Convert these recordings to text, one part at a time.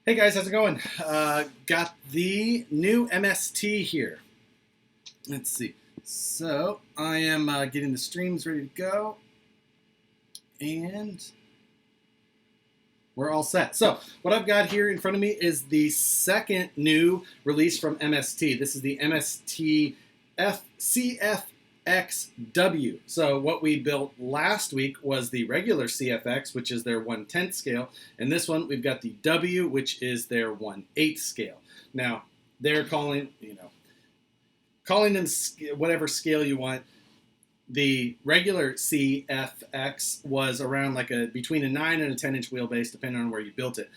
Hey guys, how's it going? Got the new MST here. Let's see. So I am getting the streams ready to go, and we're all set. So what I've got here in front of me is the second new release from MST. This is the MST CFX-W. So what we built last week was the regular CFX, which is their 1/10 scale. And this one, we've got the W, which is their 1/8 scale. Now, they're calling them whatever scale you want. The regular CFX was around like between a 9 and a 10-inch wheelbase, depending on where you built it.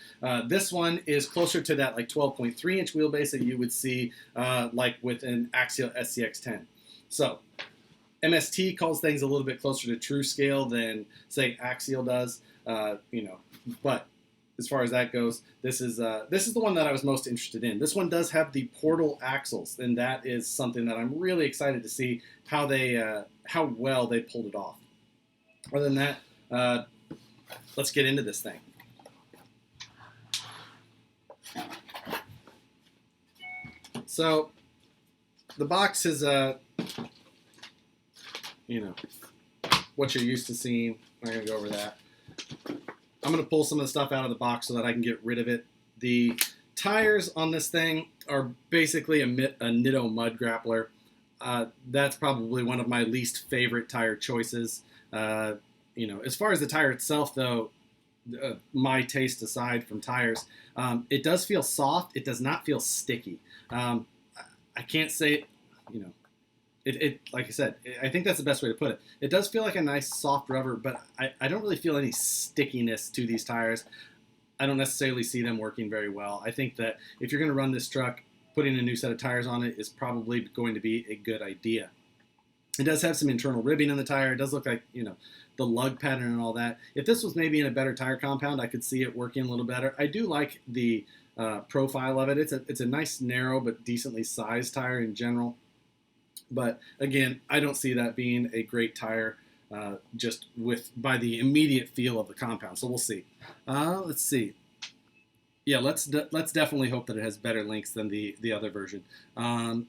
This one is closer to that like 12.3-inch wheelbase that you would see like with an Axial SCX-10. So MST calls things a little bit closer to true scale than, say, Axial does. But as far as that goes, this is the one that I was most interested in. This one does have the Portal axles, and that is something that I'm really excited to see how well they pulled it off. Other than that, let's get into this thing. So the box is what you're used to seeing. I'm not gonna go over that. I'm going to pull some of the stuff out of the box so that I can get rid of it. The tires on this thing are basically a Nitto mud grappler. That's probably one of my least favorite tire choices. As far as the tire itself, though, my taste aside from tires, it does feel soft. It does not feel sticky. I can't say, like I said, I think that's the best way to put it. It does feel like a nice soft rubber, but I don't really feel any stickiness to these tires. I don't necessarily see them working very well. I think that if you're going to run this truck, putting a new set of tires on it is probably going to be a good idea. It does have some internal ribbing in the tire. It does look like, the lug pattern and all that. If this was maybe in a better tire compound, I could see it working a little better. I do like the profile of it. It's a nice, narrow, but decently sized tire in general. But again, I don't see that being a great tire just by the immediate feel of the compound. So we'll see. Let's see. Yeah, let's definitely hope that it has better links than the other version. I've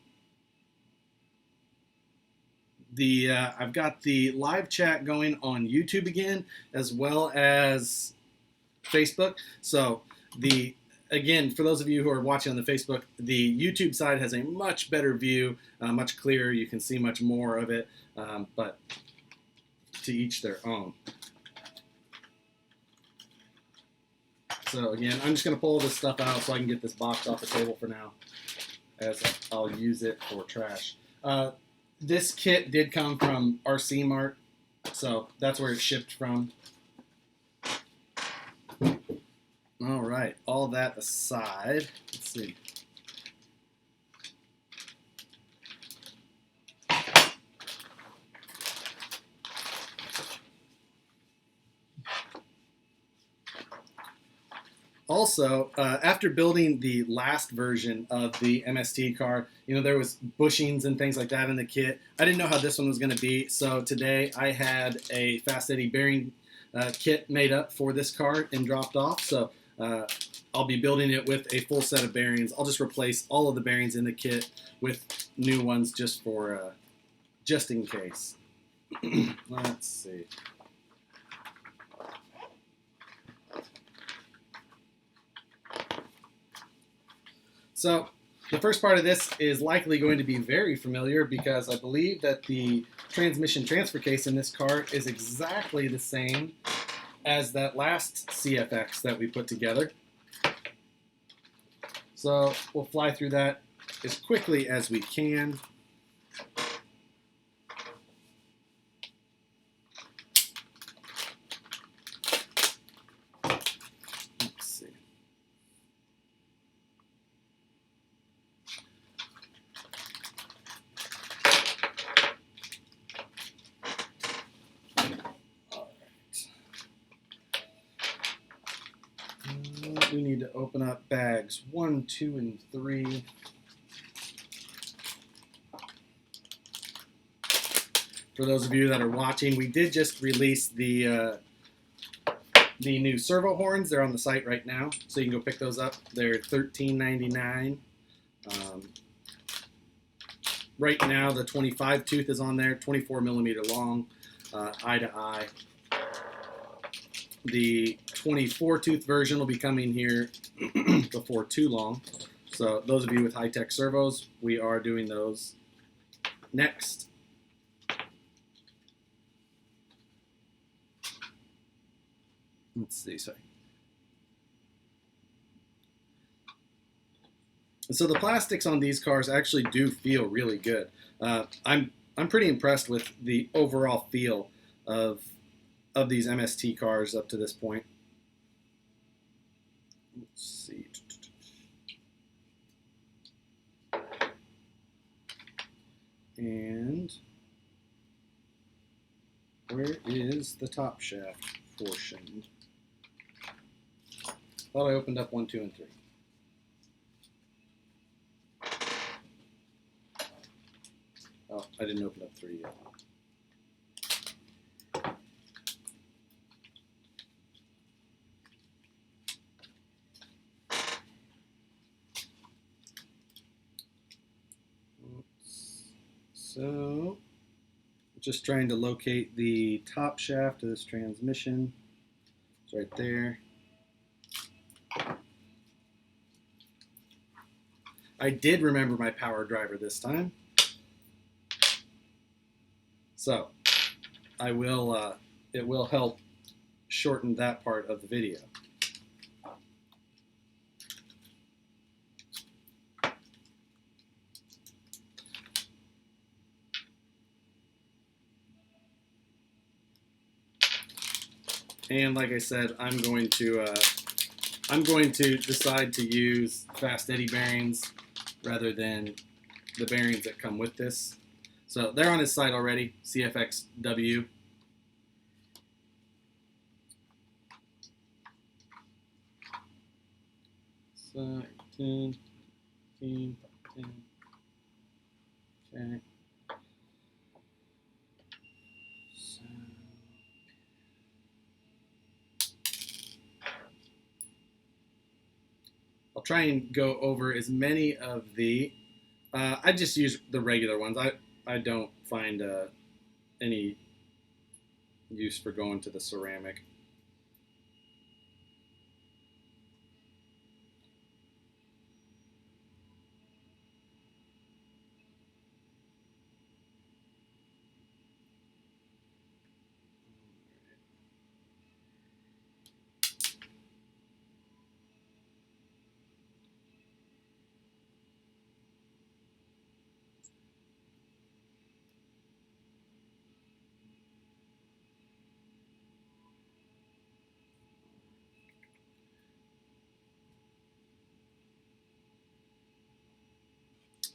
got the live chat going on YouTube again, as well as Facebook. So Again, for those of you who are watching on the Facebook, the YouTube side has a much better view, much clearer. You can see much more of it, but to each their own. So again, I'm just going to pull all this stuff out so I can get this box off the table for now, as I'll use it for trash. This kit did come from RC Mart, so that's where it shipped from. All right, all that aside, let's see. Also, after building the last version of the MST car, there was bushings and things like that in the kit. I didn't know how this one was going to be, so today I had a Fast Eddie bearing kit made up for this car and dropped off. So I'll be building it with a full set of bearings. I'll just replace all of the bearings in the kit with new ones just in case. Let's see. So the first part of this is likely going to be very familiar because I believe that the transmission transfer case in this car is exactly the same as that last CFX that we put together. So we'll fly through that as quickly as we can. Let's see. We need to open up bags 1, 2, and 3. For those of you that are watching, we did just release the the new servo horns. They're on the site right now, so you can go pick those up. They're $13.99. Right now, the 25 tooth is on there, 24 millimeter long, eye to eye. The 24 tooth version will be coming here before too long. So those of you with high-tech servos, we are doing those next. Let's see, sorry. So the plastics on these cars actually do feel really good. I'm pretty impressed with the overall feel of these MST cars up to this point. Let's see. And where is the top shaft portion? Thought I opened up 1, 2, and 3. Oh, I didn't open up 3 yet. So, just trying to locate the top shaft of this transmission. It's right there. I did remember my power driver this time. So, it will help shorten that part of the video. And like I said, I'm going to decide to use fast eddy bearings rather than the bearings that come with this. So they're on his site already, CFX-W. So 10, 15, 10. Okay. I'll try and go over as many of the, I just use the regular ones. I don't find any use for going to the ceramic.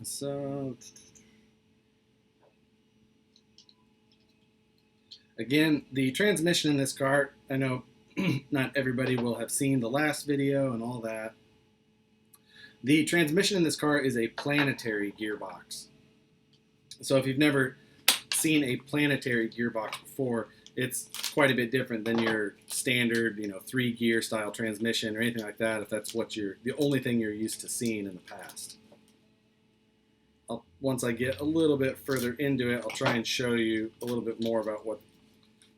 So, again, the transmission in this car, I know not everybody will have seen the last video and all that. The transmission in this car is a planetary gearbox. So if you've never seen a planetary gearbox before, it's quite a bit different than your standard, 3-gear style transmission or anything like that, if that's what the only thing you're used to seeing in the past. Once I get a little bit further into it, I'll try and show you a little bit more about what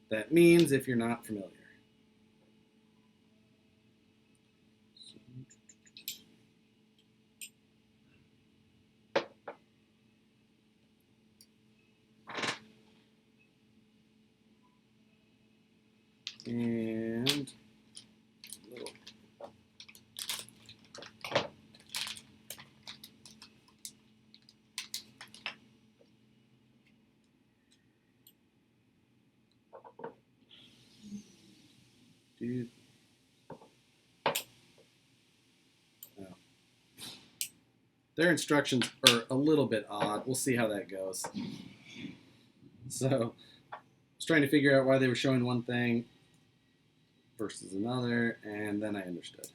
that means if you're not familiar. And dude. Oh. Their instructions are a little bit odd. We'll see how that goes. So, I was trying to figure out why they were showing one thing versus another, and then I understood.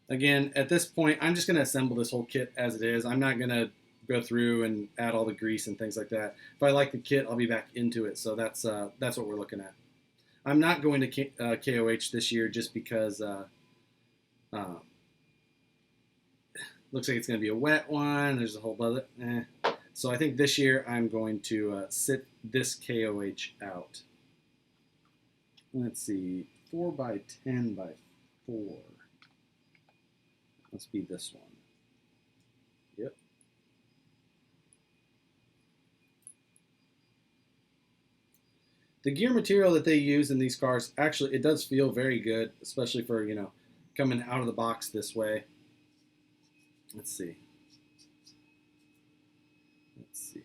Again, at this point, I'm just going to assemble this whole kit as it is. I'm not going to go through and add all the grease and things like that. If I like the kit, I'll be back into it. So that's what we're looking at. I'm not going to KOH this year just because looks like it's going to be a wet one. There's a whole other. So I think this year I'm going to sit this KOH out. Let's see, 4 by 10 by 4. Must be this one. Yep. The gear material that they use in these cars, actually, it does feel very good, especially for, you know, coming out of the box this way. Let's see. Let's see.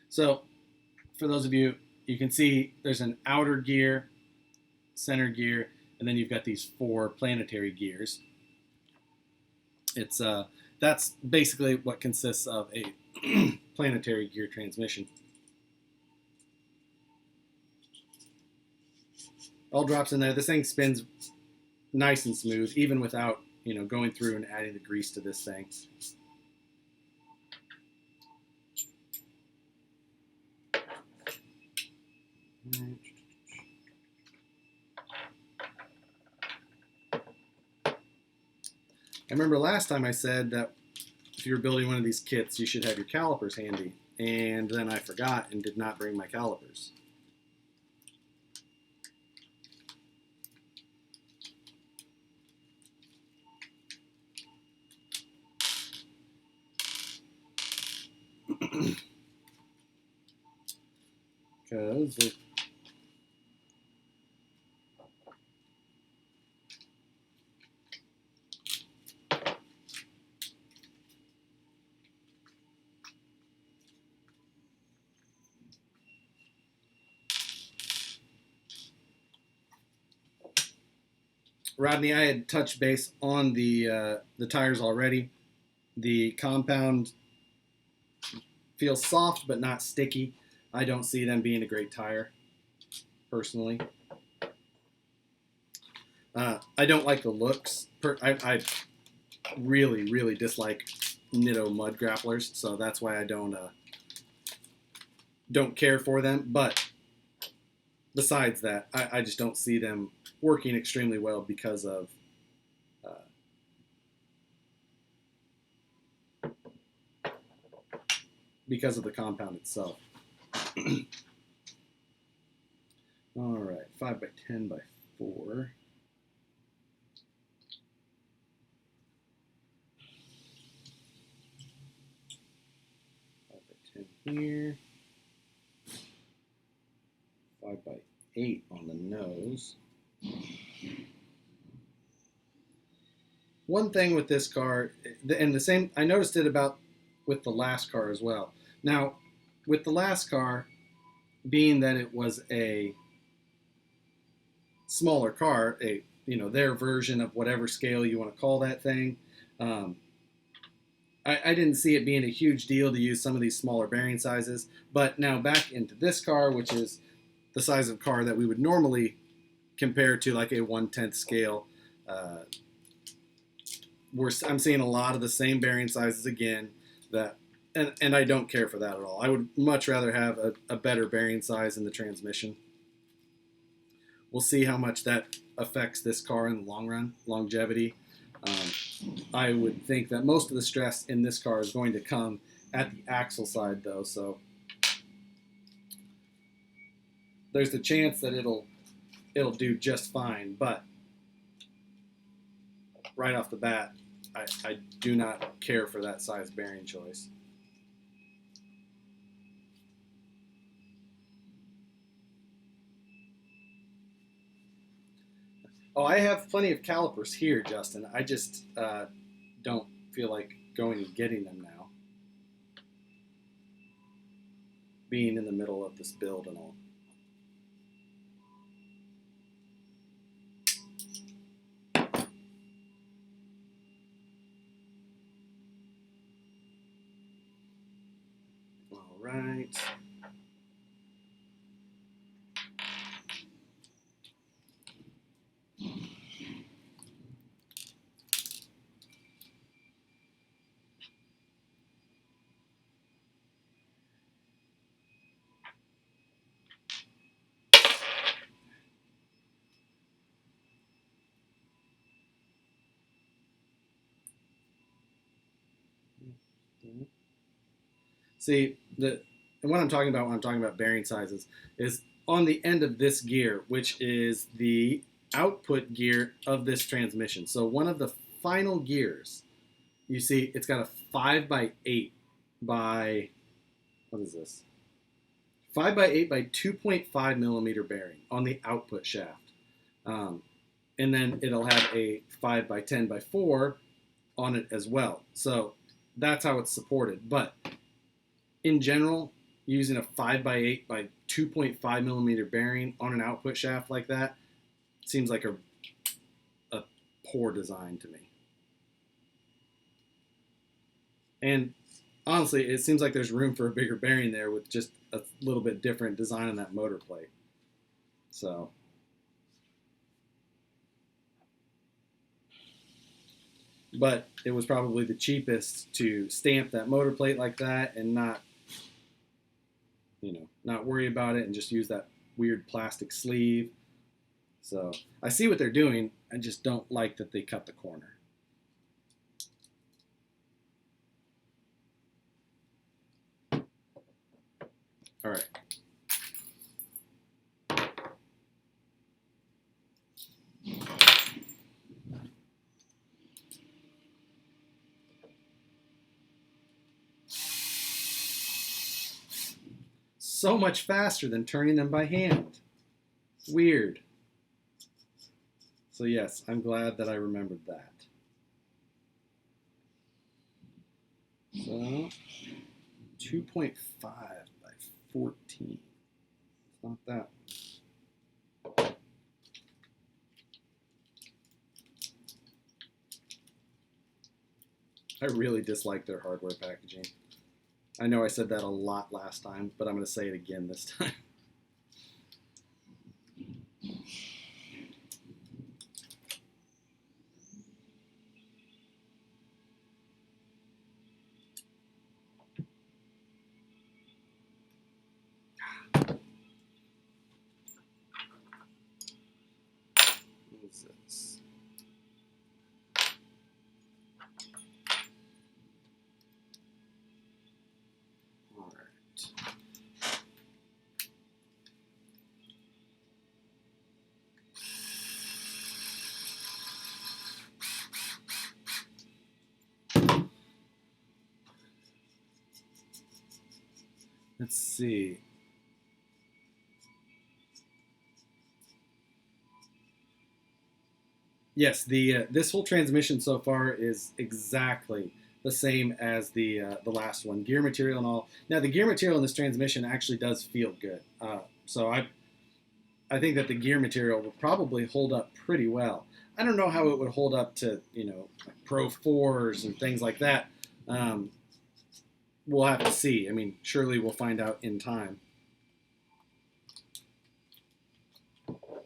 So, for those of you, you can see there's an outer gear, center gear, and then you've got these 4 planetary gears. It's that's basically what consists of a planetary gear transmission. All drops in there. This thing spins nice and smooth, even without, you know, going through and adding the grease to this thing. I remember last time I said that if you're building one of these kits, you should have your calipers handy. And then I forgot and did not bring my calipers. Because Rodney, I had touched base on the tires already. The compound feels soft but not sticky. I don't see them being a great tire, personally. I don't like the looks. I really, really dislike Nitto mud grapplers, so that's why I don't care for them. But besides that, I just don't see them working extremely well because of the compound itself. All right, 5 by 10 by 4. Here, 5 by 8 on the nose. One thing with this car, and the same, I noticed it about with the last car as well. Now, with the last car, being that it was a smaller car, their version of whatever scale you want to call that thing, I didn't see it being a huge deal to use some of these smaller bearing sizes. But now back into this car, which is the size of car that we would normally compare to like a 1/10 scale, I'm seeing a lot of the same bearing sizes again. And I don't care for that at all. I would much rather have a better bearing size in the transmission. We'll see how much that affects this car in the long run, longevity. I would think that most of the stress in this car is going to come at the axle side, though. So there's the chance that it'll do just fine. But right off the bat, I do not care for that size bearing choice. Oh, I have plenty of calipers here, Justin. I just don't feel like going and getting them now. Being in the middle of this build and all. All right. See, and what I'm talking about when I'm talking about bearing sizes is on the end of this gear, which is the output gear of this transmission. So one of the final gears, you see it's got a 5x8 by, what is this? 5x8 by 2.5 millimeter bearing on the output shaft. And then it'll have a 5x10 by 4 on it as well. So that's how it's supported. But in general, using a 5x8 by 2.5 millimeter bearing on an output shaft like that seems like a poor design to me. And honestly, it seems like there's room for a bigger bearing there with just a little bit different design on that motor plate. So, but it was probably the cheapest to stamp that motor plate like that and not, not worry about it and just use that weird plastic sleeve. So I see what they're doing. I just don't like that they cut the corner. All right. So much faster than turning them by hand. Weird. So yes, I'm glad that I remembered that. So 2.5 by 14. It's not that one. I really dislike their hardware packaging. I know I said that a lot last time, but I'm going to say it again this time. What is this? All right. Let's see. Yes, the this whole transmission so far is exactly the same as the last one. Gear material and all. Now the gear material in this transmission actually does feel good. So I think that the gear material will probably hold up pretty well. I don't know how it would hold up to like Pro 4s and things like that. We'll have to see. I mean, surely we'll find out in time. All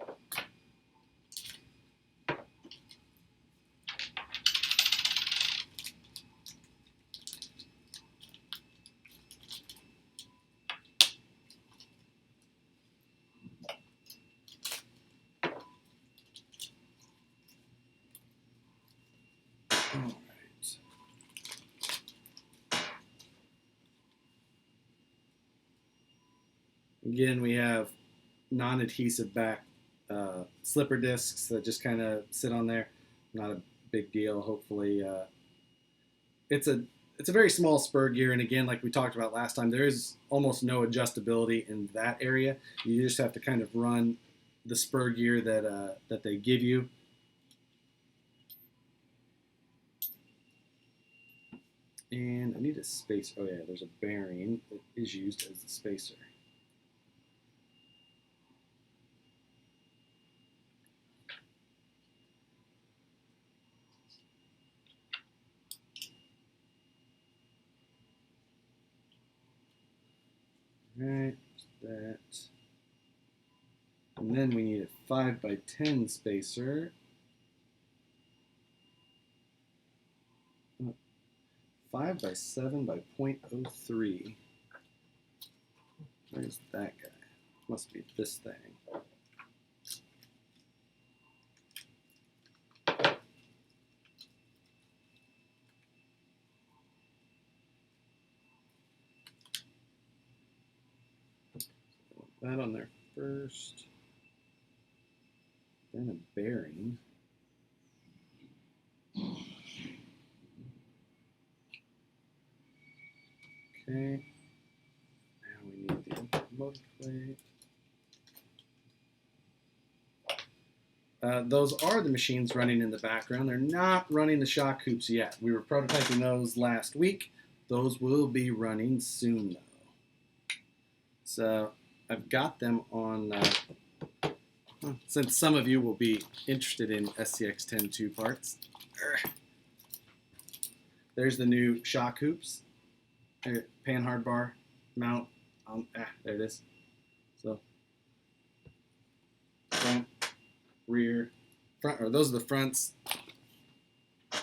right. Again, we have non-adhesive back slipper discs that just kind of sit on there. Not a big deal. Hopefully, it's a very small spur gear, and again, like we talked about last time, there is almost no adjustability in that area. You just have to kind of run the spur gear that they give you. And I need a spacer. Oh yeah, there's a bearing that is used as the spacer. Right, that. And then we need a 5x10 spacer. 5x7 by 0.03. Where's that guy? Must be this thing. that on there first. Then a bearing. Okay. Now we need the motor plate. Those are the machines running in the background. They're not running the shock hoops yet. We were prototyping those last week. Those will be running soon, though. So I've got them on, since some of you will be interested in SCX-10-2 parts. There's the new shock hoops. Pan hard bar mount. There it is. So front, rear, front, or those are the fronts. I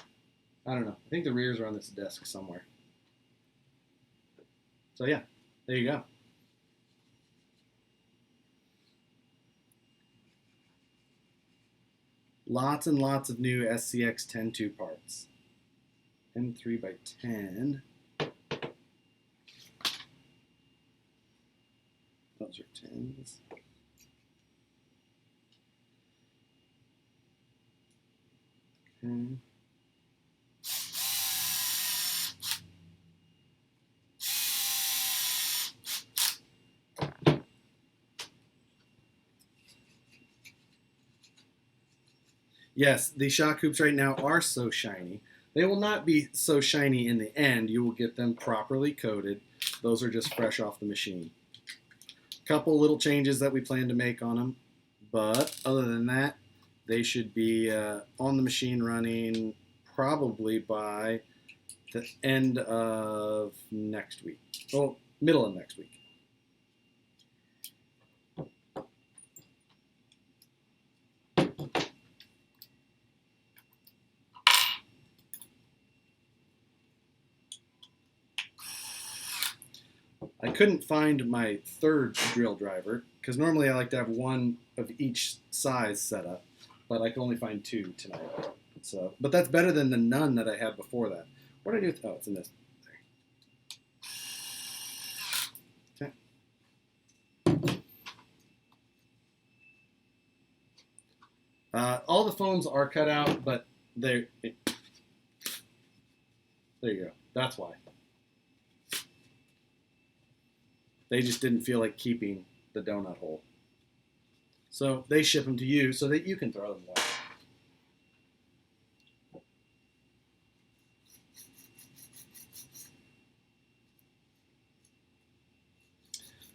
don't know. I think the rears are on this desk somewhere. So yeah, there you go. Lots and lots of new SCX-10-2 parts. M3x10. Those are 10s. Okay. Yes, the shock hoops right now are so shiny. They will not be so shiny in the end. You will get them properly coated. Those are just fresh off the machine. Couple little changes that we plan to make on them, but other than that, they should be on the machine running probably by the end of next week. Well, middle of next week. I couldn't find my third drill driver because normally I like to have one of each size set up, but I can only find two tonight. So, but that's better than the none that I had before that. What did I do? Oh, it's in this. Okay. All the phones are cut out, but there you go. That's why. They just didn't feel like keeping the donut hole. So they ship them to you so that you can throw them away.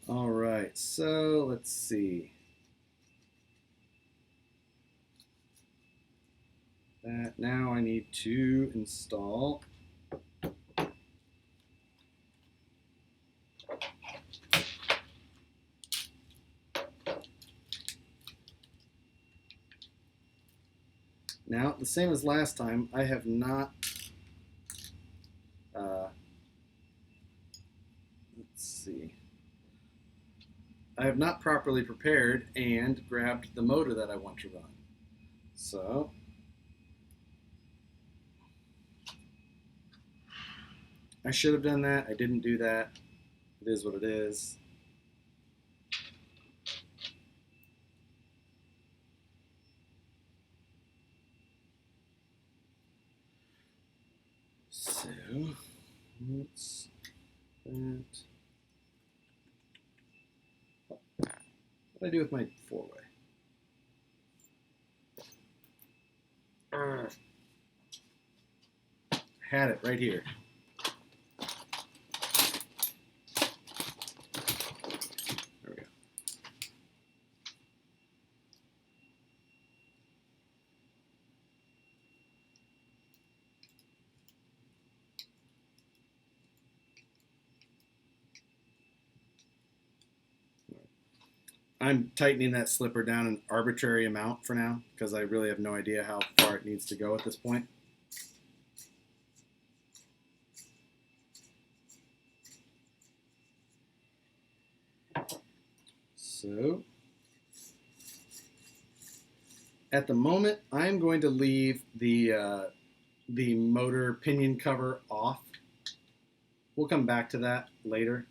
All right, so let's see. Now I need to install now, the same as last time, I have not let's see. I have not properly prepared and grabbed the motor that I want to run. So I should have done that. I didn't do that. It is what it is. So let's that. What do I do with my four-way? Had it right here. There we go. I'm tightening that slipper down an arbitrary amount for now because I really have no idea how far it needs to go at this point. So at the moment, I'm going to leave the motor pinion cover off. We'll come back to that later.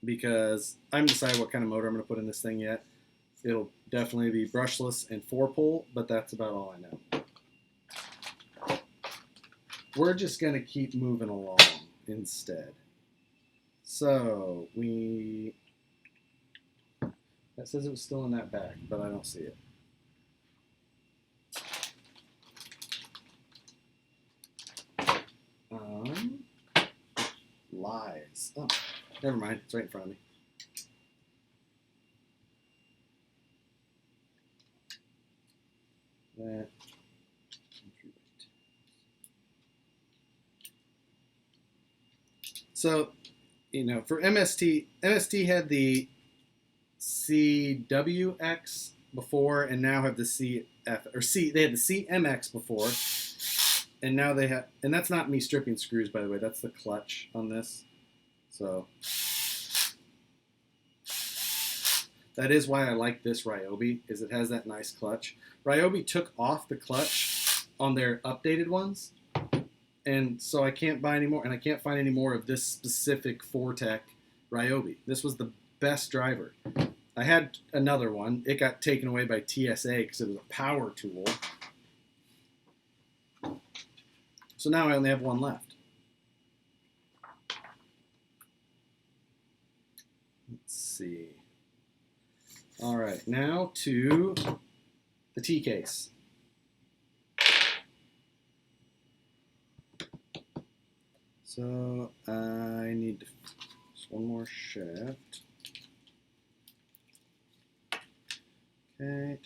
because I haven't decided what kind of motor I'm going to put in this thing yet. It'll definitely be brushless and 4-pole, but that's about all I know. We're just going to keep moving along instead. So that says it was still in that bag, but I don't see it. Lies. Oh, never mind. It's right in front of me. That. So, for MST had the CWX before, and now have the they had the CMX before, and now they have, and that's not me stripping screws, by the way, that's the clutch on this. So that is why I like this Ryobi, is it has that nice clutch. Ryobi took off the clutch on their updated ones, and so I can't buy any more, and I can't find any more of this specific Fortec Ryobi. This was the best driver. I had another one. It got taken away by TSA because it was a power tool. So now I only have one left. Let's see. All right, now to the T case. So I need just one more shaft. Okay.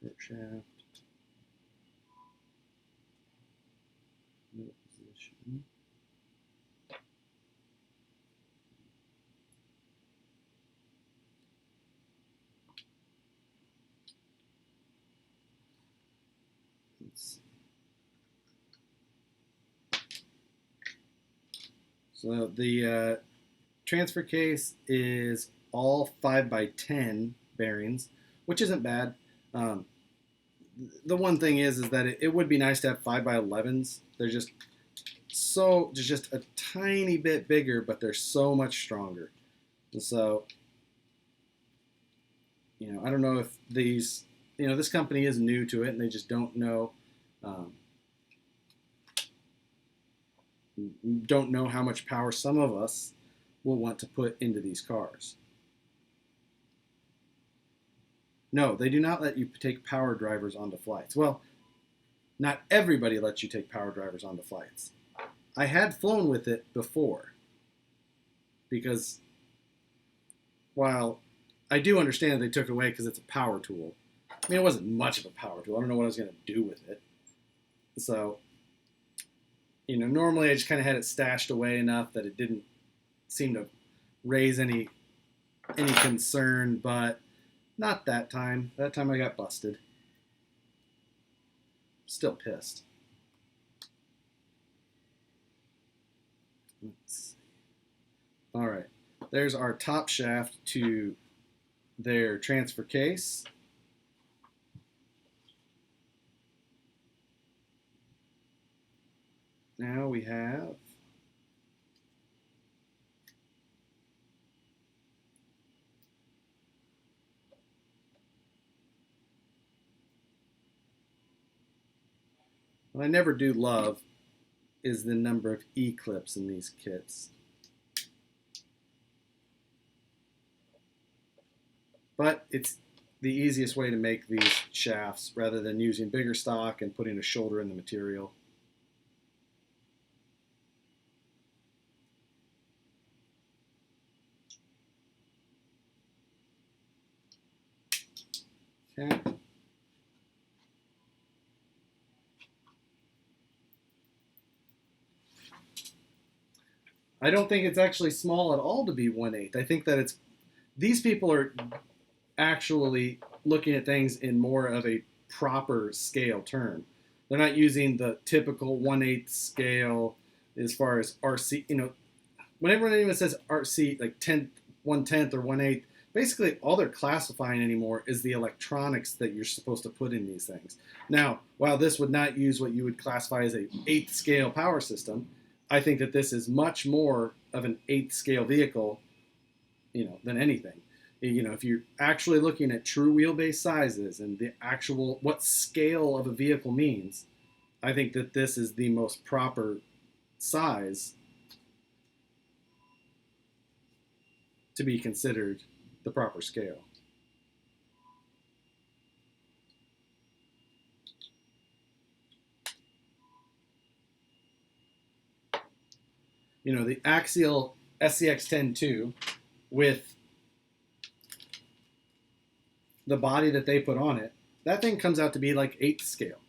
Short shaft. Middle position. So the transfer case is all 5x10 bearings, which isn't bad. The one thing is that it would be nice to have 5x11s. They're just a tiny bit bigger, but they're so much stronger. And so, I don't know if these, this company is new to it and they just don't know how much power some of us will want to put into these cars. No, they do not let you take power drivers onto flights. Well, not everybody lets you take power drivers onto flights. I had flown with it before because while I do understand they took it away because it's a power tool, I mean, it wasn't much of a power tool. I don't know what I was going to do with it. So, normally I just kind of had it stashed away enough that it didn't seem to raise any concern, but not that time. That time I got busted. Still pissed. All right. There's our top shaft to their transfer case. Now we have what I never do love is the number of E-clips in these kits. But it's the easiest way to make these shafts rather than using bigger stock and putting a shoulder in the material. Okay. I don't think it's actually small at all to be 1/8. I think that these people are actually looking at things in more of a proper scale term. They're not using the typical 1/8 scale as far as RC. Whenever anyone says RC, like 1/10 or 1/8, basically all they're classifying anymore is the electronics that you're supposed to put in these things. Now, while this would not use what you would classify as a 1/8 scale power system, I think that this is much more of an 1/8 scale vehicle, than anything. If you're actually looking at true wheelbase sizes and the actual what scale of a vehicle means, I think that this is the most proper size to be considered the proper scale. The axial SCX-10-2 with the body that they put on it, that thing comes out to be like 1/8 scale.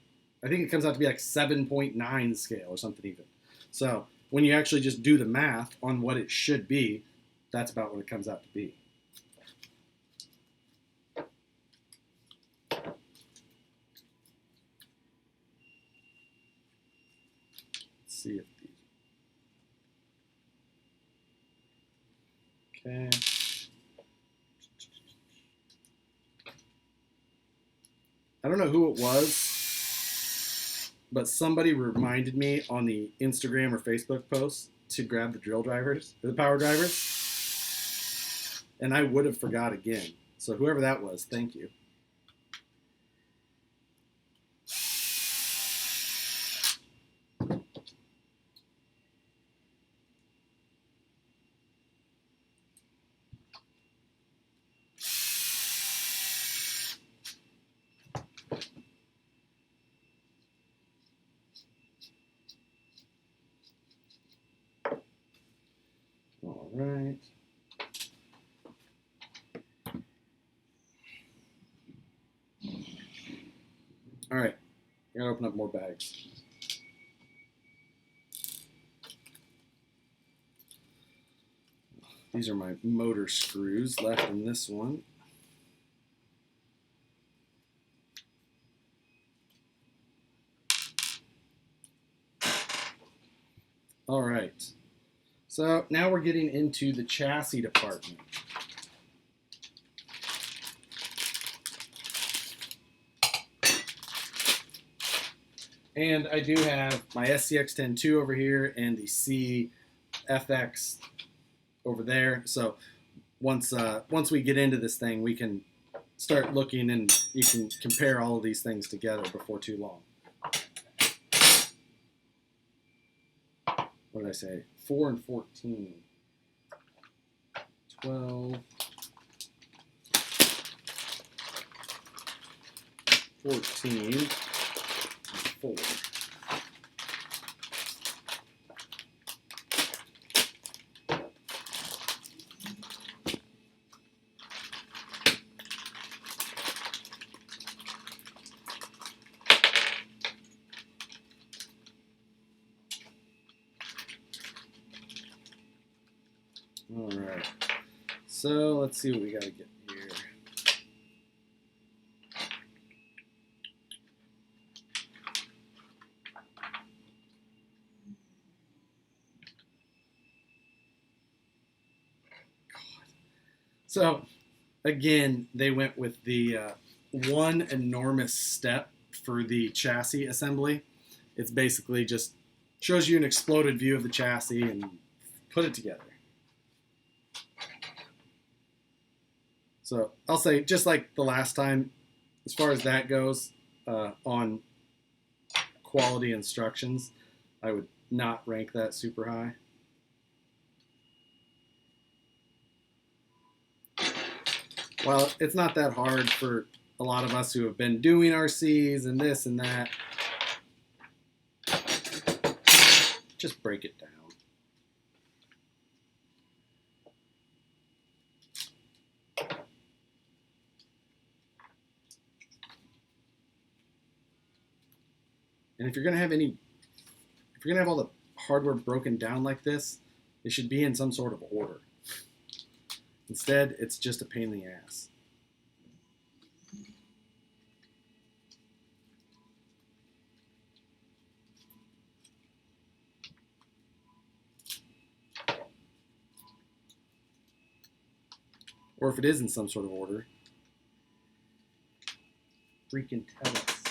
I think it comes out to be like 7.9 scale or something even. So when you actually just do the math on what it should be, that's about what it comes out to be. Let's see if these. Okay. I don't know who it was, but somebody reminded me on the Instagram or Facebook post to grab the power drivers, and I would have forgot again. So whoever that was, thank you. All right. All right. I gotta open up more bags. These are my motor screws left in this one. All right. So now we're getting into the chassis department. And I do have my SCX-10-2 over here and the CFX over there. So once we get into this thing, we can start looking and you can compare all of these things together before too long. What did I say? 4 and 14. 12. 14. 4. All right. So let's see what we got to get here. So again, they went with the one enormous step for the chassis assembly. It's basically just shows you an exploded view of the chassis and put it together. So I'll say, just like the last time, as far as that goes, on quality instructions, I would not rank that super high. Well, it's not that hard for a lot of us who have been doing RCs and this and that. Just break it down. And if you're gonna have all the hardware broken down like this, it should be in some sort of order. Instead, it's just a pain in the ass. or if it is in some sort of order. Freaking tell us.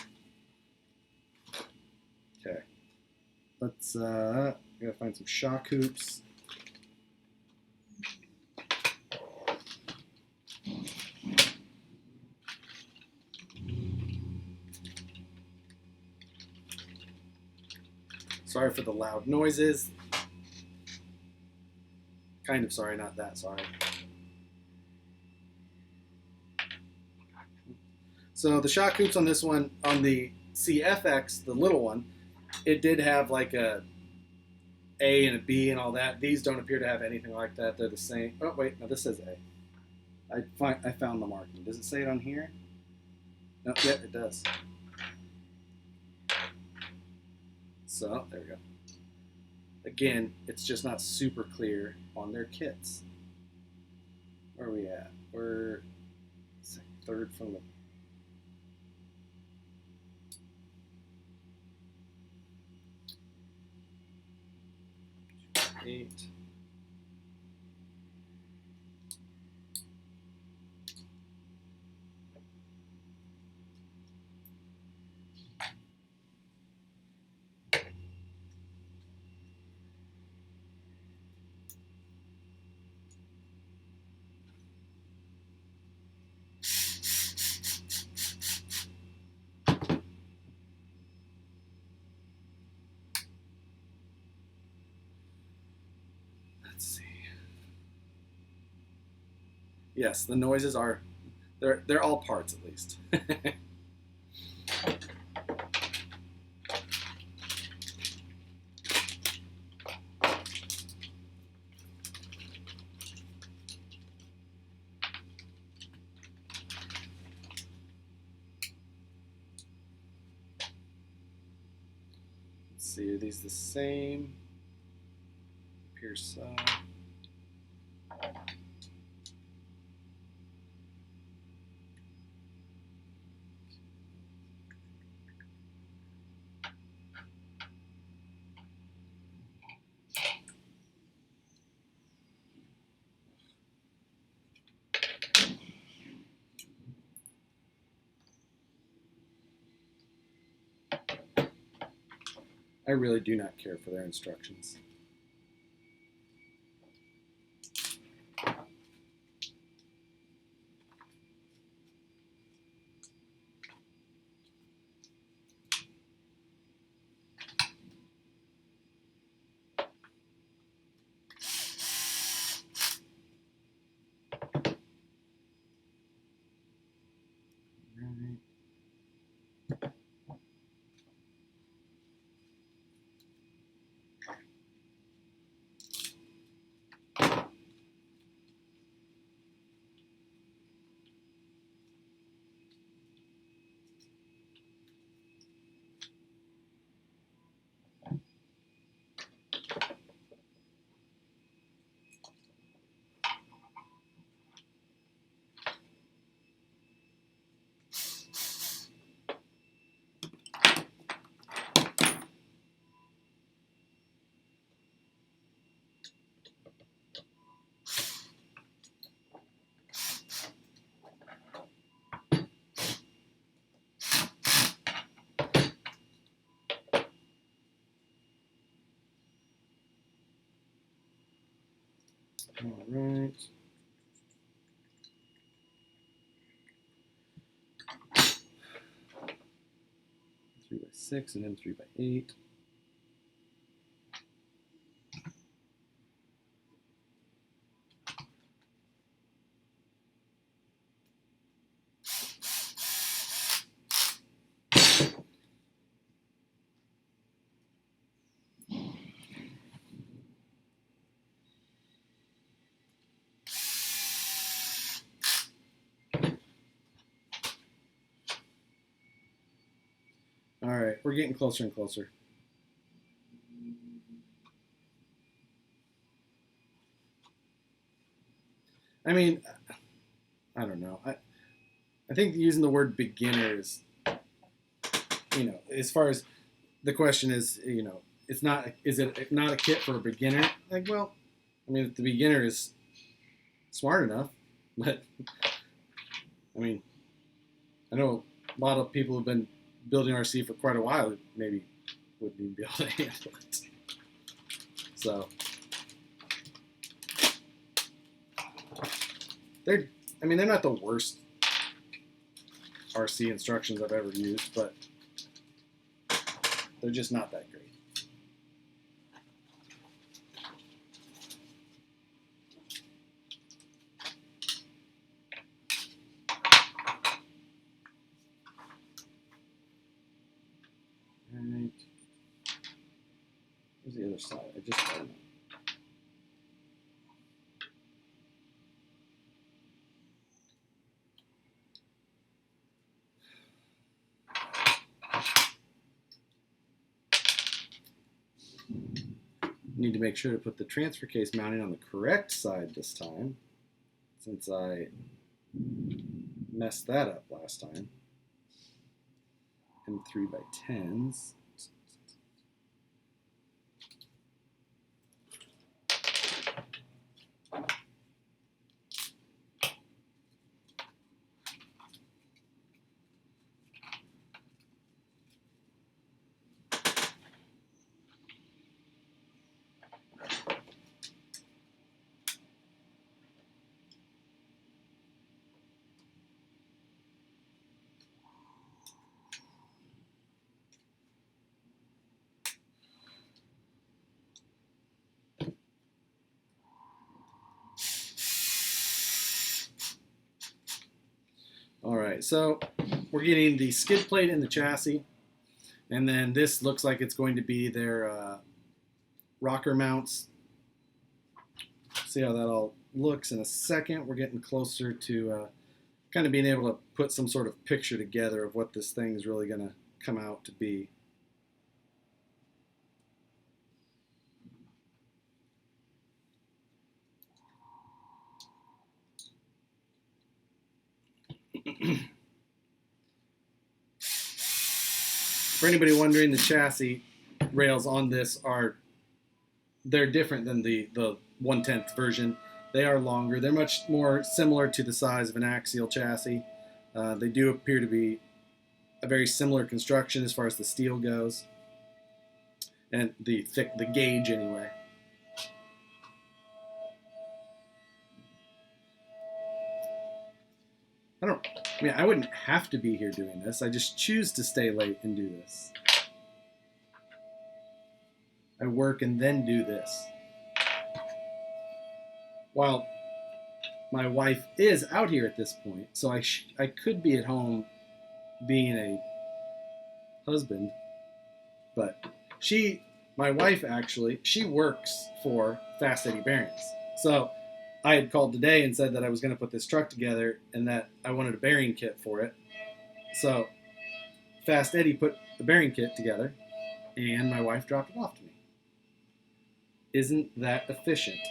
Okay. Let's, I gotta find some shock hoops. Sorry for the loud noises. Kind of sorry, not that sorry. So the shock hoops on this one, on the CFX, the little one, it did have like a A and a B and all that. These don't appear to have anything like that. They're the same. Oh wait, no, this says A. I found the marking. Does it say it on here? No, yeah, it does. So there we go. Again, it's just not super clear on their kits. Where are we at? We're third from the 8. Yes, the noises are, they're all parts at least. Let's see, are these the same? Appear so. I really do not care for their instructions. All right. 3x6 and then 3x8. All right, we're getting closer and closer. I mean, I don't know. I think using the word beginner is, as far as the question is, it's not, is it not a kit for a beginner? Like, well, I mean, if the beginner is smart enough, But I mean, I know a lot of people have been building RC for quite a while. Maybe wouldn't even be able to handle it. So they're not the worst RC instructions I've ever used, but they're just not that great. Right. Where's the other side? I just got it. Need to make sure to put the transfer case mounting on the correct side this time, since I messed that up last time. M3x10s. All right, so we're getting the skid plate in the chassis, and then this looks like it's going to be their rocker mounts. See how that all looks in a second. We're getting closer to kind of being able to put some sort of picture together of what this thing is really going to come out to be. For anybody wondering, the chassis rails on this they're different than the 1/10 version. They are longer. They're much more similar to the size of an axial chassis. They do appear to be a very similar construction as far as the steel goes, and the gauge anyway. I wouldn't have to be here doing this. I just choose to stay late and do this. I work and then do this. While my wife is out here at this point, so I could be at home being a husband, but my wife actually, she works for Fast Eddie Bearings. So I had called today and said that I was going to put this truck together and that I wanted a bearing kit for it. So Fast Eddie put the bearing kit together and my wife dropped it off to me. Isn't that efficient?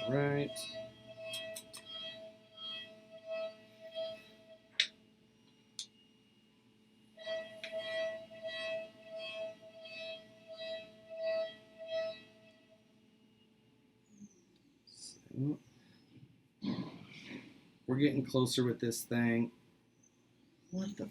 Right. So, we're getting closer with this thing. What the?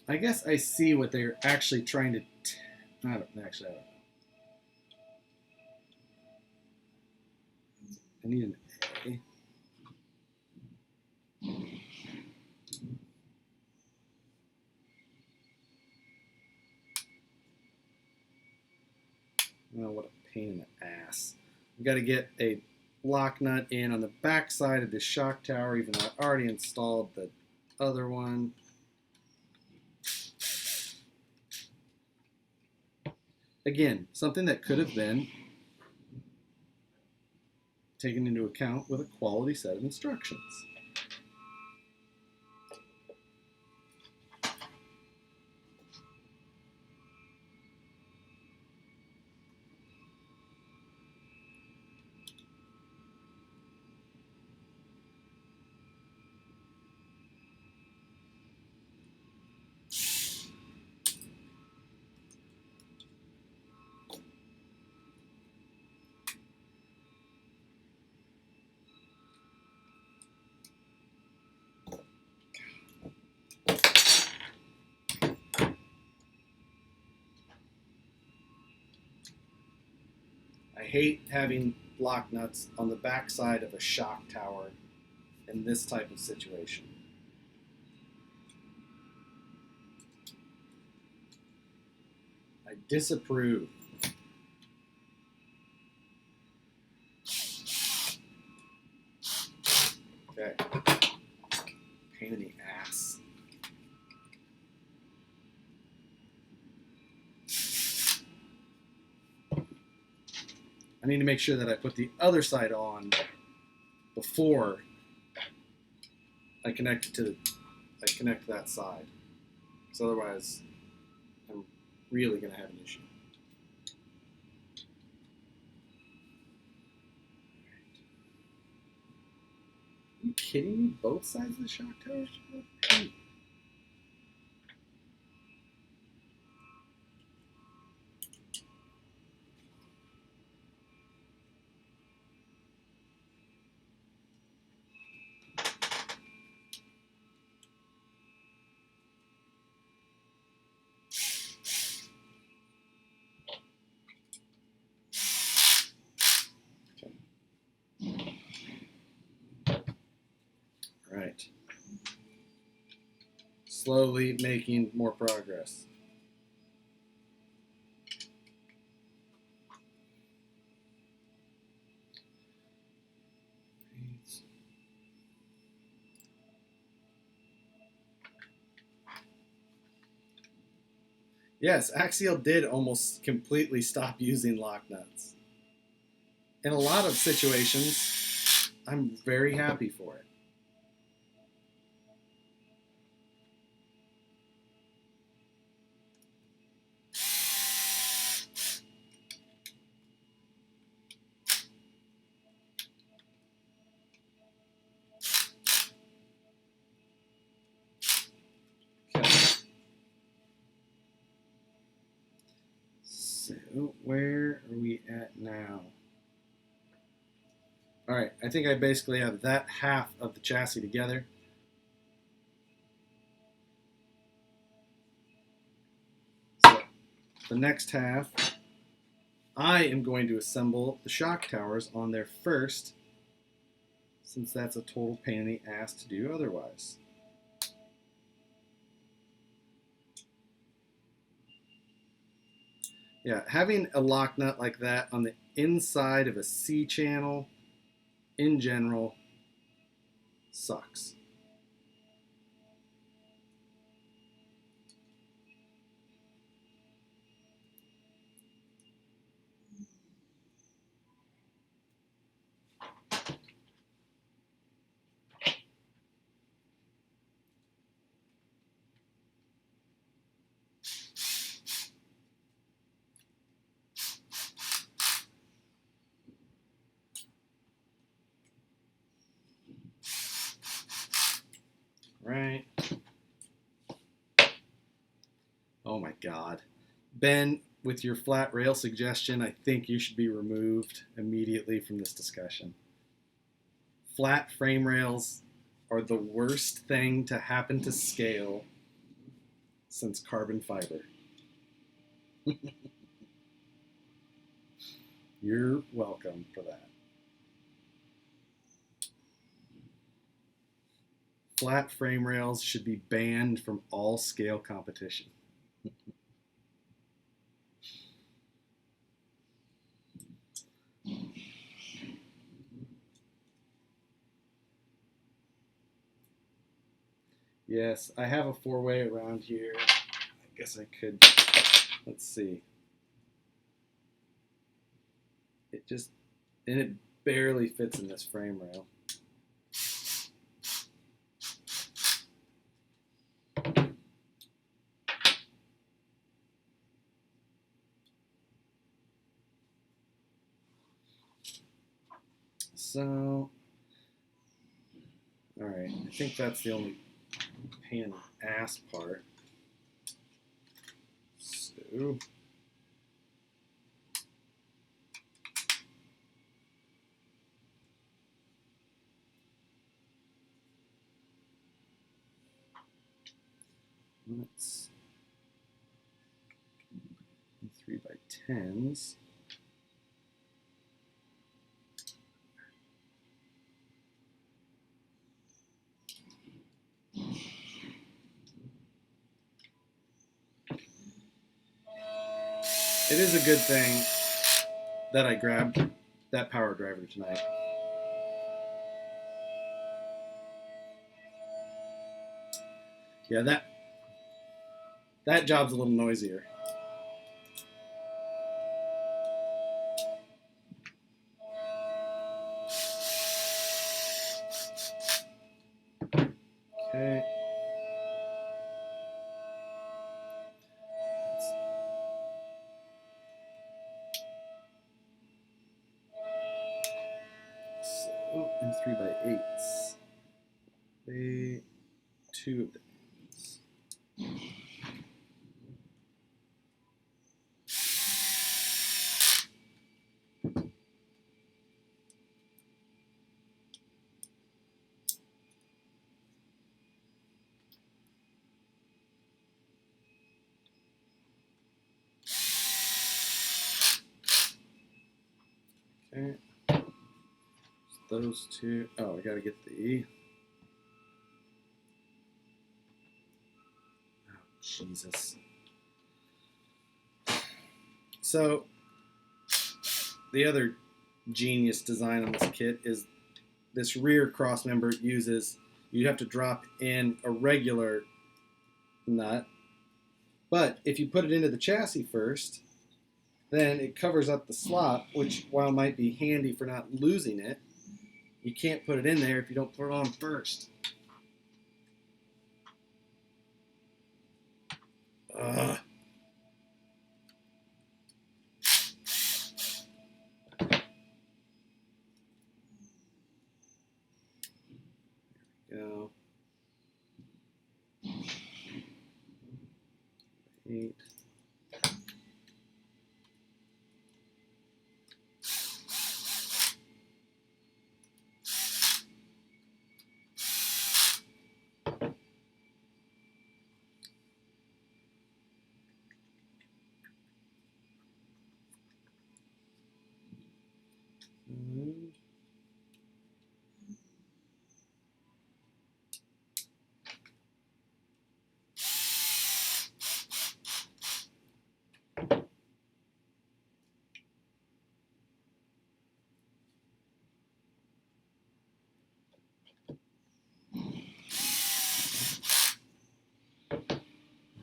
I guess I see what they're actually trying to. I don't know. I need an A. Oh, what a pain in the ass. I've got to get a lock nut in on the back side of this shock tower, even though I already installed the other one. Again, something that could have been taken into account with a quality set of instructions. I hate having lock nuts on the backside of a shock tower in this type of situation. I disapprove. Okay. Pain in the ass. I need to make sure that I put the other side on before I connect to that side. Because otherwise I'm really going to have an issue. Are you kidding me? Both sides of the shock tower? Right. Slowly making more progress. Yes, Axial did almost completely stop using lock nuts. In a lot of situations, I'm very happy for it. So, where are we at now? All right, I think I basically have that half of the chassis together. So, the next half, I am going to assemble the shock towers on there first, since that's a total pain in the ass to do otherwise. Yeah, having a lock nut like that on the inside of a C channel in general sucks. Right. Oh my God. Ben, with your flat rail suggestion, I think you should be removed immediately from this discussion. Flat frame rails are the worst thing to happen to scale since carbon fiber. You're welcome for that. Flat frame rails should be banned from all scale competition. Yes, I have a four-way around here. I guess I could, let's see. And it barely fits in this frame rail. So, all right, I think that's the only pain in the ass part. So, let's 3x10s. It is a good thing that I grabbed that power driver tonight. Yeah, that job's a little noisier. Okay. So, and 3x8s. They 2 of these. Okay. Those two. Oh, I gotta get the. Oh, Jesus. So, the other genius design on this kit is this rear cross member uses, you have to drop in a regular nut, but if you put it into the chassis first, then it covers up the slot, which while might be handy for not losing it, you can't put it in there if you don't put it on first. Ugh. Go. 8.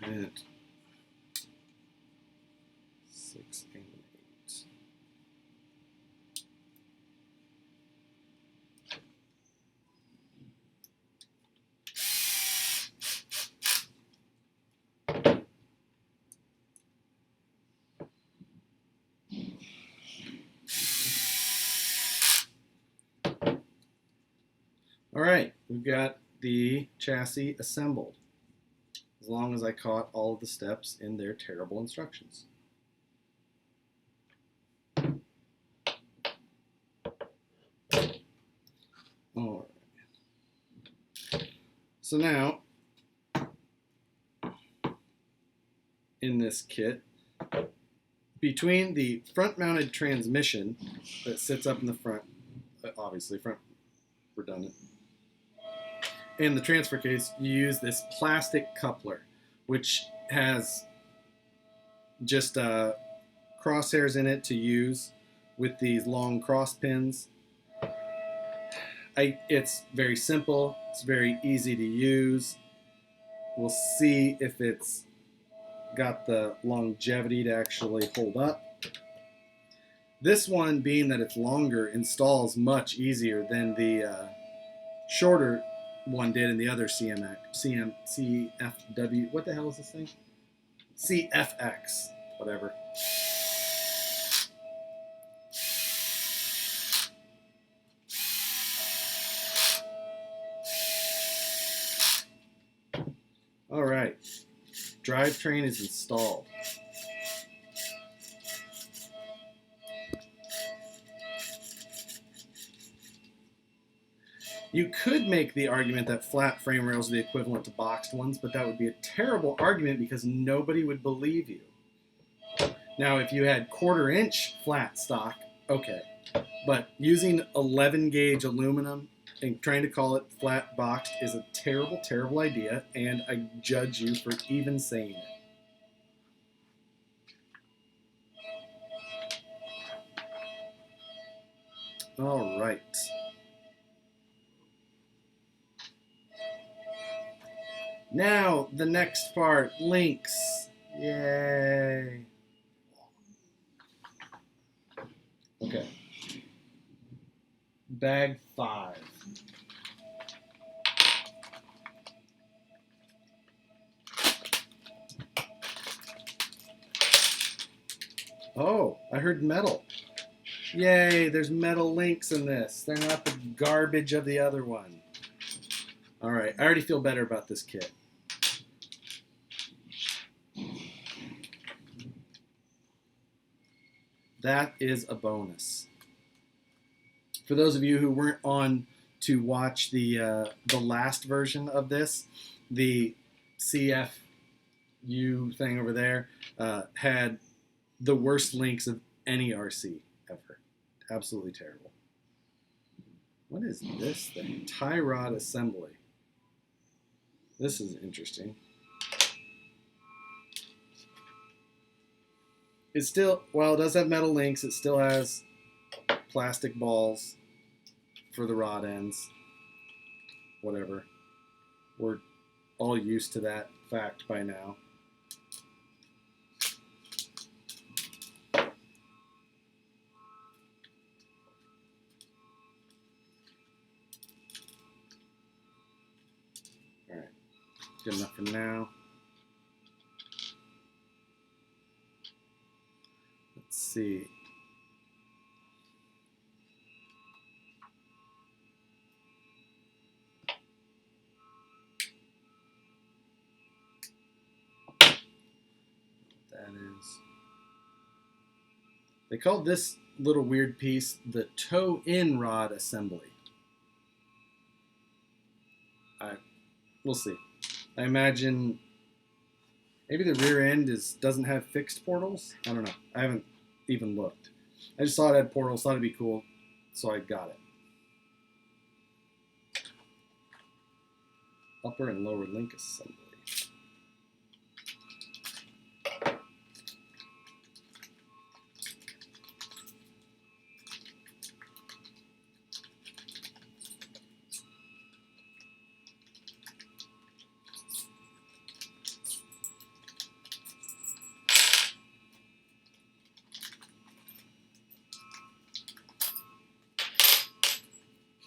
And 6 and 8. All right, we've got the chassis assembled, as long as I caught all of the steps in their terrible instructions. All right. So now, in this kit, between the front-mounted transmission that sits up in the front, obviously front redundant, and the transfer case, you use this plastic coupler, which has just crosshairs in it to use with these long cross pins. It's very simple. It's very easy to use. We'll see if it's got the longevity to actually hold up. This one, being that it's longer, installs much easier than the shorter one did in the other CFW. What the hell is this thing? CFX, whatever. All right, drivetrain is installed. You could make the argument that flat frame rails are the equivalent to boxed ones, but that would be a terrible argument because nobody would believe you. Now, if you had 1/4-inch flat stock, okay. But using 11 gauge aluminum and trying to call it flat boxed is a terrible, terrible idea, and I judge you for even saying it. All right. Now, the next part, links. Yay. Okay. Bag 5. Oh, I heard metal. Yay, there's metal links in this. They're not the garbage of the other one. All right, I already feel better about this kit. That is a bonus. For those of you who weren't on to watch the last version of this, the CFU thing over there had the worst links of any RC ever. Absolutely terrible. What is this thing? Tie rod assembly. This is interesting. It still, while it does have metal links, it still has plastic balls for the rod ends. Whatever. We're all used to that fact by now. All right. Good enough for now. Let's see. That is. They called this little weird piece the toe-in rod assembly. We'll see. I imagine maybe the rear end doesn't have fixed portals. I don't know. I haven't even looked. I just saw it had portals, thought it'd be cool, so I got it. Upper and lower link assembly.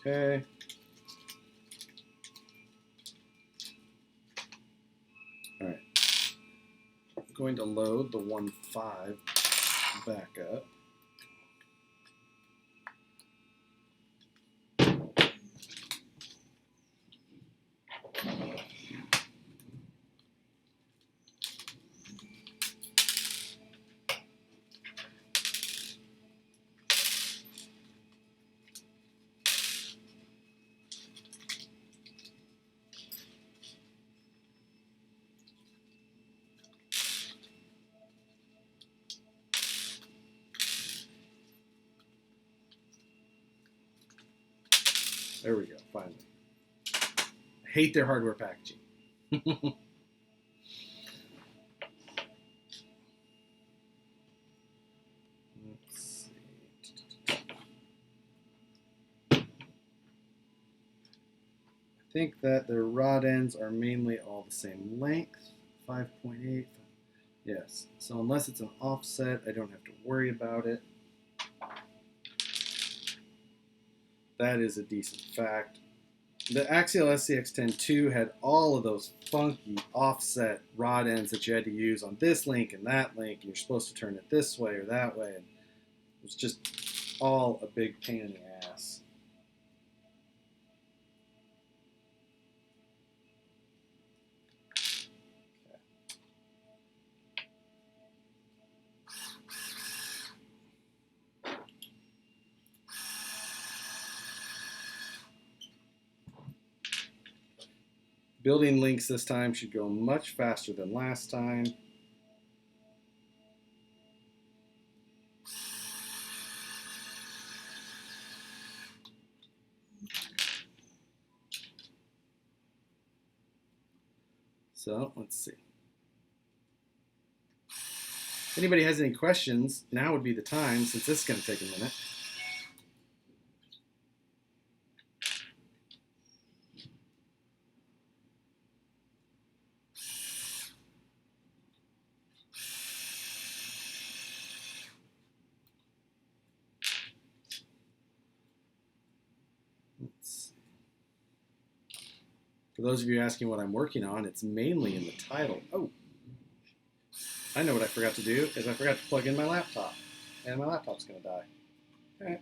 Okay. All right. I'm going to load the 1.5 back up. There we go, finally. I hate their hardware packaging. Let's see. I think that their rod ends are mainly all the same length, 5.8. Yes, so unless it's an offset, I don't have to worry about it. That is a decent fact. The Axial SCX-10-2 had all of those funky offset rod ends that you had to use on this link and that link, and you're supposed to turn it this way or that way, and it was just all a big pain in the ass. Building links this time should go much faster than last time. So let's see. If anybody has any questions, now would be the time, since this is going to take a minute. For those of you asking what I'm working on, it's mainly in the title. Oh, I know what I forgot to do, is I forgot to plug in my laptop. And my laptop's going to die. All right.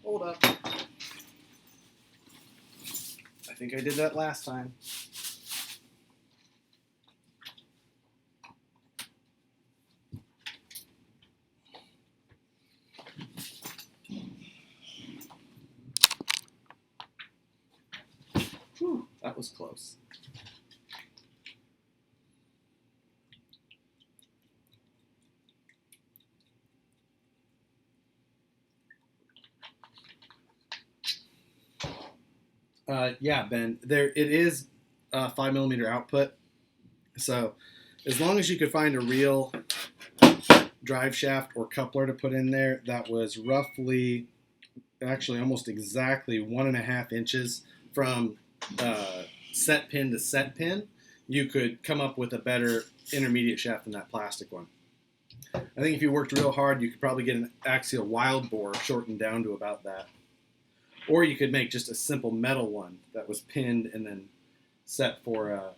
Hold up. I think I did that last time. Whew, that was close. Yeah, Ben, it is 5mm output. So as long as you could find a real drive shaft or coupler to put in there that was roughly, actually almost exactly 1.5 inches from set pin to set pin, you could come up with a better intermediate shaft than that plastic one. I think if you worked real hard, you could probably get an axial wild bore shortened down to about that. Or you could make just a simple metal one that was pinned and then set for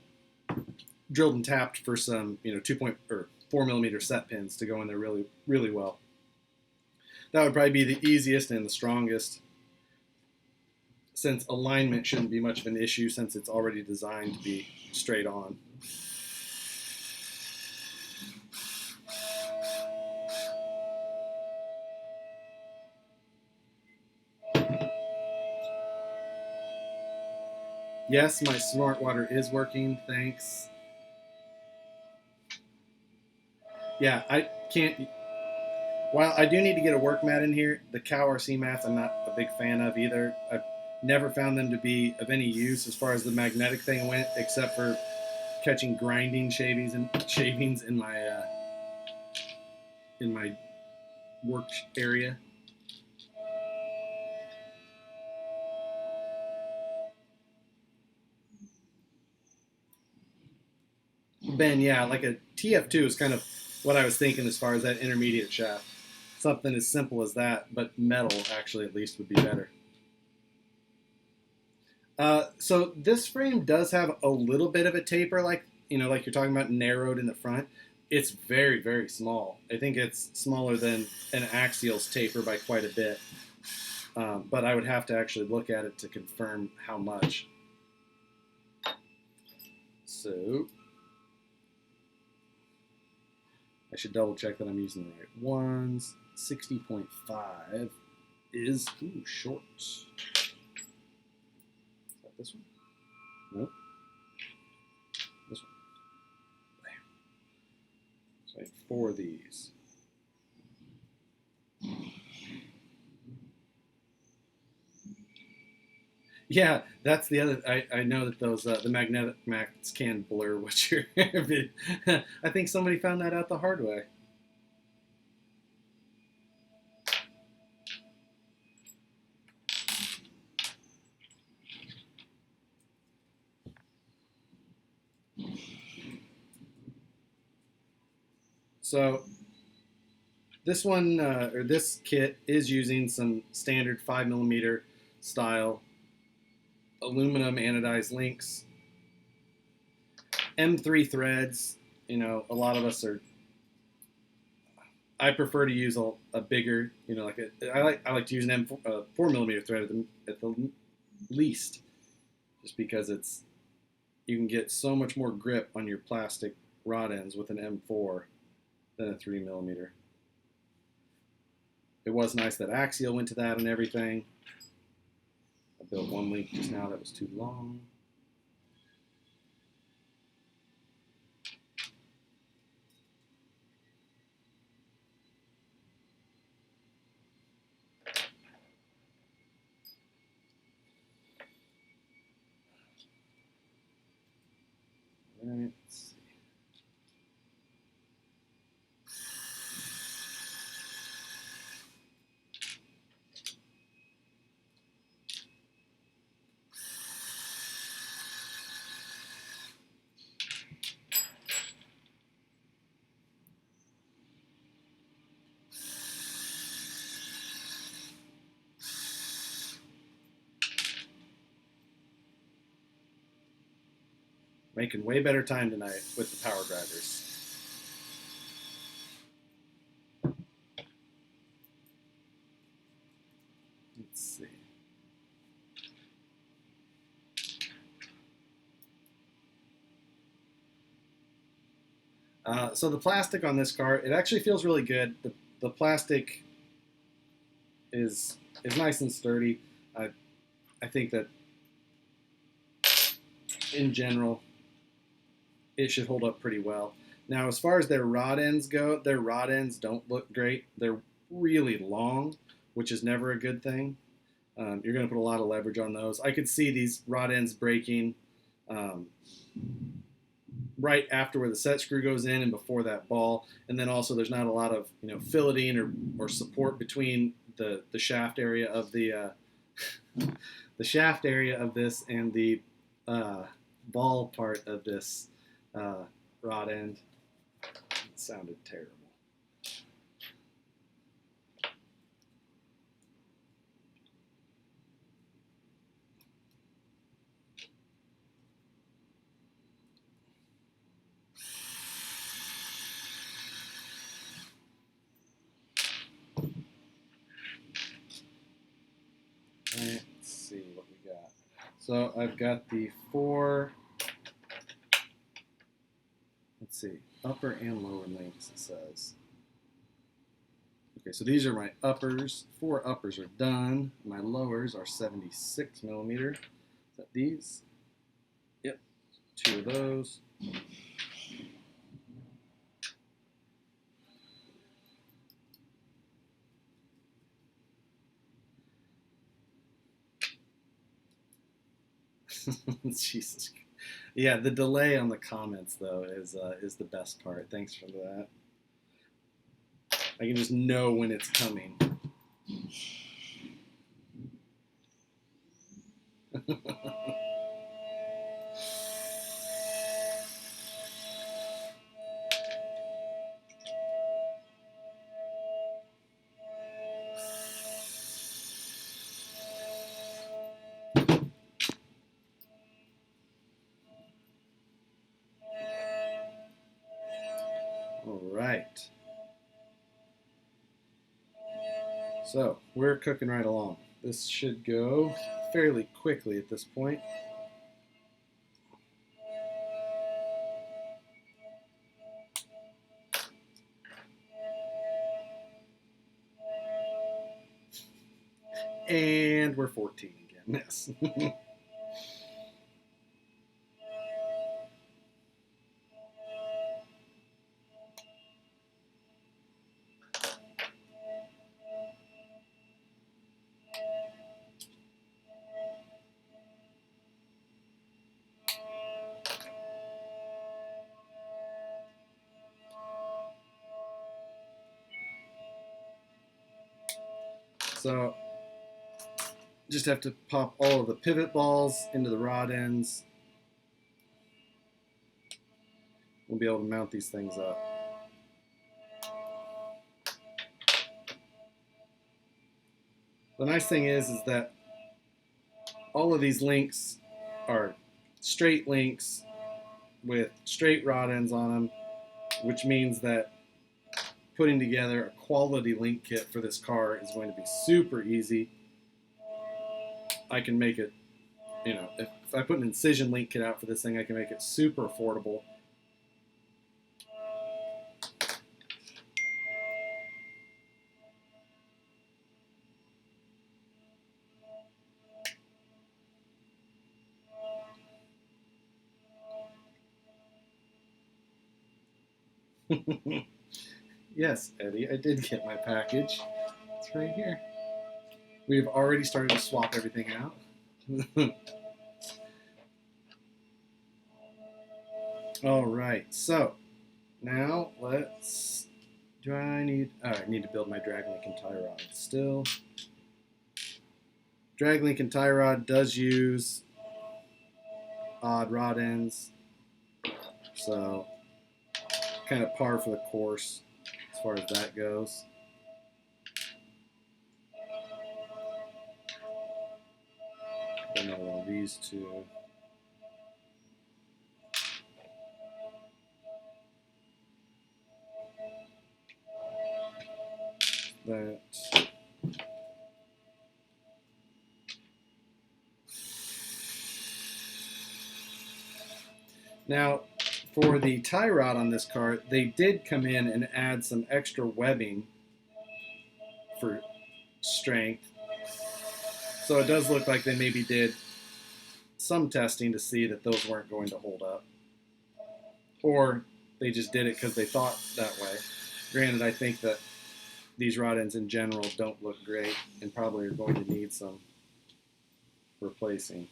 drilled and tapped for some 4mm set pins to go in there really, really well. That would probably be the easiest and the strongest, since alignment shouldn't be much of an issue since it's already designed to be straight on. Yes, my smart water is working, thanks. Yeah, I can't... While I do need to get a work mat in here, the Cow RC mats I'm not a big fan of either. I've never found them to be of any use as far as the magnetic thing went, except for catching grinding shavings in my work area. Ben, yeah, like a TF2 is kind of what I was thinking as far as that intermediate shaft. Something as simple as that, but metal actually at least would be better. So this frame does have a little bit of a taper, like you're talking about, narrowed in the front. It's very, very small. I think it's smaller than an Axial's taper by quite a bit. But I would have to actually look at it to confirm how much. So I should double check that I'm using the right ones. 60.5 is short. Is that this one? Nope. This one. There. So I have 4 of these. Yeah, that's the other. I know that those the magnetic mats can blur what you're. I think somebody found that out the hard way. So This one, or this kit, is using some standard 5mm style aluminum anodized links. M3 threads, you know, a lot of us are, I prefer to use a bigger, you know, I like to use an 4mm thread at the least, just because you can get so much more grip on your plastic rod ends with an M4 than a 3mm. It was nice that Axial went to that and everything. I built one link just now that was too long. Let's see. Making way better time tonight with the power drivers. Let's see. So the plastic on this car, it actually feels really good. The plastic is nice and sturdy. I think that in general, it should hold up pretty well. Now, as far as their rod ends go, their rod ends don't look great. They're really long, which is never a good thing. You're going to put a lot of leverage on those. I could see these rod ends breaking right after where the set screw goes in and before that ball. And then also there's not a lot of, you know, filleting or support between the shaft area of the shaft area of this and the ball part of this rod end. It sounded terrible. Let's see what we got. So I've got the 4, let's see, upper and lower links, it says. Okay, so these are my uppers. 4 uppers are done. My lowers are 76mm. Is that these? Yep, 2 of those. Jesus. Yeah, the delay on the comments though is the best part. Thanks for that. I can just know when it's coming. All right. So we're cooking right along. This should go fairly quickly at this point. And we're 14 again. Yes. So just have to pop all of the pivot balls into the rod ends. We'll be able to mount these things up. The nice thing is that all of these links are straight links with straight rod ends on them, which means that putting together a quality link kit for this car is going to be super easy. I can make it, you know, if I put an incision link kit out for this thing, I can make it super affordable. Yes, Eddie, I did get my package. It's right here. We've already started to swap everything out. All right, so now let's. I need to build my drag link and tie rod. Still, drag link and tie rod does use odd rod ends, so kind of par for the course as far as that goes. Another one of these two. That. Now, for the tie rod on this car, they did come in and add some extra webbing for strength. So it does look like they maybe did some testing to see that those weren't going to hold up. Or they just did it because they thought that way. Granted, I think that these rod ends in general don't look great and probably are going to need some replacing.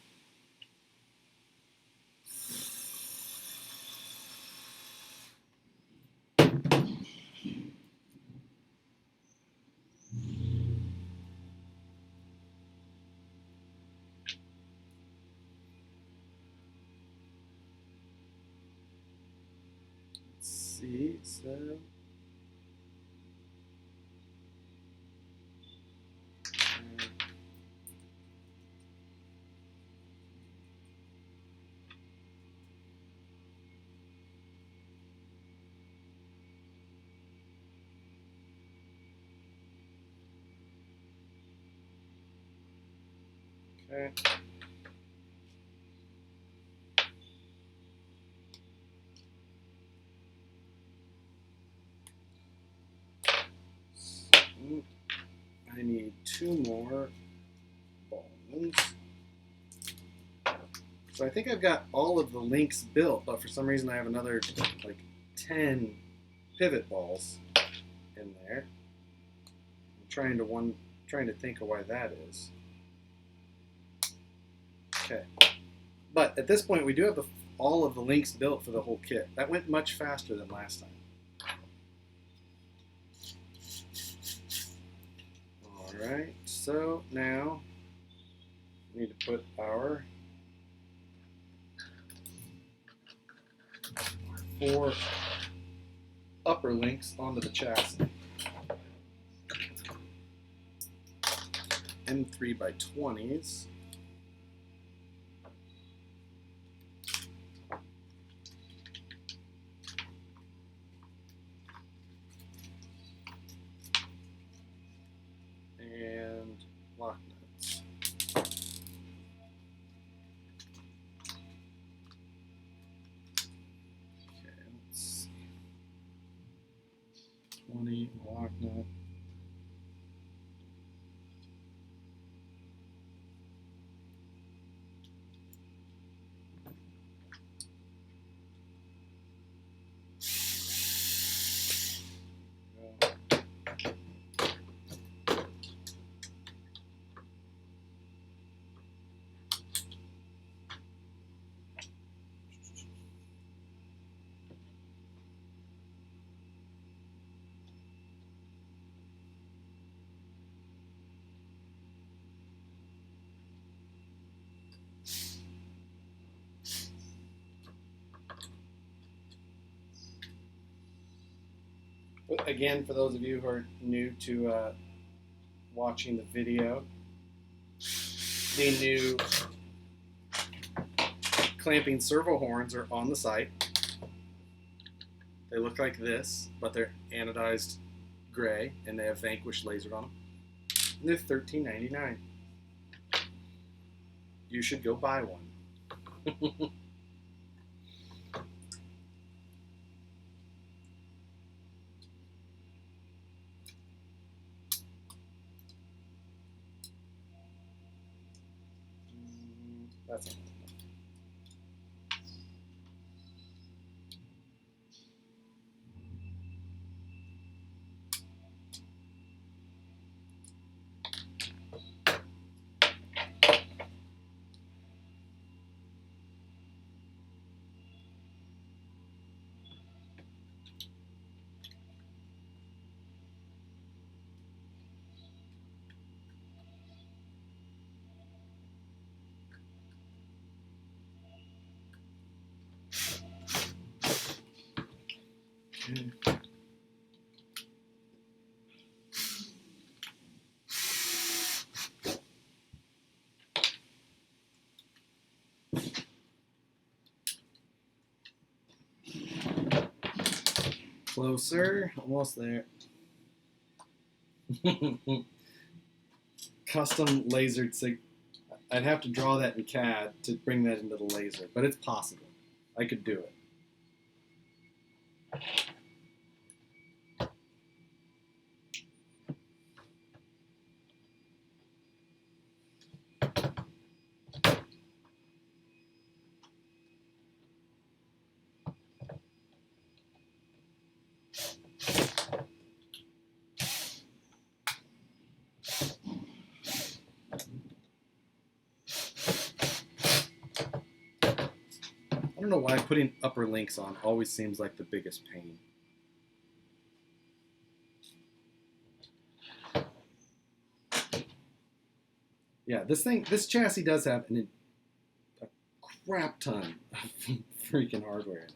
See, so okay. I need 2 more bones. So I think I've got all of the links built, but for some reason I have another like 10 pivot balls in there. I'm trying to think of why that is. Okay, but at this point we do have all of the links built for the whole kit. That went much faster than last time. Alright, so now we need to put our 4 upper links onto the chassis. M3x20s. And lock nuts. Okay, let's see. 20 lock nut. Again, for those of you who are new to watching the video, The new clamping servo horns are on the site. They look like this, but they're anodized gray, and they have Vanquish lasered on them. And they're $13.99. You should go buy one. That's it. Closer, almost there. Custom lasered sig. I'd have to draw that in CAD to bring that into the laser, but it's possible. I could do it. I don't know why putting upper links on always seems like the biggest pain. Yeah, this chassis does have a crap ton of freaking hardware in it.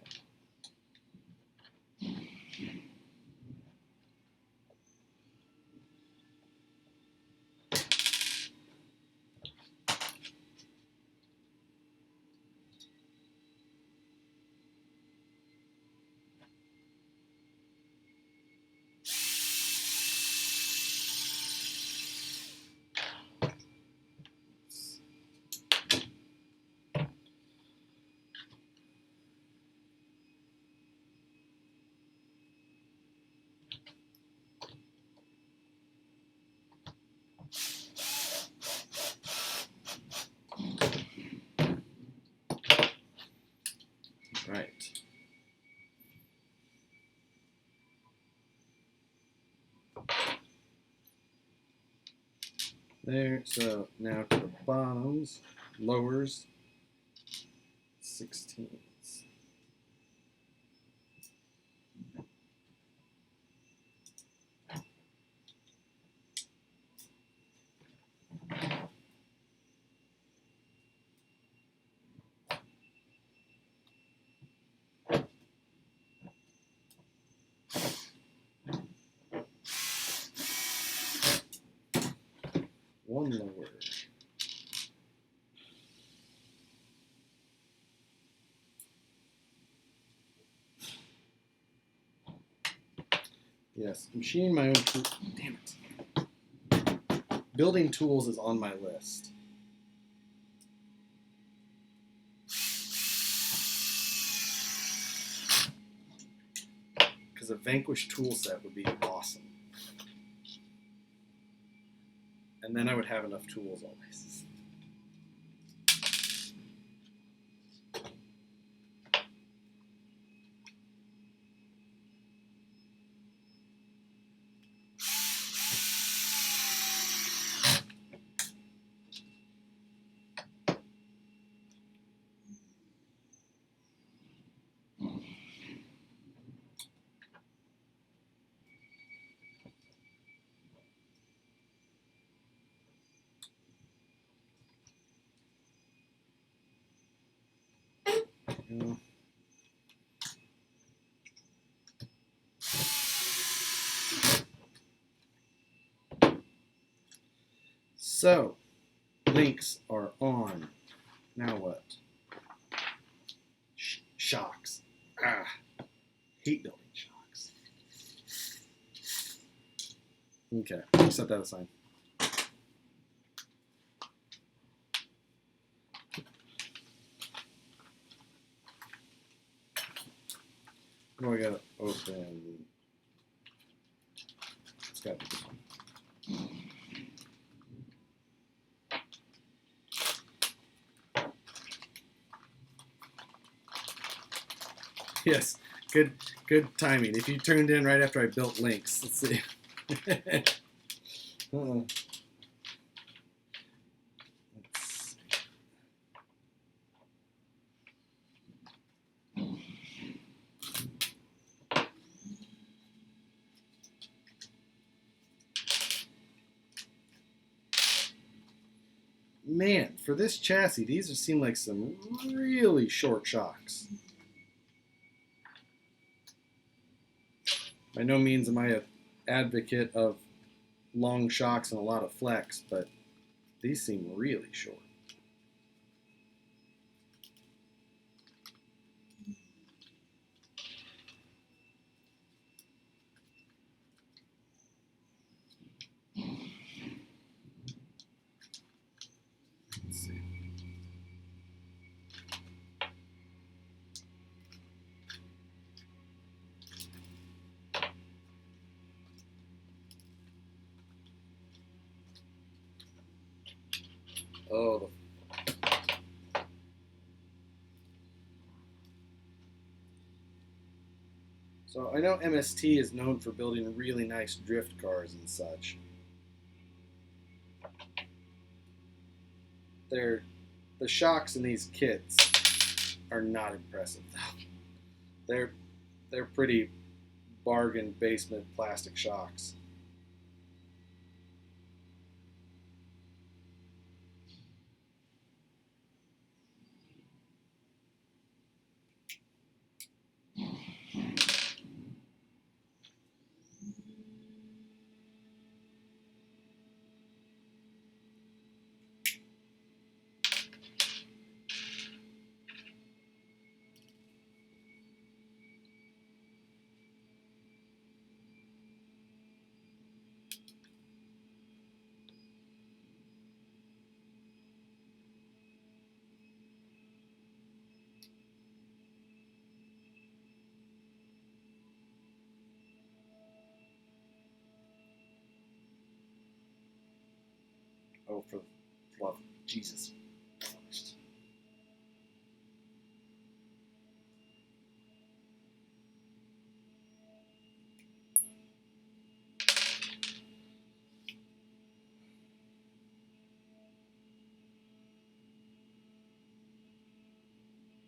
Right. There, so now to the bottoms, lowers, 16s. One lower. Yes, machining my own tool. Damn it. Building tools is on my list. Because a Vanquish tool set would be awesome. And then I would have enough tools always. Yeah. So, Links are on. Now what? Shocks. Ah, hate building shocks. Okay, set that aside. Now we gotta open. It's got this one. Yes, good timing. If you tuned in right after I built links, let's see. Man, for this chassis, these seem like some really short shocks. By no means am I an advocate of long shocks and a lot of flex, but these seem really short. Let's see. Oh, so I know MST is known for building really nice drift cars and such. The shocks in these kits are not impressive though. They're pretty bargain basement plastic shocks. Oh, for love of Jesus.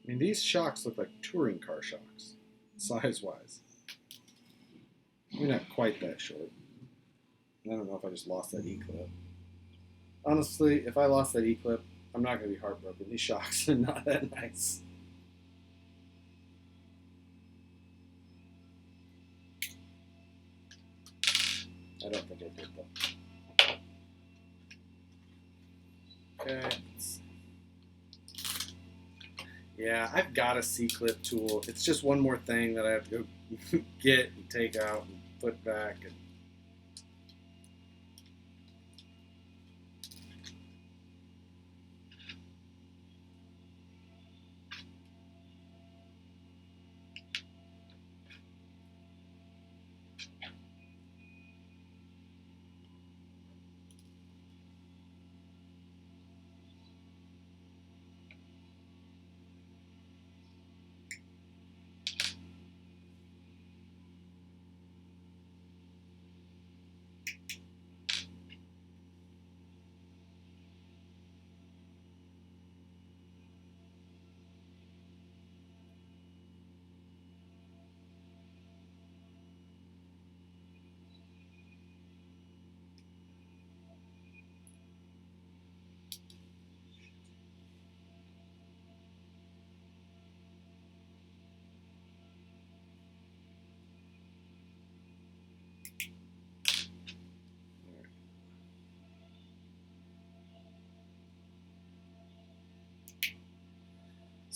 I mean, these shocks look like touring car shocks, size-wise. Maybe not quite that short. I don't know if I just lost that E-clip. Honestly, if I lost that E-clip, I'm not going to be heartbroken. These shocks are not that nice. I don't think I did, though. Okay. Yeah, I've got a C-clip tool. It's just one more thing that I have to go get and take out and put back. And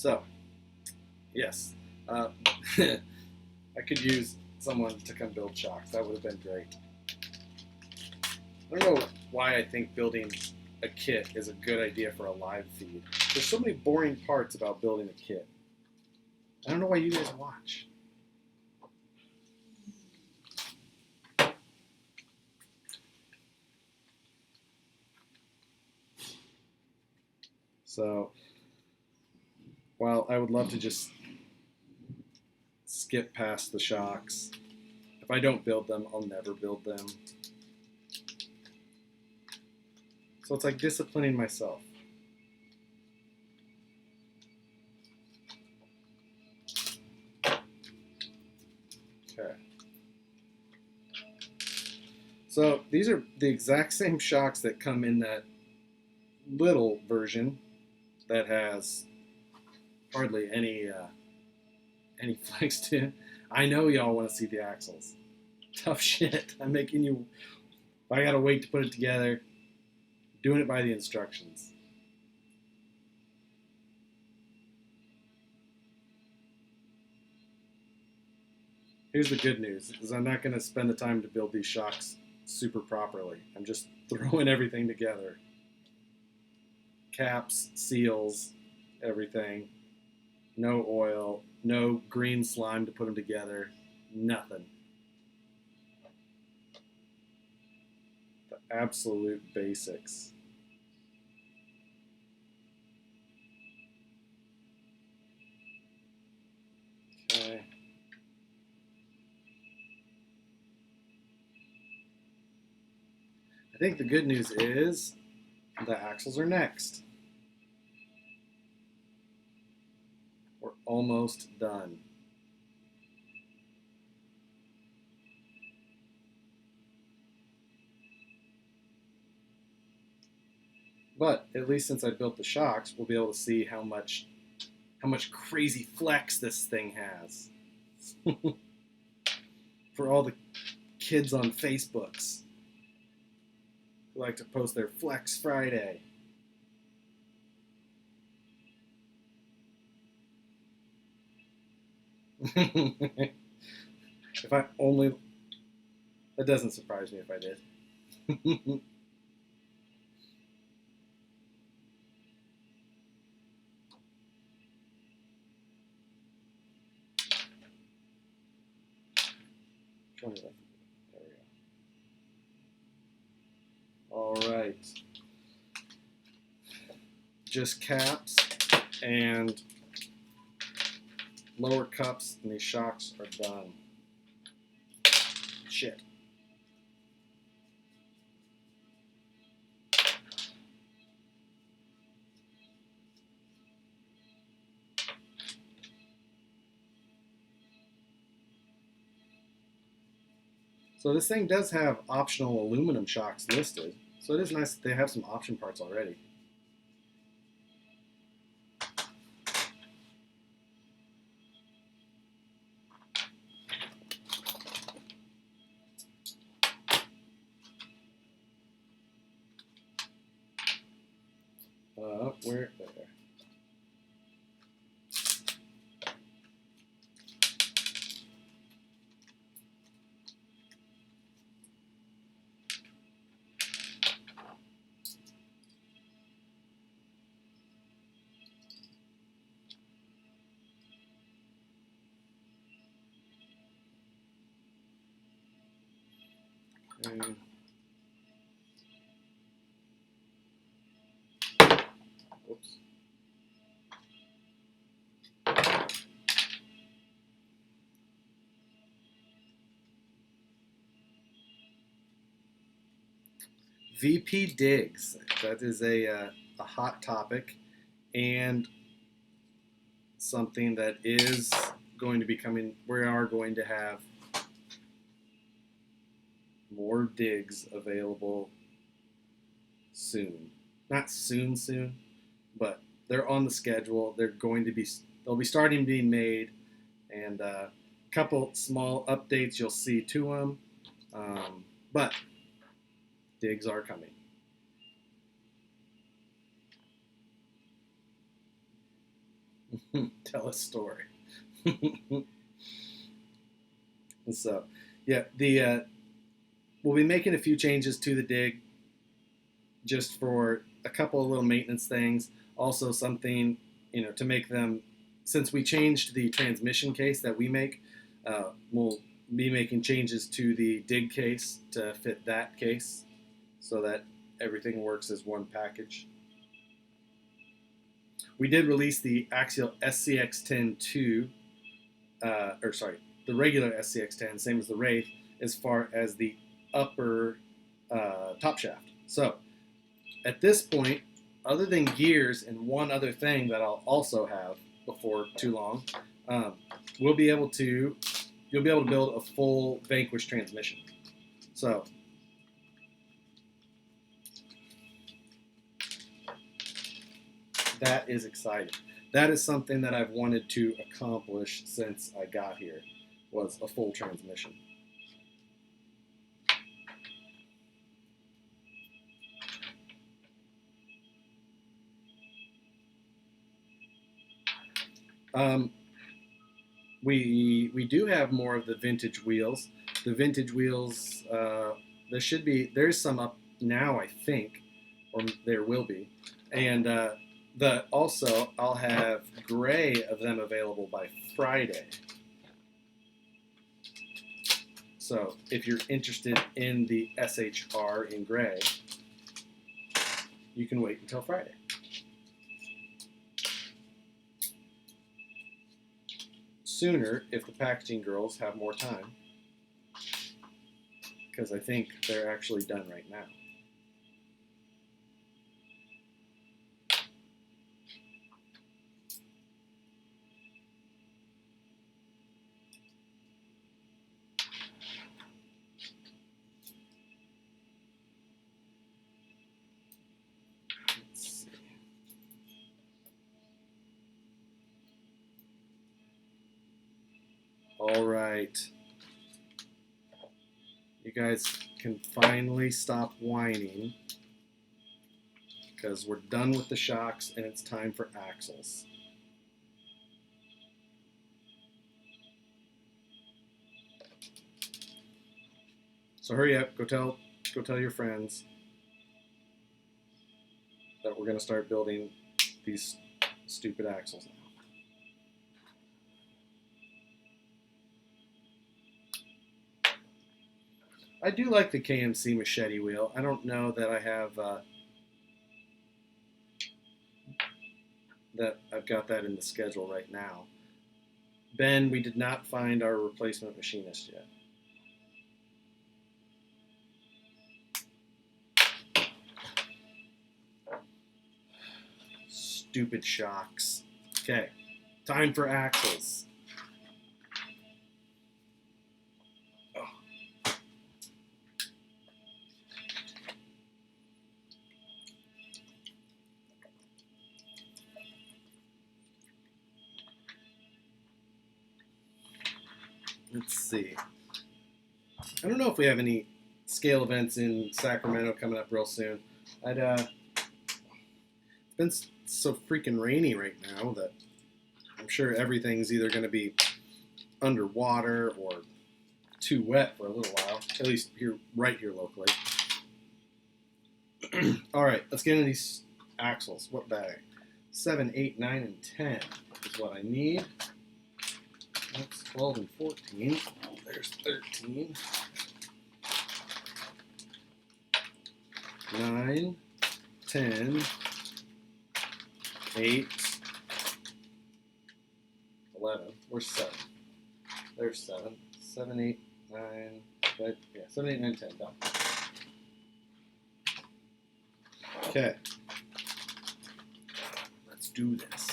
So, yes, I could use someone to come build shocks. That would have been great. I don't know why I think building a kit is a good idea for a live feed. There's so many boring parts about building a kit. I don't know why you guys watch. So, while I would love to just skip past the shocks, if I don't build them, I'll never build them. So it's like disciplining myself. Okay. So these are the exact same shocks that come in that little version that has hardly any flex to it. I know y'all want to see the axles. Tough shit. I'm making you. I gotta wait to put it together. Doing it by the instructions. Here's the good news: is I'm not gonna spend the time to build these shocks super properly. I'm just throwing everything together. Caps, seals, everything. No oil, no green slime to put them together, nothing. The absolute basics. Okay. I think the good news is the axles are next. We're almost done. But at least since I built the shocks, we'll be able to see how much crazy flex this thing has. For all the kids on Facebooks who like to post their Flex Friday. If I only... That doesn't surprise me if I did. There we go. All right. Just caps and lower cups, and these shocks are done. Shit. So this thing does have optional aluminum shocks listed, so it is nice that they have some option parts already. Where? There. Oops. VP digs. That is a hot topic and something that is going to be coming. We are going to have more digs available soon. Not soon, but they're on the schedule. They'll be starting being made, and a couple small updates you'll see to them. But digs are coming. Tell a story. So, yeah, we'll be making a few changes to the dig just for a couple of little maintenance things. Also, something, to make them, since we changed the transmission case that we make, we'll be making changes to the dig case to fit that case so that everything works as one package. We did release the Axial SCX-10-2, the regular SCX-10, same as the Wraith, as far as the upper top shaft. So at this point, other than gears and one other thing that I'll also have before too long, you'll be able to build a full Vanquish transmission. So that is exciting. That is something that I've wanted to accomplish since I got here, was a full transmission. We do have more of the vintage wheels. The vintage wheels, there's some up now, I think, or there will be, and also I'll have gray of them available by Friday. So if you're interested in the SHR in gray, you can wait until Friday. Sooner if the packaging girls have more time, because I think they're actually done right now. All right. You guys can finally stop whining because we're done with the shocks and it's time for axles. So hurry up, go tell your friends that we're going to start building these stupid axles now. I do like the KMC machete wheel. I don't know that I have that I've got that in the schedule right now. Ben, we did not find our replacement machinist yet. Stupid shocks. Okay, time for axles. Let's see. I don't know if we have any scale events in Sacramento coming up real soon. It's been so freaking rainy right now that I'm sure everything's either going to be underwater or too wet for a little while, at least right here locally. All right, let's get into these axles. What bag? 7, 8, 9, and 10 is what I need. That's 12 and 14. There's 13. 9, 10, 8, 11. Where's 7? There's 7. 7, 8, 9. But yeah, 7, 8, 9, 10. Done. Okay. Let's do this.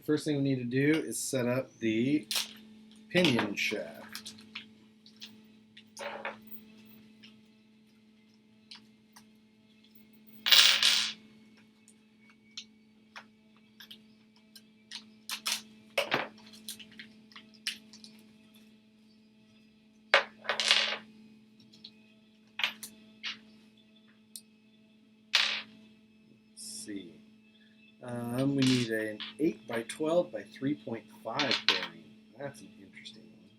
first thing we need to do is set up the pinion shaft. See. We need an 8 by 12 by 3.5 bearing. That's an interesting one.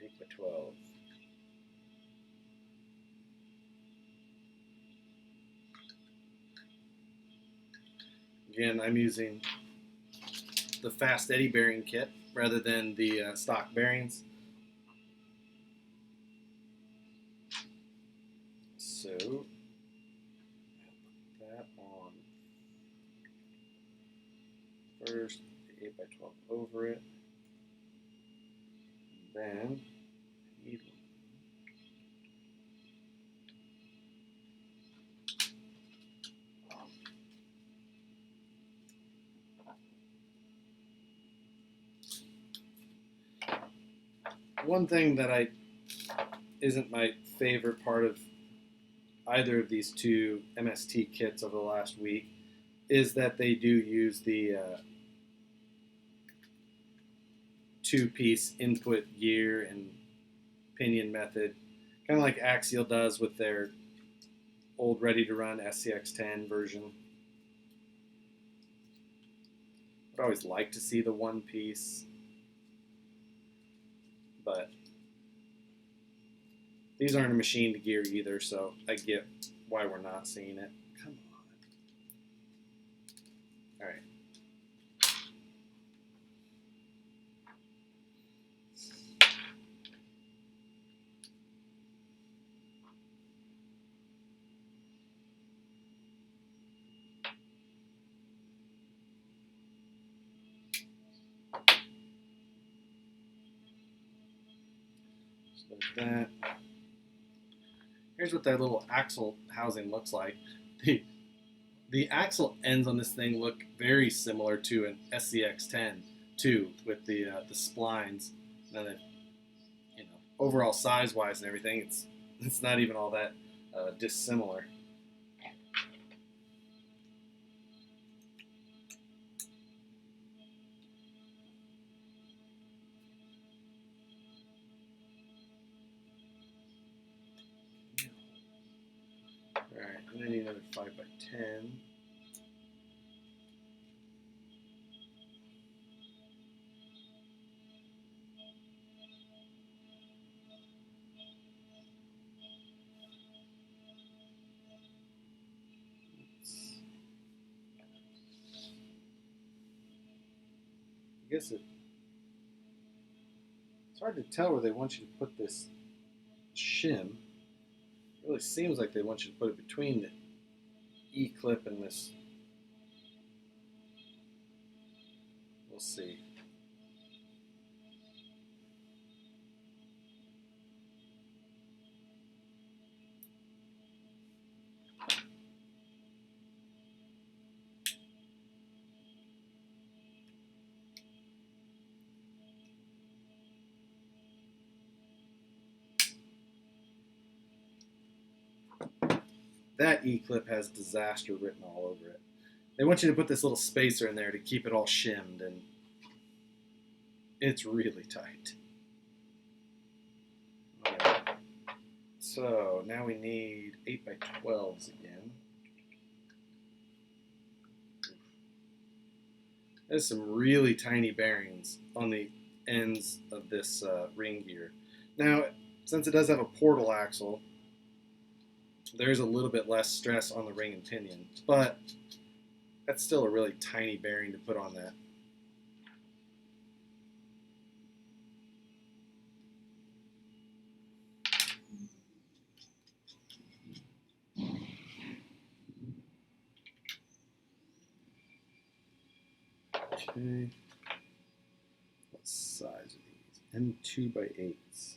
Eight by 12. Again, I'm using the fast eddy bearing kit rather than the stock bearings. So, put that on first, 8 by 12 over it. Then, one thing that isn't my favorite part of either of these two MST kits over the last week is that they do use the two-piece input gear and pinion method, kind of like Axial does with their old ready-to-run SCX-10 version. I'd always like to see the one-piece, but these aren't a machined gear either, so I get why we're not seeing it. Come on. All right. So there's that. Here's what that little axle housing looks like. The axle ends on this thing look very similar to an SCX-10 too, with the splines. And then, overall size-wise and everything, it's not even all that dissimilar. Alright, and then another 5 by 10. I guess it's hard to tell where they want you to put this shim. It really seems like they want you to put it between the E-clip and this. We'll see. That E-clip has disaster written all over it. They want you to put this little spacer in there to keep it all shimmed, and it's really tight. Right. So now we need 8 by 12s again. There's some really tiny bearings on the ends of this ring gear. Now, since it does have a portal axle, there's a little bit less stress on the ring and pinion, but that's still a really tiny bearing to put on that. Okay. What size are these? M2 by 8s.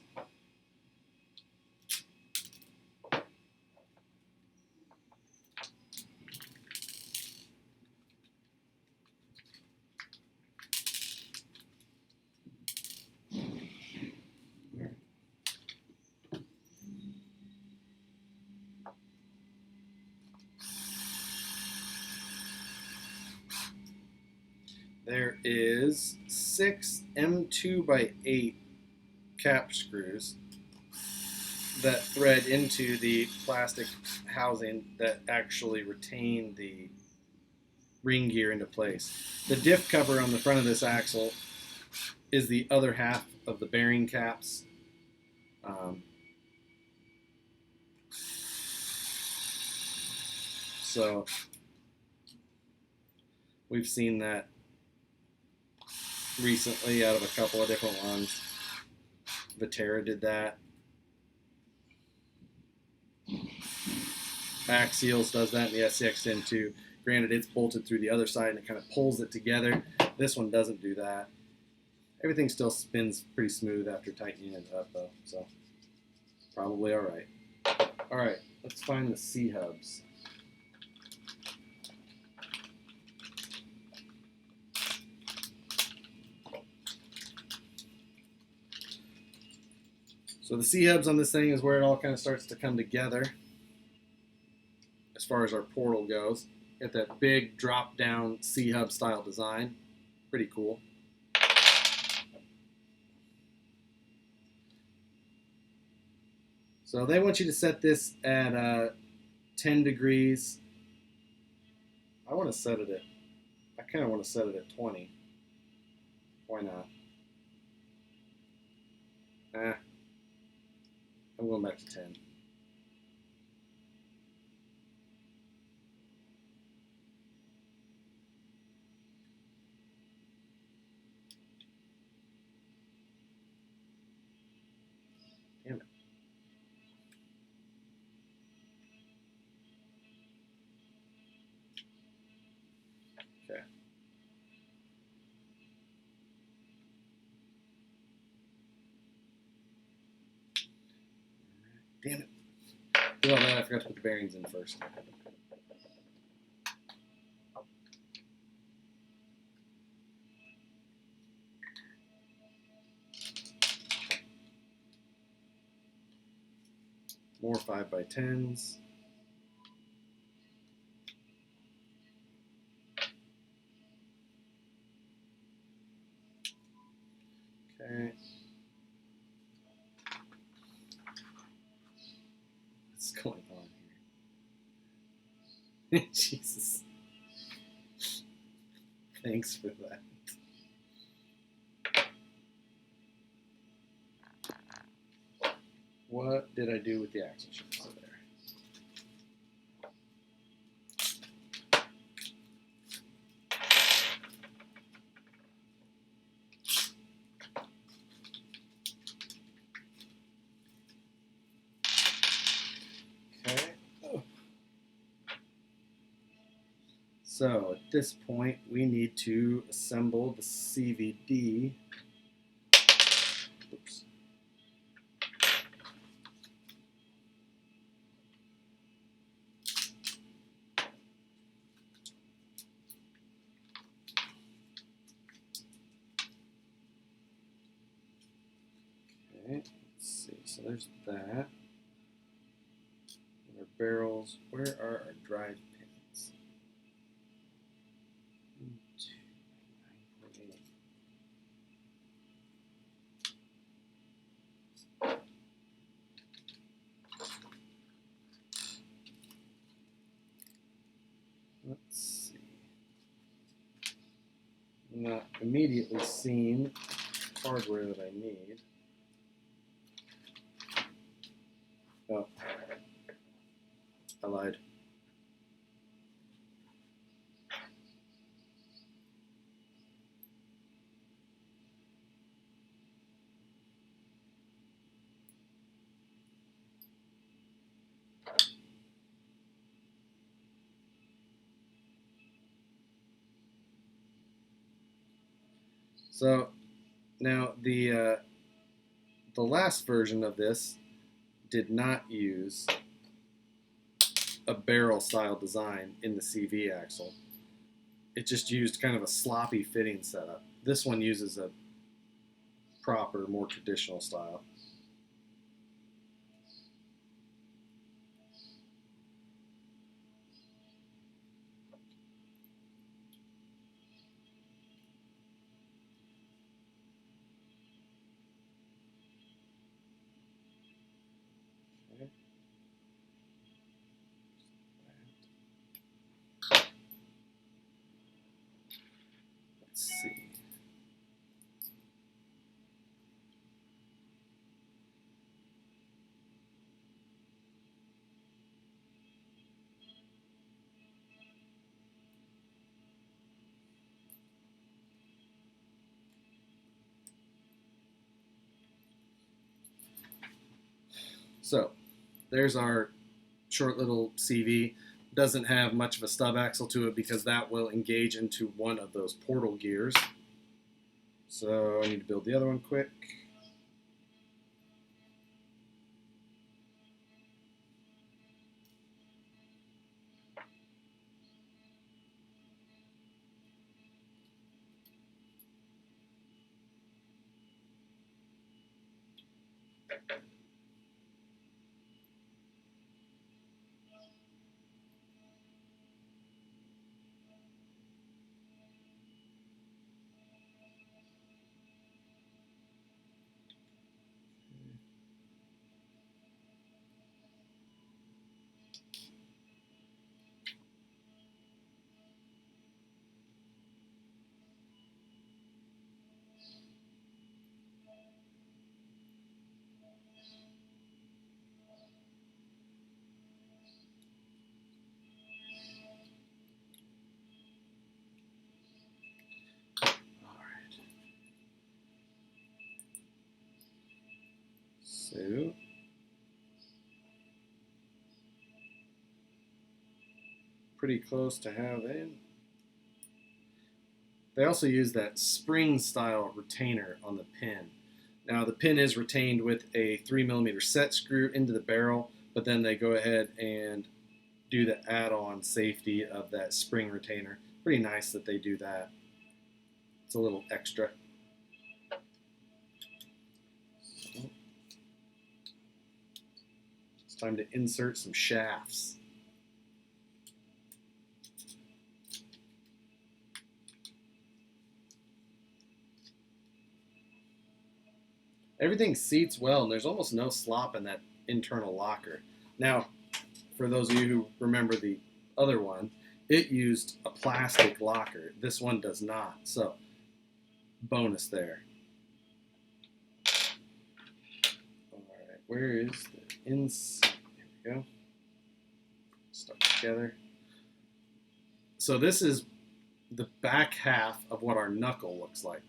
there is 6 M2x8 cap screws that thread into the plastic housing that actually retain the ring gear into place. The diff cover on the front of this axle is the other half of the bearing caps. So we've seen that recently out of a couple of different ones. Viterra did that. Axials does that in the SCX-10 too. Granted, it's bolted through the other side and it kind of pulls it together. This one doesn't do that. Everything still spins pretty smooth after tightening it up though, so probably all right. All right, let's find the C-hubs. So the C-hubs on this thing is where it all kind of starts to come together as far as our portal goes. Got that big drop-down C-hub style design. Pretty cool. So they want you to set this at 10 degrees. I want to set it at, I kind of want to set it at 20. Why not? I'm going back to 10. Damn it. Okay. Damn it. Well, man, I forgot to put the bearings in first. More 5x10s. Okay. What's going on here? Jesus. Thanks for that. What did I do with the axle shifts over there? Okay. Oh. So at this point, we need to assemble the CVD. Oops. Okay, let's see. So there's that. Our barrels. Where are our drive pins? 1, 2, 9, 8. Let's see. I'm not immediately seeing hardware that I need. Oh, I lied. So now the last version of this did not use a barrel style design in the CV axle. It just used kind of a sloppy fitting setup. This one uses a proper, more traditional style. So there's our short little CV. Doesn't have much of a stub axle to it because that will engage into one of those portal gears. So I need to build the other one quick. So pretty close to having. They also use that spring style retainer on the pin. Now the pin is retained with a 3mm set screw into the barrel, but then they go ahead and do the add-on safety of that spring retainer. Pretty nice that they do that. It's a little extra. So, it's time to insert some shafts. Everything seats well, and there's almost no slop in that internal locker. Now, for those of you who remember the other one, it used a plastic locker. This one does not, so bonus there. All right, where is the inside? There we go. Stuck together. So this is the back half of what our knuckle looks like.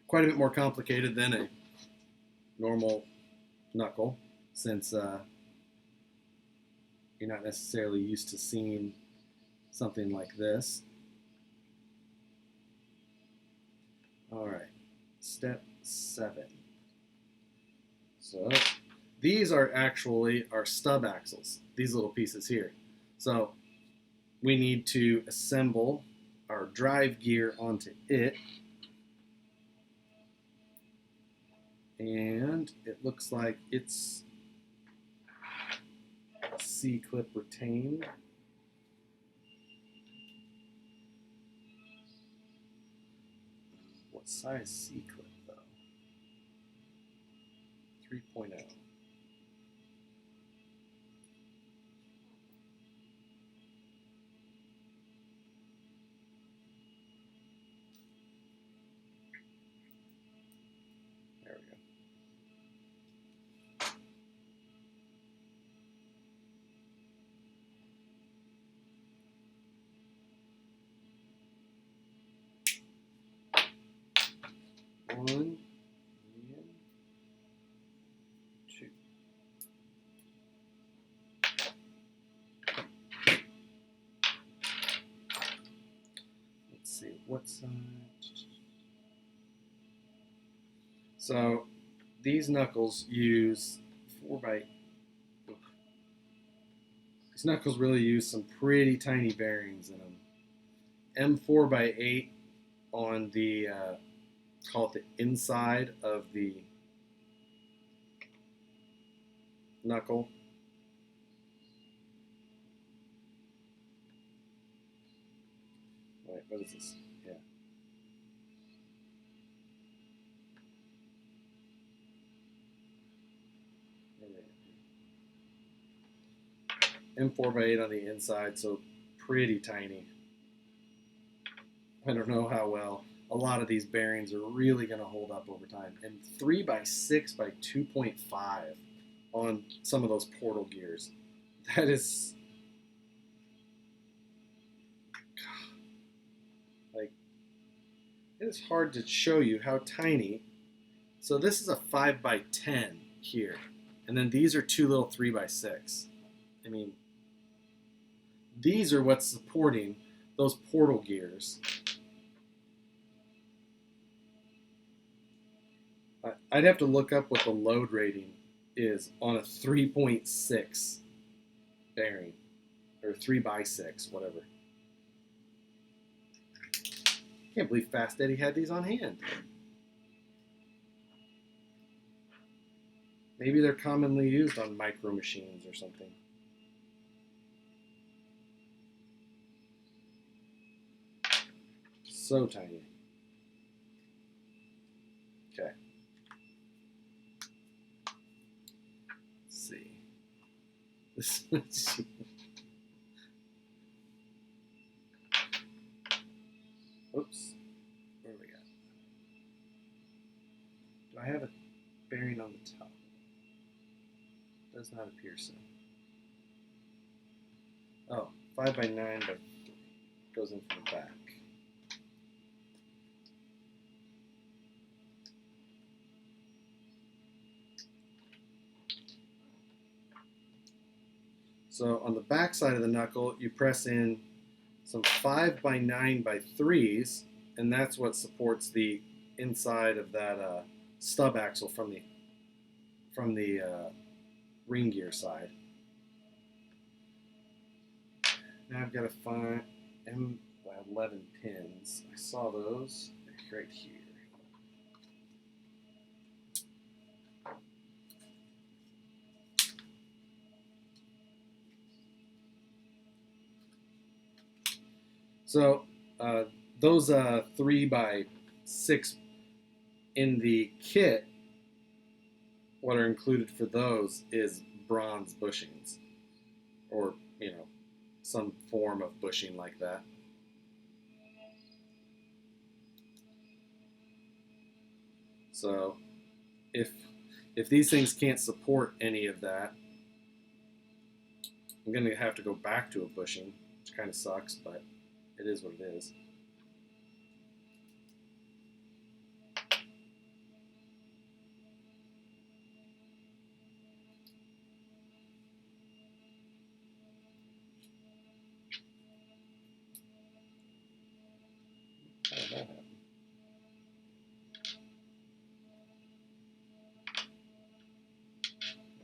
Quite a bit more complicated than a normal knuckle, since you're not necessarily used to seeing something like this. All right, step 7. So these are actually our stub axles, these little pieces here. So we need to assemble our drive gear onto it. And it looks like it's C-clip retained. What size C-clip though? 3.0. There we go. One and 2. Let's see, what side? So these knuckles use 4x. These knuckles really use some pretty tiny bearings in them. M4x8 on the call it the inside of the knuckle. Wait, what is this? Yeah. M4x8 on the inside, so pretty tiny. I don't know how well a lot of these bearings are really going to hold up over time. And 3x6 by 2.5 on some of those portal gears. That is like, it is hard to show you how tiny. So this is a 5x10 here. And then these are two little 3x6. I mean, these are what's supporting those portal gears. I'd have to look up what the load rating is on a 3.6 bearing, or 3x6, whatever. Can't believe Fast Eddie had these on hand. Maybe they're commonly used on micro machines or something. So tiny. Okay. Let's see. Oops. Where do we got? Do I have a bearing on the top? Does not appear so. Oh, 5x9 but goes in from the back. So on the back side of the knuckle, you press in some 5x9x3s, and that's what supports the inside of that stub axle from the ring gear side. Now I've got to find 11 pins. I saw those right here. So those 3x6 in the kit, what are included for those is bronze bushings, or some form of bushing like that. So if these things can't support any of that, I'm going to have to go back to a bushing, which kind of sucks, but it is what it is. How did that happen?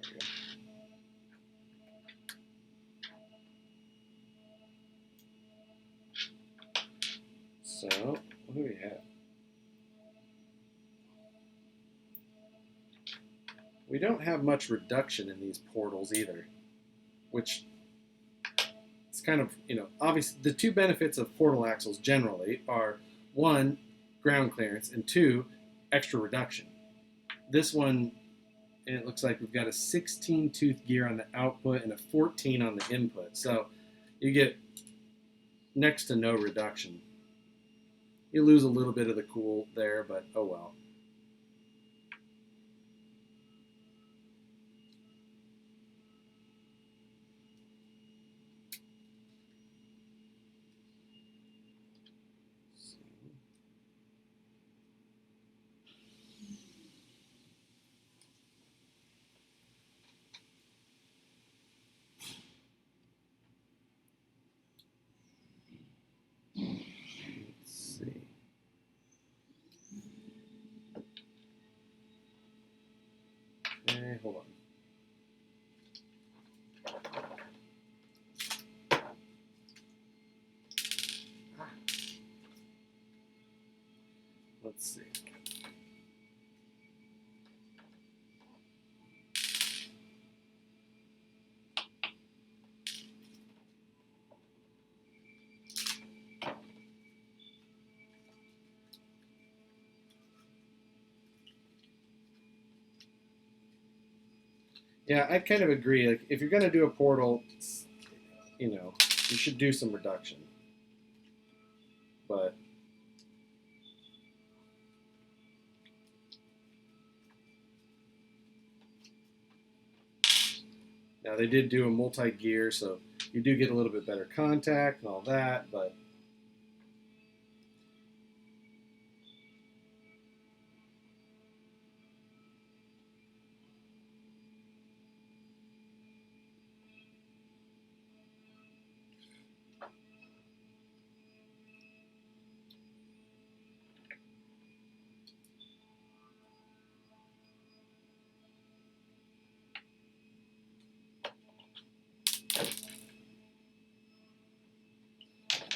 There we go. So, what do we have? We don't have much reduction in these portals either, which it's kind of, obviously the two benefits of portal axles generally are, one, ground clearance, and two, extra reduction. This one, it looks like we've got a 16 tooth gear on the output and a 14 on the input. So you get next to no reduction. You lose a little bit of the cool there, but oh well. Hold on. Let's see. Yeah, I kind of agree. Like, if you're going to do a portal, you should do some reduction. But now they did do a multi-gear, so you do get a little bit better contact and all that, but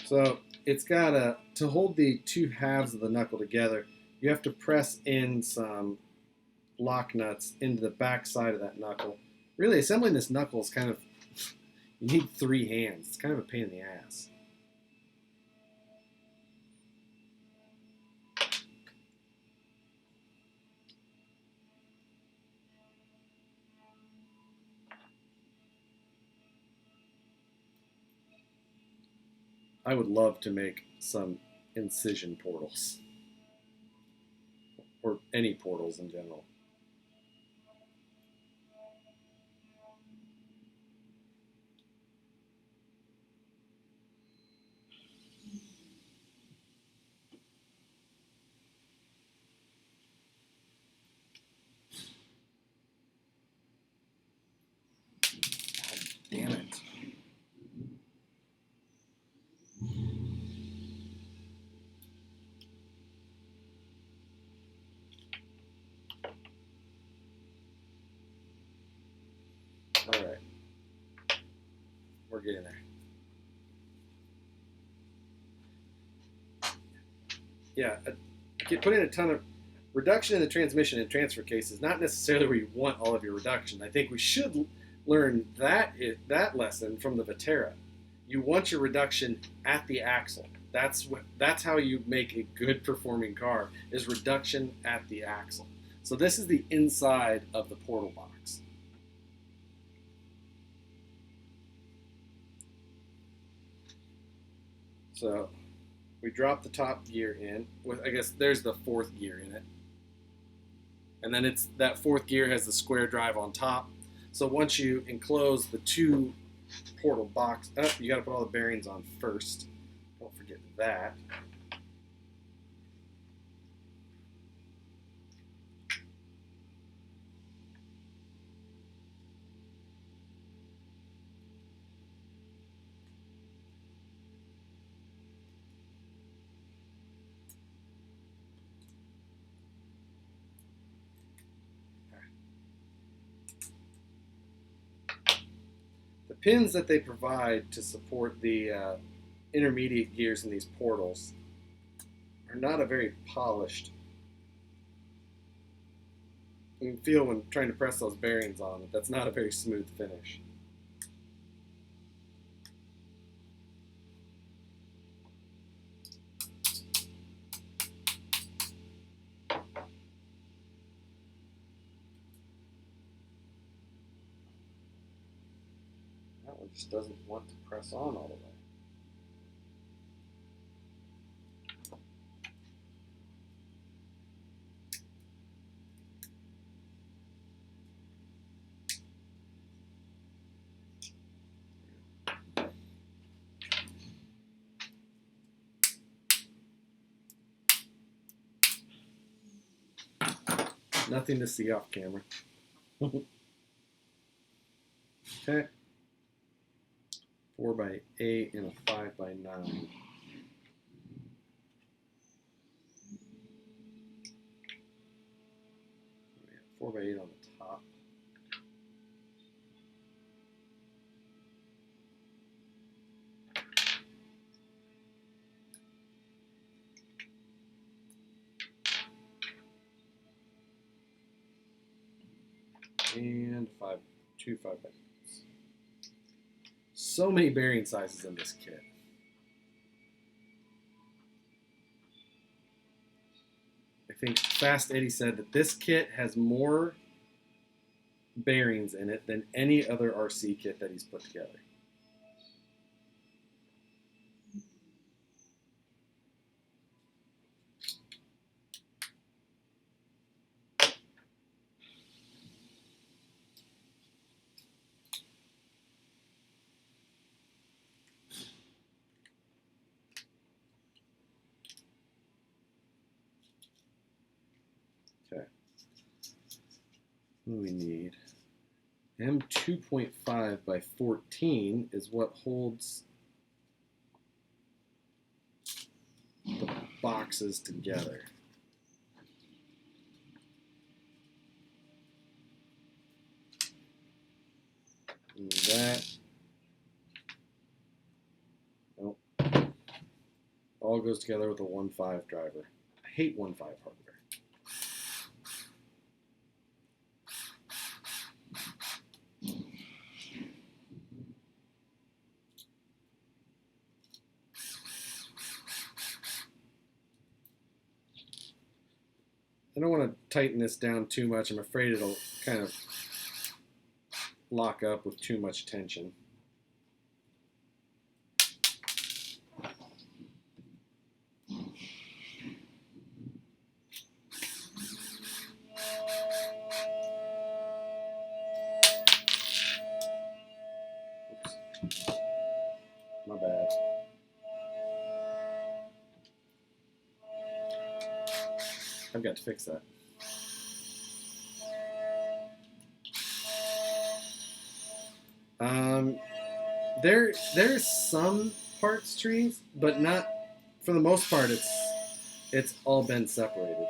So it's got to hold the two halves of the knuckle together, you have to press in some lock nuts into the back side of that knuckle. Really, assembling this knuckle is kind of, you need 3 hands. It's kind of a pain in the ass. I would love to make some incision portals, or any portals in general. God damn it. All right. We're getting there. Yeah, putting a ton of reduction in the transmission and transfer case is not necessarily where you want all of your reduction. I think we should learn that lesson from the Vetera. You want your reduction at the axle. That's how you make a good performing car, is reduction at the axle. So this is the inside of the portal box. So we drop the top gear in. I guess there's the 4th gear in it. And then that 4th gear has the square drive on top. So once you enclose the 2 portal box, you got to put all the bearings on first. Don't forget that. The pins that they provide to support the intermediate gears in these portals are not a very polished. You can feel when trying to press those bearings on that that's not a very smooth finish. That one just doesn't want to press on all the way. Nothing to see off camera. Okay. 4x8 and a 5x9. 4x8 on the top. And 2 5x8s. So many bearing sizes in this kit. I think Fast Eddie said that this kit has more bearings in it than any other RC kit that he's put together. Okay. What do we need? M2.5 by 14 is what holds the boxes together. And that, nope. all goes together with a 1.5 driver. I hate 1.5 hardware. I don't want to tighten this down too much. I'm afraid it'll kind of lock up with too much tension. Oops. My bad. I've got to fix that. There's some parts trees, but not for the most part. It's all been separated.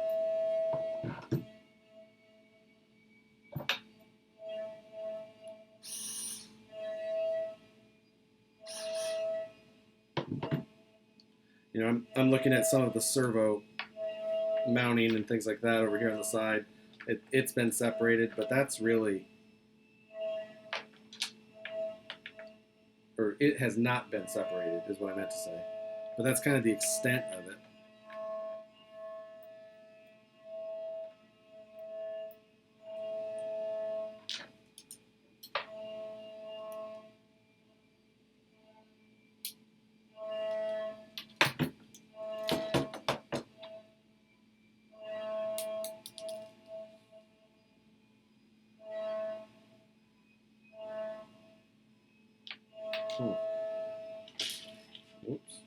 You know, I'm looking at some of the servo mounting and things like that over here on the side. It's been separated, but that's really, or it has not been separated is what I meant to say. But that's kind of the extent of it. Oops.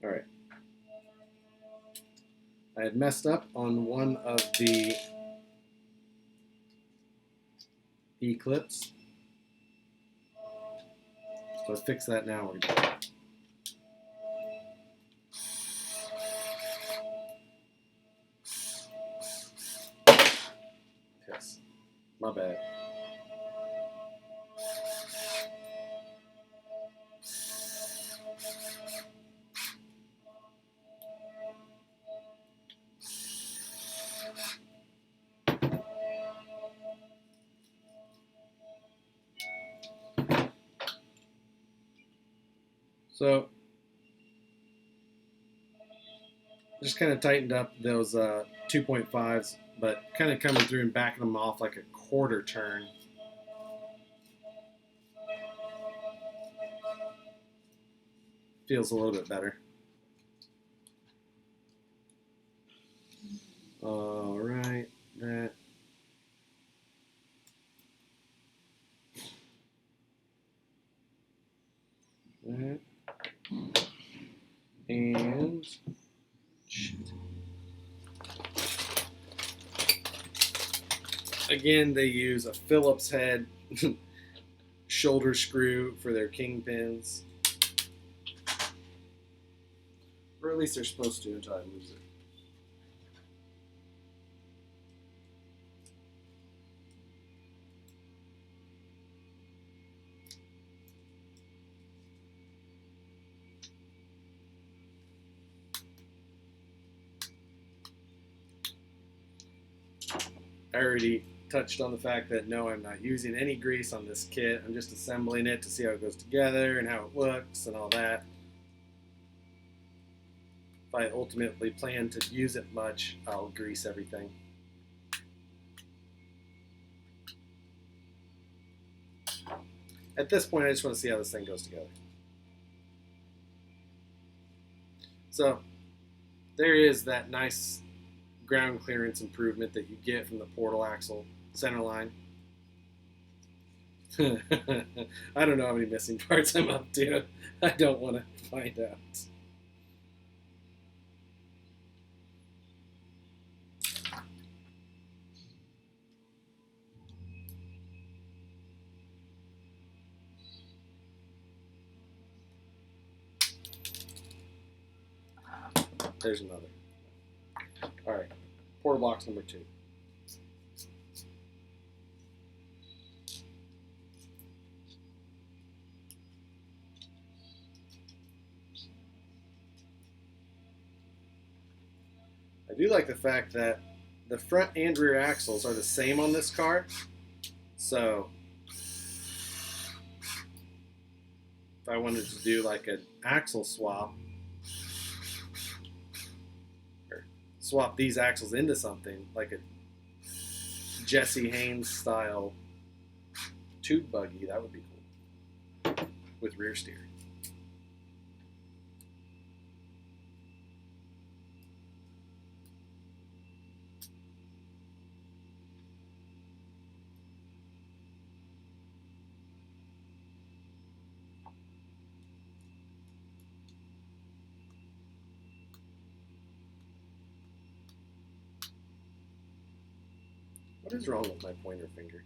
All right. I had messed up on one of the E-clips. So I fixed that now. We're done. Yes. My bad. So just kind of tightened up those 2.5s, but kind of coming through and backing them off like a quarter turn. Feels a little bit better. All right, that. That. And again, they use a Phillips head shoulder screw for their kingpins. Or at least they're supposed to until I lose it. I already touched on the fact that no, I'm not using any grease on this kit. I'm just assembling it to see how it goes together and how it looks and all that. If I ultimately plan to use it much, I'll grease everything. At this point, I just want to see how this thing goes together. So there is that nice ground clearance improvement that you get from the Portal axle center line. I don't know how many missing parts I'm up to. I don't want to find out. There's another. All right, portal box number 2. I do like the fact that the front and rear axles are the same on this car. So if I wanted to do like an axle swap, or swap these axles into something like a Jesse Haynes style tube buggy, that would be cool with rear steer. What is wrong with my pointer finger?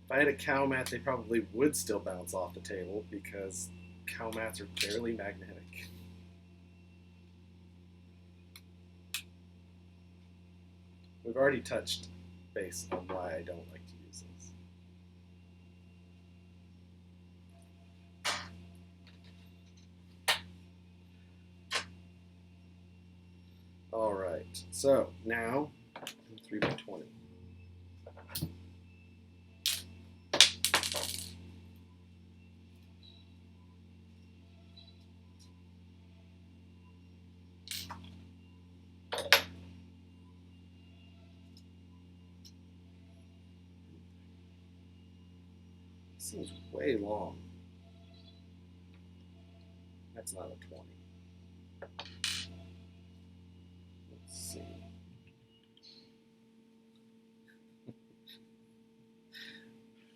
If I had a cow mat, they probably would still bounce off the table because cow mats are barely magnetic. We've already touched base on why I don't like to use this. All right, so now 3x20. Seems way long. That's not a 20. Let's see.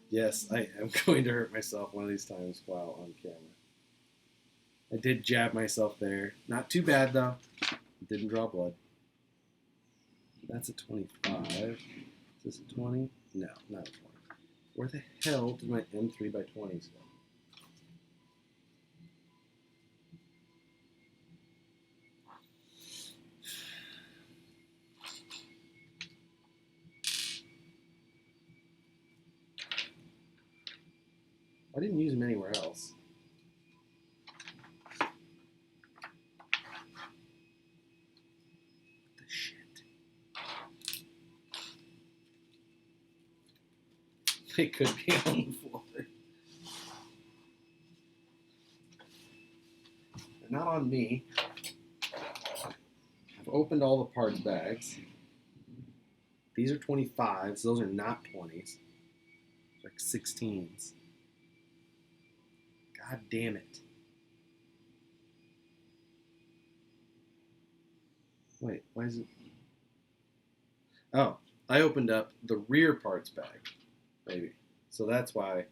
Yes, I am going to hurt myself one of these times while on camera. I did jab myself there. Not too bad though. Didn't draw blood. That's a 25. Is this a 20? No, not a 20. Where the hell did my M3x20s go? I didn't use them anywhere else. What the shit? They could be on the floor. They're not on me. I've opened all the parts bags. These are 25s. Those are not 20s. They're like 16s. God damn it. Wait, why is it? Oh, I opened up the rear parts bag, maybe. So that's why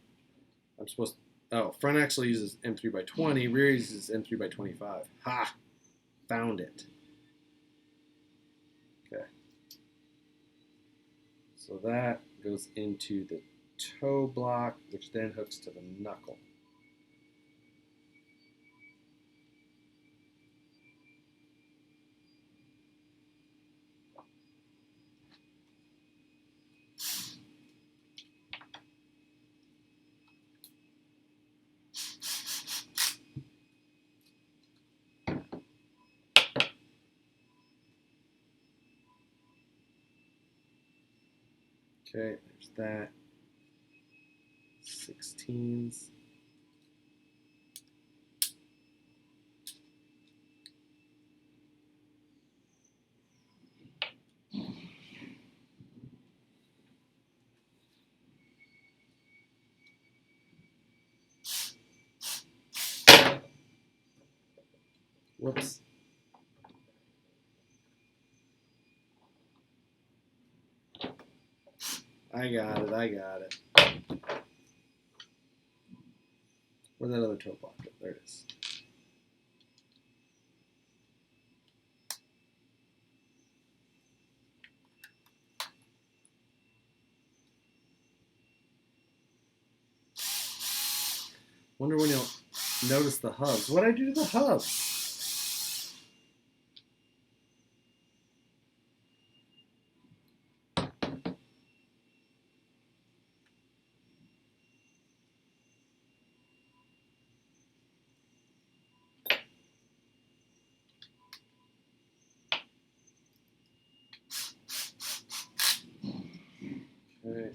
I'm supposed to. Oh, front actually uses M3x20, rear uses M3x25. Ha! Found it. Okay. So that goes into the toe block, which then hooks to the knuckle. Okay, there's that. 16s. Whoops. I got it. Where's that other toe block? There it is. Wonder when you'll notice the hubs. What'd I do to the hubs? Okay.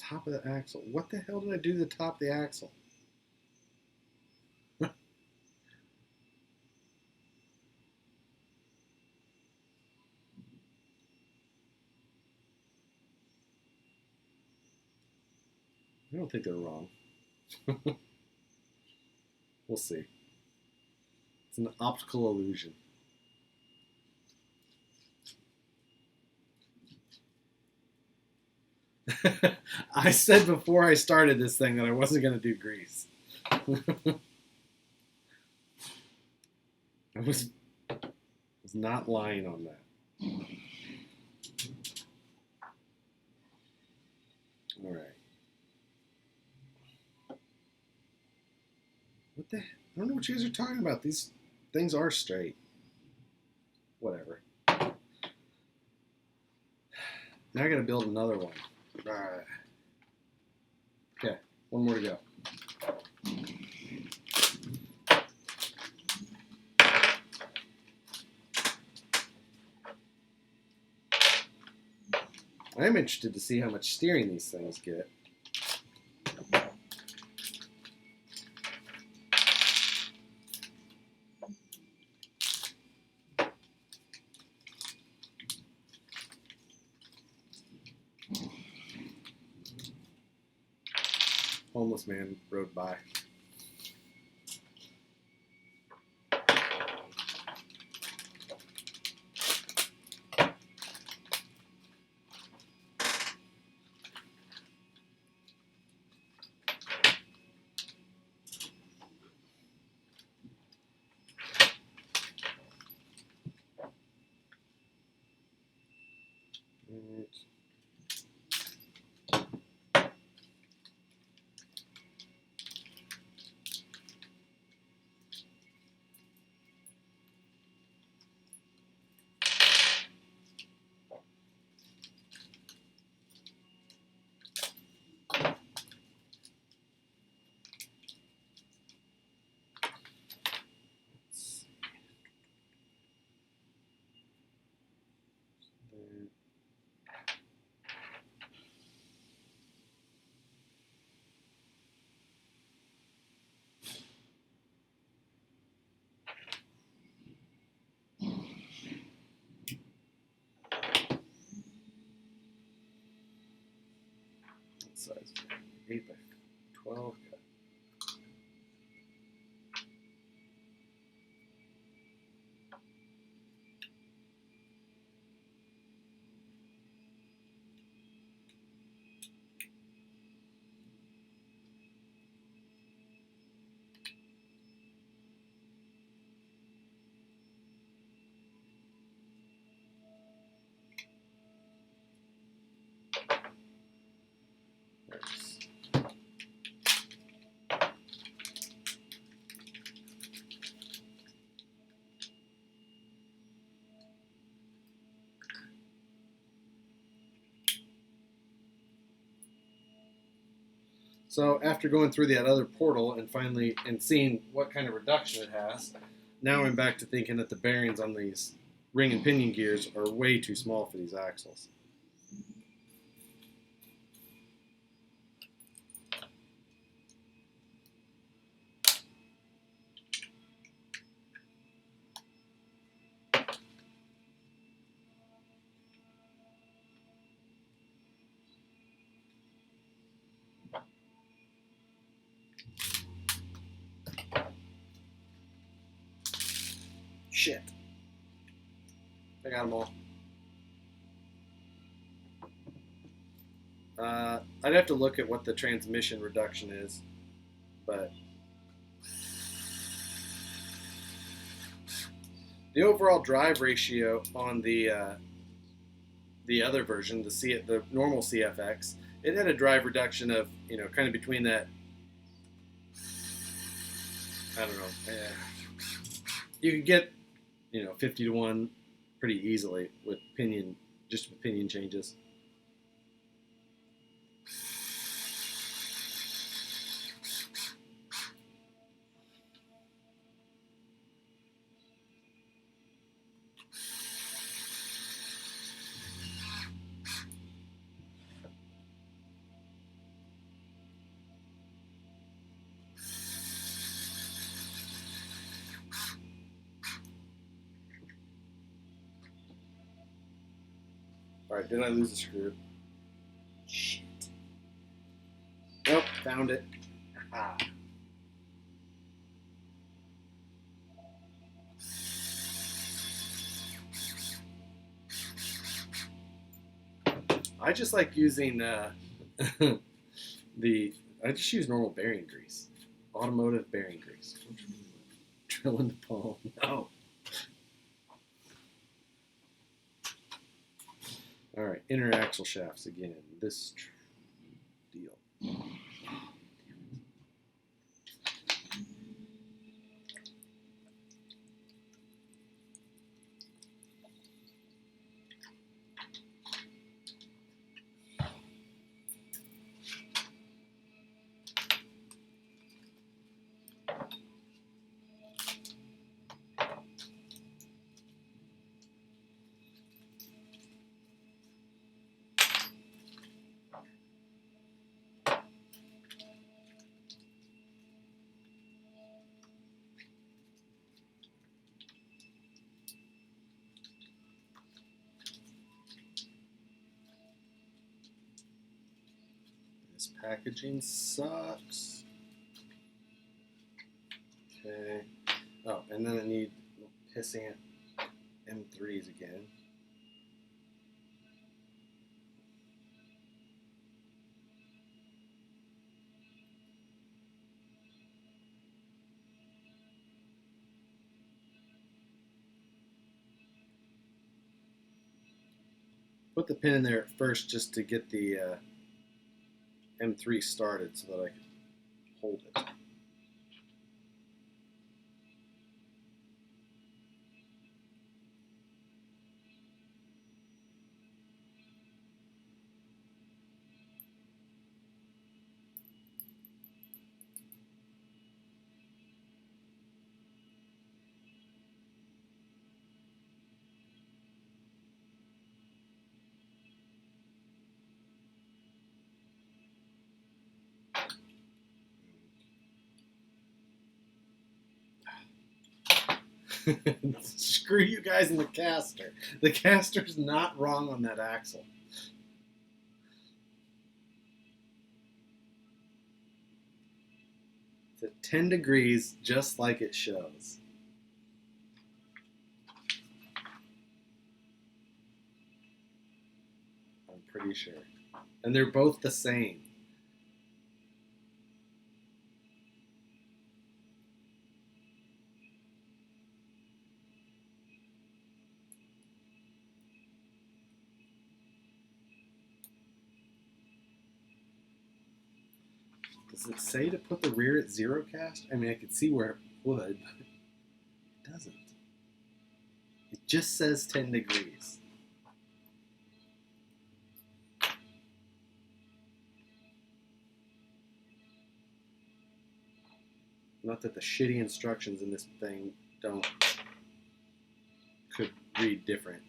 Top of the axle. What the hell did I do to the top of the axle? I don't think they're wrong. We'll see. It's an optical illusion. I said before I started this thing that I wasn't going to do grease. I was not lying on that. All right. What the? I don't know what you guys are talking about. These things are straight. Whatever. Now I got to build another one. All right. Okay, one more to go. I'm interested to see how much steering these things get. Homeless man rode by. Size 8 by 12. So after going through that other portal and finally seeing what kind of reduction it has, now I'm back to thinking that the bearings on these ring and pinion gears are way too small for these axles. Shit. I got them all. I'd have to look at what the transmission reduction is, but the overall drive ratio on the other version, the normal CFX, it had a drive reduction of, kind of between that, I don't know, you could get 50 to 1 pretty easily with pinion changes. Alright, did I lose a screw? Shit. Nope, found it. Aha. I just like using I just use normal bearing grease. Automotive bearing grease. Drilling the palm. No. Alright, inner axle shafts again. This deal. This packaging sucks. Okay. Oh, and then I need pissant M3s again. Put the pin in there at first just to get the M3 started so that I can hold it. Screw you guys in the caster. The caster's not wrong on that axle. It's at 10 degrees, just like it shows. I'm pretty sure. And they're both the same. Does it say to put the rear at 0 cast? I mean, I could see where it would, but it doesn't. It just says 10 degrees. Not that the shitty instructions in this thing could read different.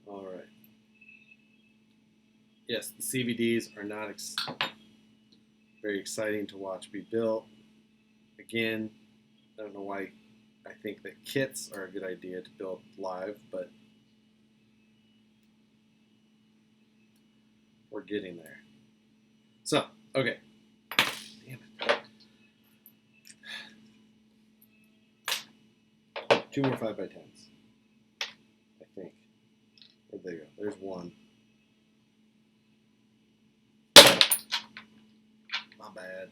All right. Yes, the CVDs are not very exciting to watch be built. Again, I don't know why I think that kits are a good idea to build live, but we're getting there. So, okay. Damn it. 2 more 5x10s. I think. Where'd they go? There's one. My bad.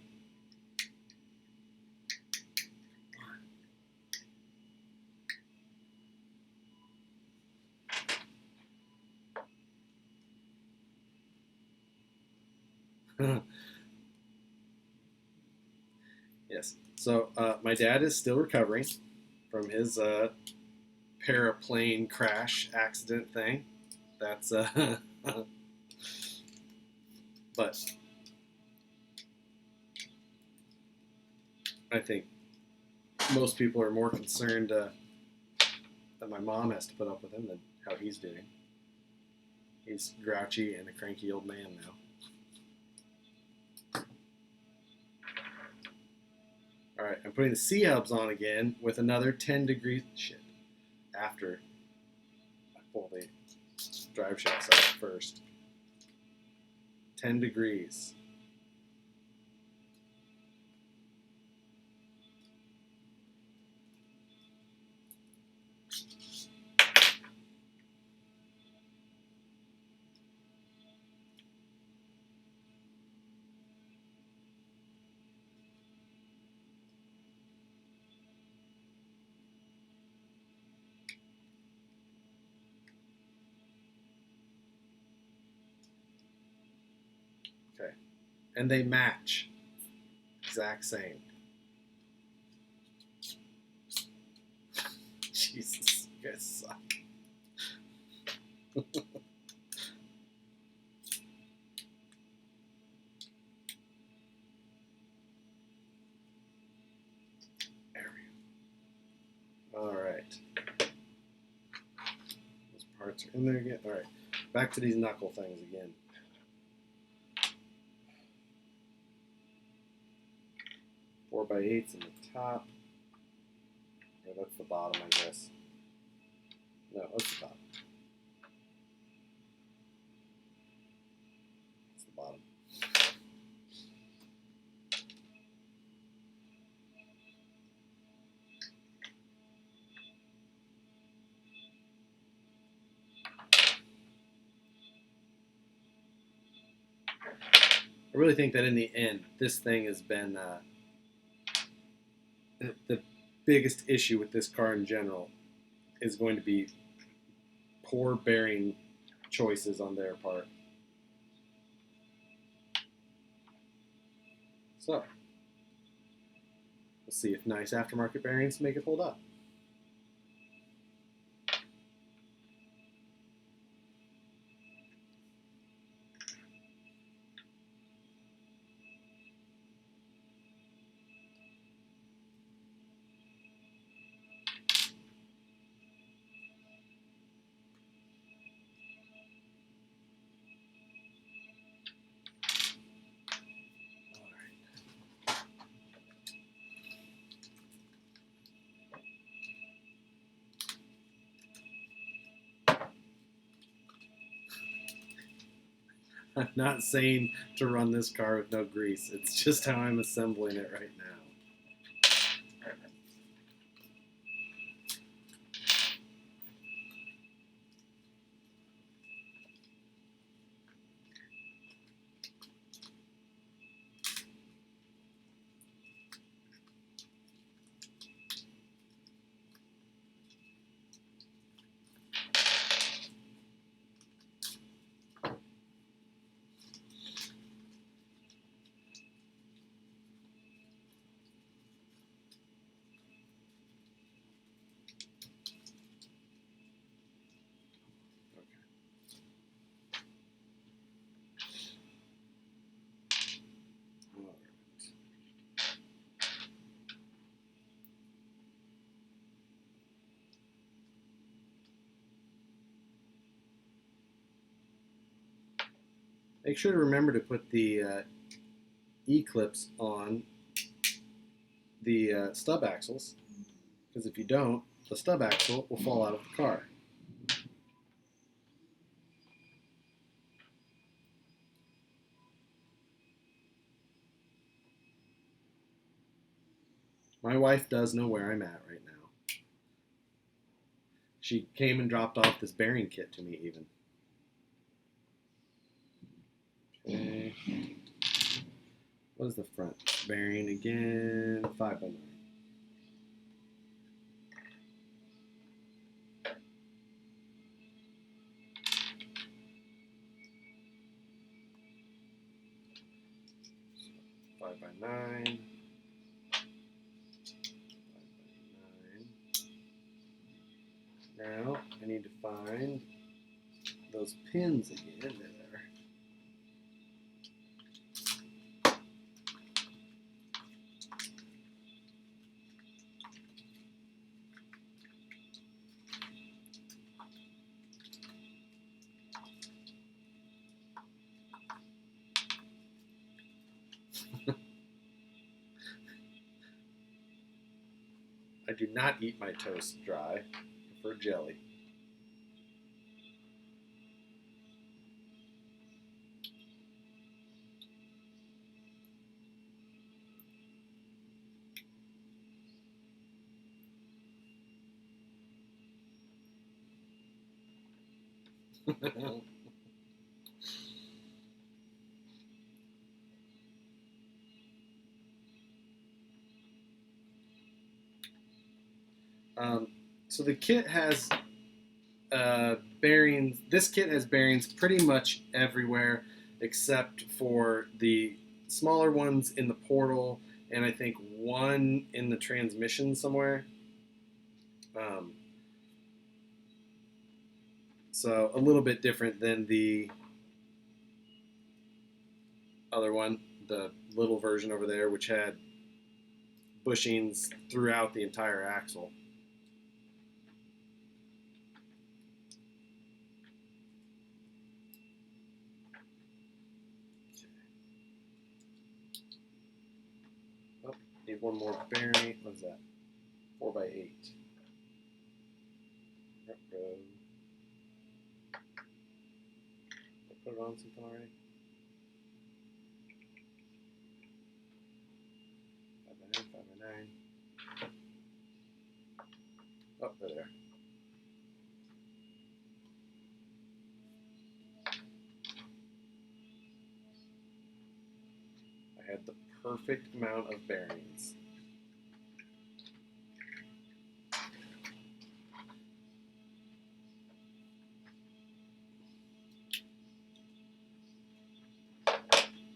Yes. So my dad is still recovering from his paraplane crash accident thing. That's but I think most people are more concerned that my mom has to put up with him than how he's doing. He's grouchy and a cranky old man now. All right, I'm putting the C-hubs on again with another 10 degrees. Shit. After I pull the drive shafts out first. 10 degrees. Okay. And they match. Exact same. Jesus, you guys suck. There we go. All right. Those parts are in there again. All right. Back to these knuckle things again. 4x8s in the top. Yeah, that's the bottom, I guess. No, that's the top. That's the bottom. I really think that in the end, this thing has been the biggest issue with this car in general is going to be poor bearing choices on their part. So, we'll see if nice aftermarket bearings make it hold up. I'm not saying to run this car with no grease. It's just how I'm assembling it right now. Make sure to remember to put the E-clips on the stub axles, because if you don't, the stub axle will fall out of the car. My wife does know where I'm at right now. She came and dropped off this bearing kit to me even. Okay. What is the front bearing again? 5x9. Five by nine. Now I need to find those pins again. There. I do not eat my toast dry. I prefer jelly. So the kit has bearings. This kit has bearings pretty much everywhere except for the smaller ones in the portal, and I think one in the transmission somewhere. So a little bit different than the other one, the little version over there, which had bushings throughout the entire axle. Oh, need one more bearing. What's that? 4x8. Put it on something already? 5x9, 5x9. Oh, they're there. I had the perfect amount of bearings.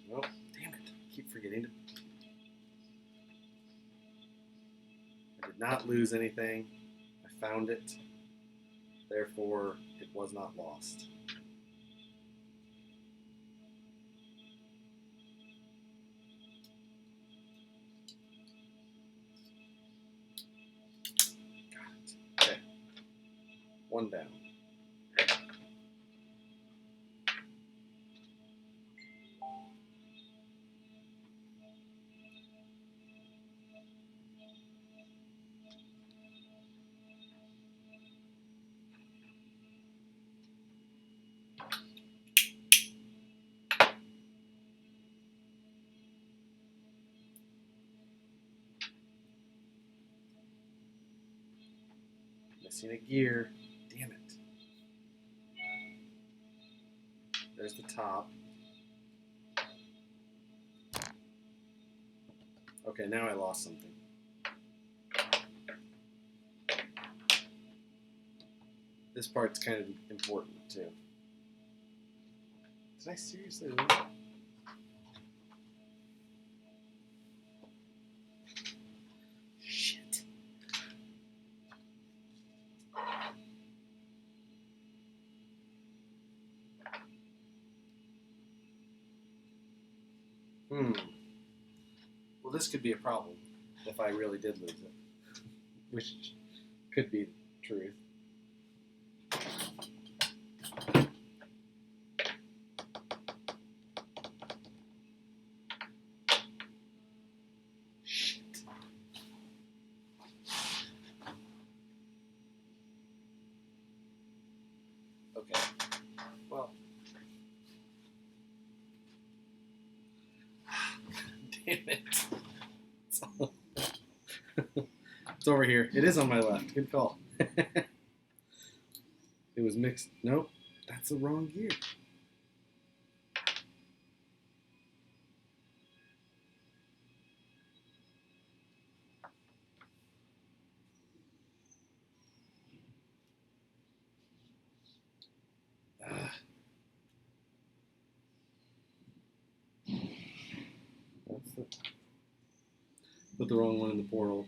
Oh, damn it. I keep forgetting to. I did not lose anything. I found it. Therefore, it was not lost. Got it. Okay. One down. Missing a gear. Damn it. There's the top. Okay, now I lost something. This part's kind of important too. Did I seriously lose it? Shit. Well, this could be a problem if I really did lose it, which could be the truth. Shit. Okay. Well. Damn it. It's over here. It is on my left. Good call. It was mixed. Nope. That's the wrong gear. Put the wrong one in the portal.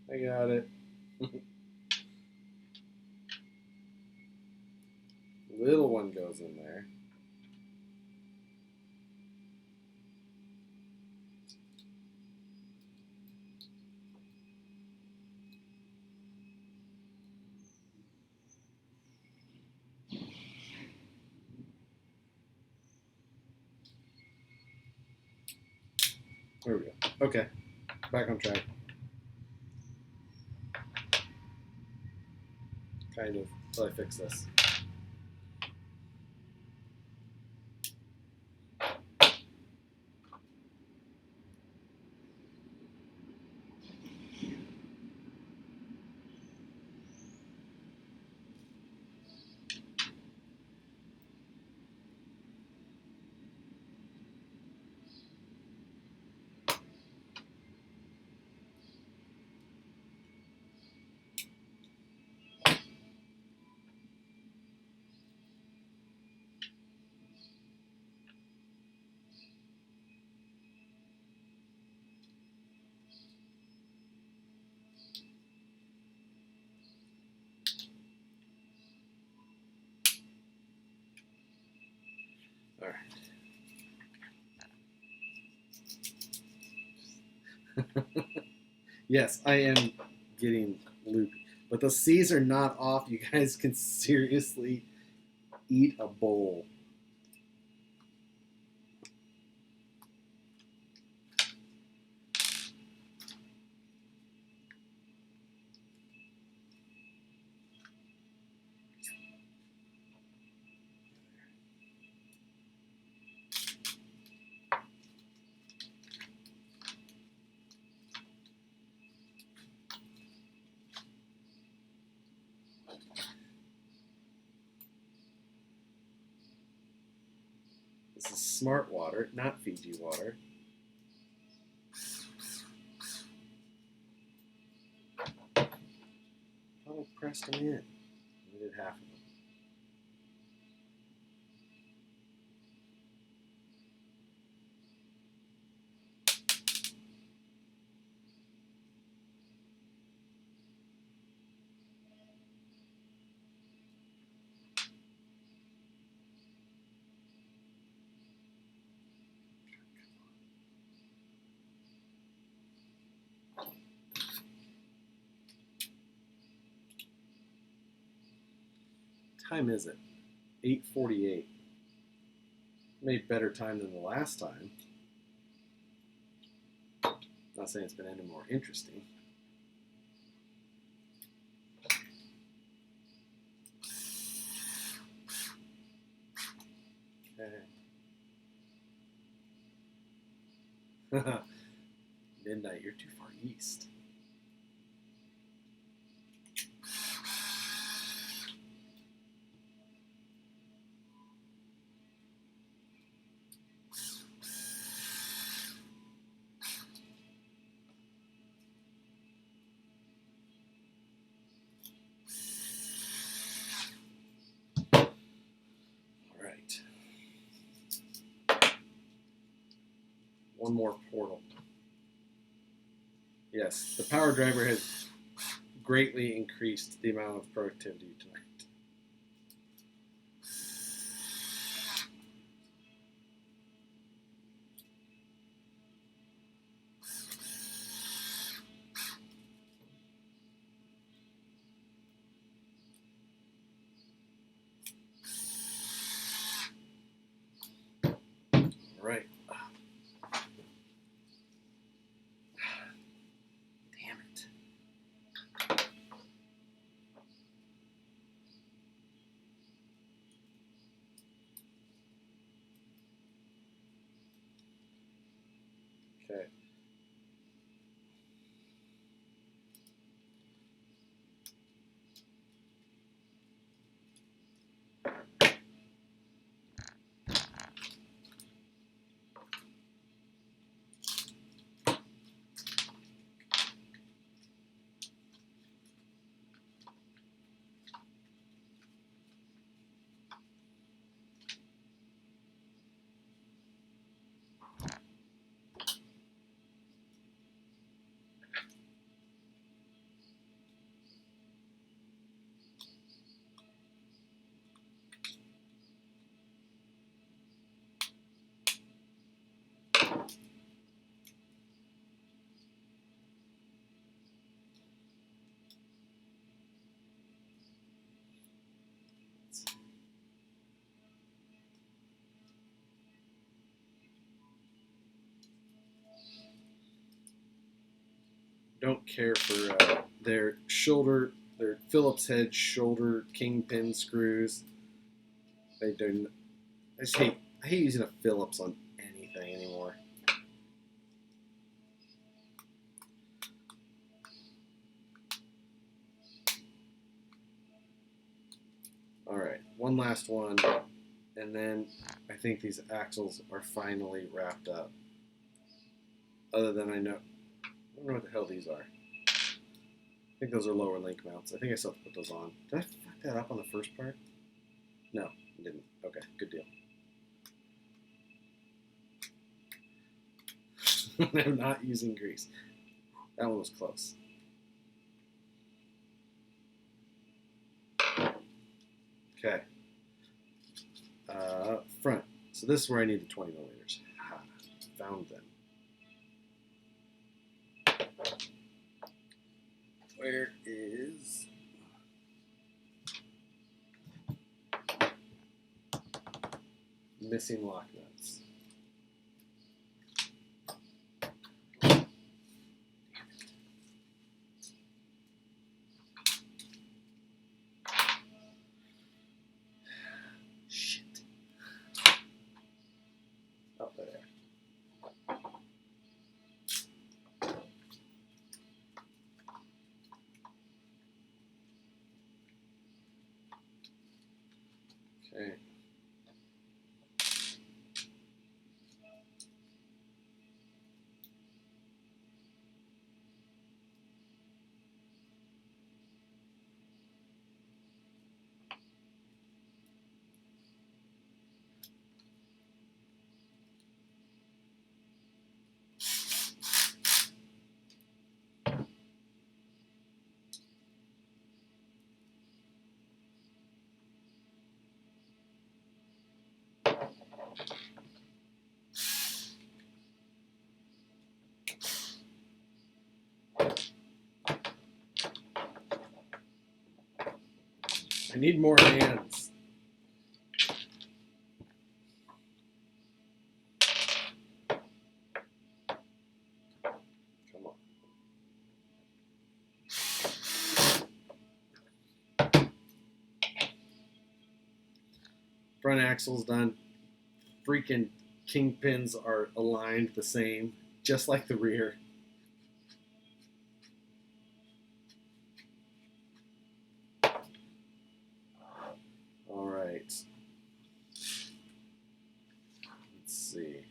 I got it. Little one goes in there. There we go. Okay. Back on track. Kind of. Until I fix this. All right. Yes, I am getting loopy. But the C's are not off. You guys can seriously eat a bowl. This is smart water, not Fiji water. Oh, pressed them in. We did half of them. Time is it? 8:48. Made better time than the last time. Not saying it's been any more interesting. Okay. Midnight, you're too far east. one more portal. Yes, the power driver has greatly increased the amount of productivity tonight. Right. Damn it. Okay. Don't care for their Phillips head shoulder kingpin screws. I don't. I hate using a Phillips on anything anymore. All right, one last one, and then I think these axles are finally wrapped up. Other than I don't know what the hell these are. I think those are lower link mounts. I think I still have to put those on. Did I fuck that up on the first part? No, I didn't. Okay, good deal. I'm not using grease. That one was close. Okay. Front. So this is where I need the 20 millimeters. Ha, found them. Where is... missing lock nuts? Shit. Oh, there. Okay. I need more hands. Come on. Front axle's done. Freaking kingpins are aligned the same, just like the rear. All right. Let's see.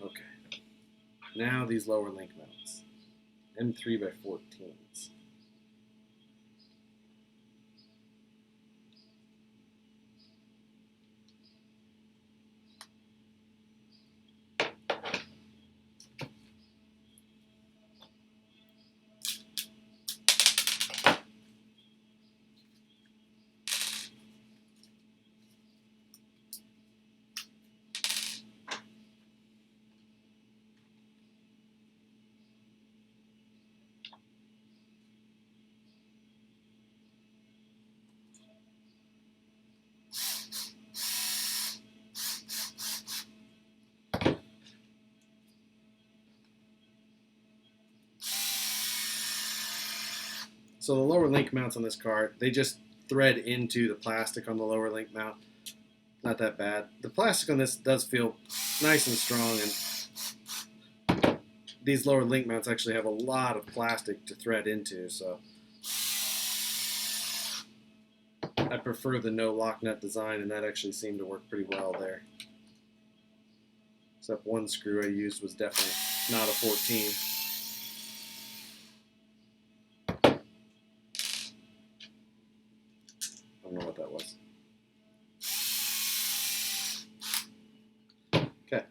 Okay. Now these lower link mounts. M3 by 14s. So the lower link mounts on this car, they just thread into the plastic on the lower link mount. Not that bad. The plastic on this does feel nice and strong, and these lower link mounts actually have a lot of plastic to thread into, so I prefer the no lock nut design, and that actually seemed to work pretty well there. Except one screw I used was definitely not a 14. I don't know what that was. Okay.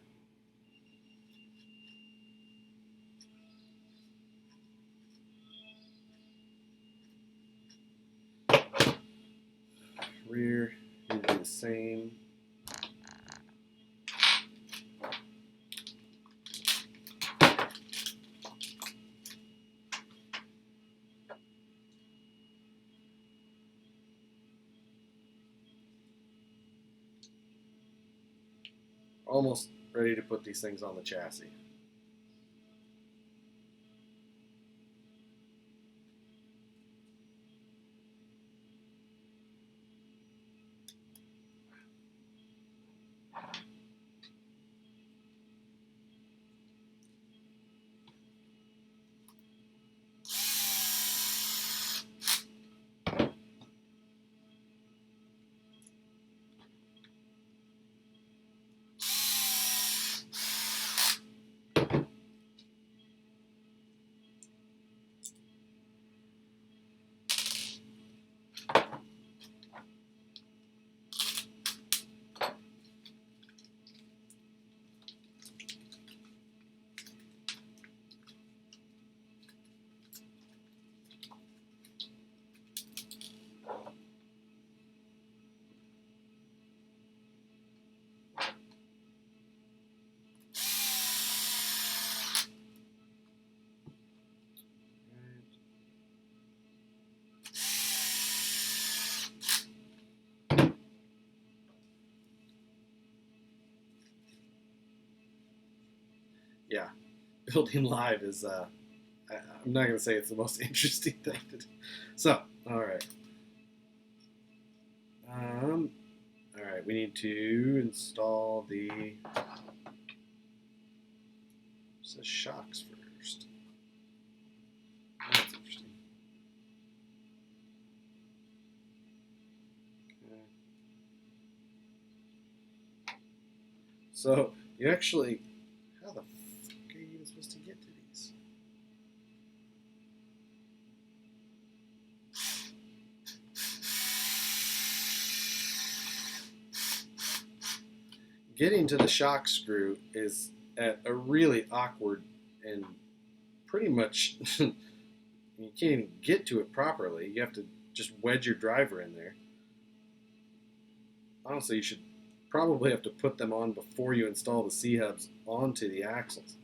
Rear, need to do the same. Almost ready to put these things on the chassis. Yeah, building live is, I'm not going to say it's the most interesting thing to do. So, all right. All right, we need to install the shocks first. That's interesting. Okay. So, you actually, how the fuck are you even supposed to get to these? Getting to the shock screw is at a really awkward and pretty much you can't even get to it properly. You have to just wedge your driver in there. Honestly, you should probably have to put them on before you install the C-hubs onto the axles.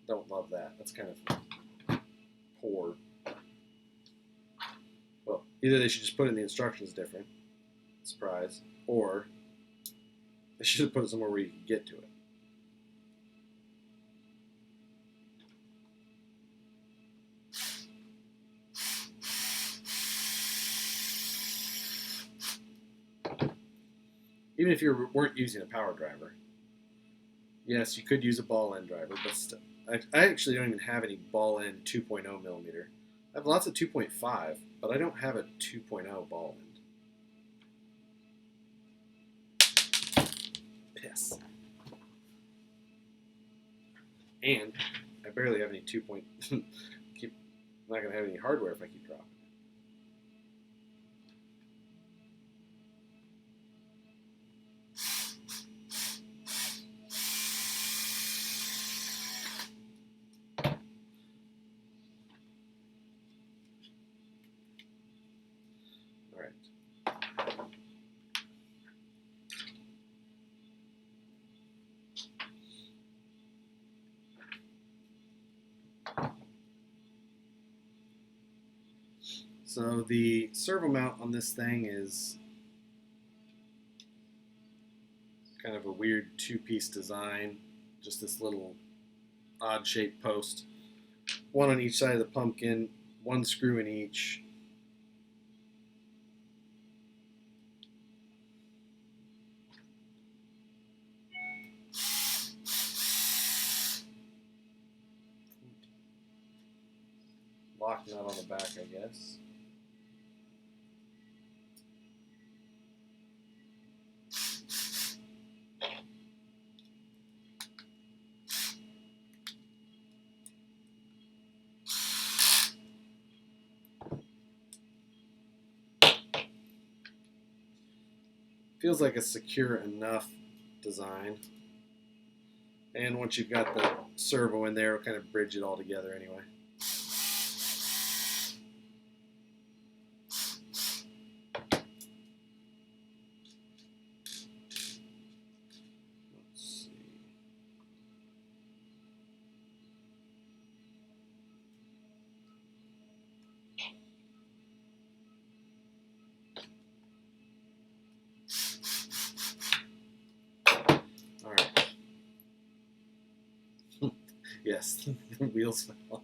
Don't love that. That's kind of poor. Well, either they should just put in the instructions different, surprise, or they should have put it somewhere where you can get to it. Even if you weren't using a power driver, yes, you could use a ball end driver, but still, I actually don't even have any ball end 2.0 millimeter. I have lots of 2.5, but I don't have a 2.0 ball end. Piss. And I barely have any 2. I'm not going to have any hardware if I keep dropping. All right. So the servo mount on this thing is kind of a weird two-piece design, just this little odd-shaped post. One on each side of the pumpkin, one screw in each. Lock nut on the back, I guess. Feels like a secure enough design. And once you've got the servo in there, it'll kind of bridge it all together anyway. Let's see. All right. Yes, the wheels fell.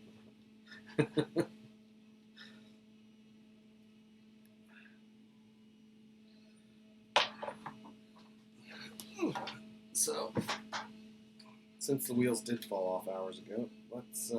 So, since the wheels did fall off hours ago, let's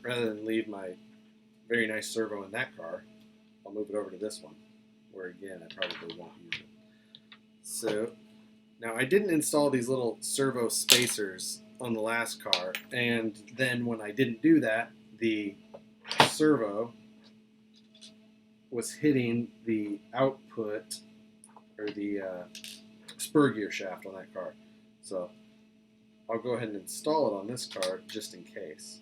rather than leave my very nice servo in that car, I'll move it over to this one, where again, I probably won't use it. So, now I didn't install these little servo spacers on the last car, and then when I didn't do that, the servo was hitting the output, or the spur gear shaft on that car. So, I'll go ahead and install it on this car just in case.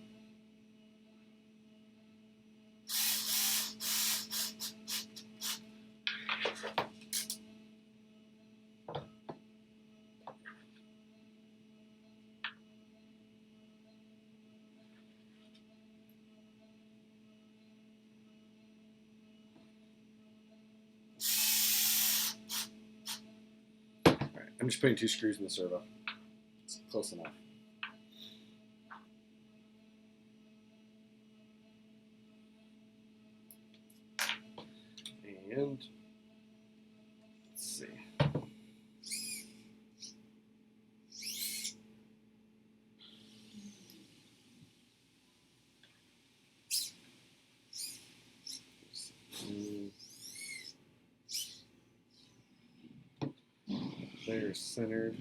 I'm just putting 2 screws in the servo. It's close enough. And let's see. They're centered.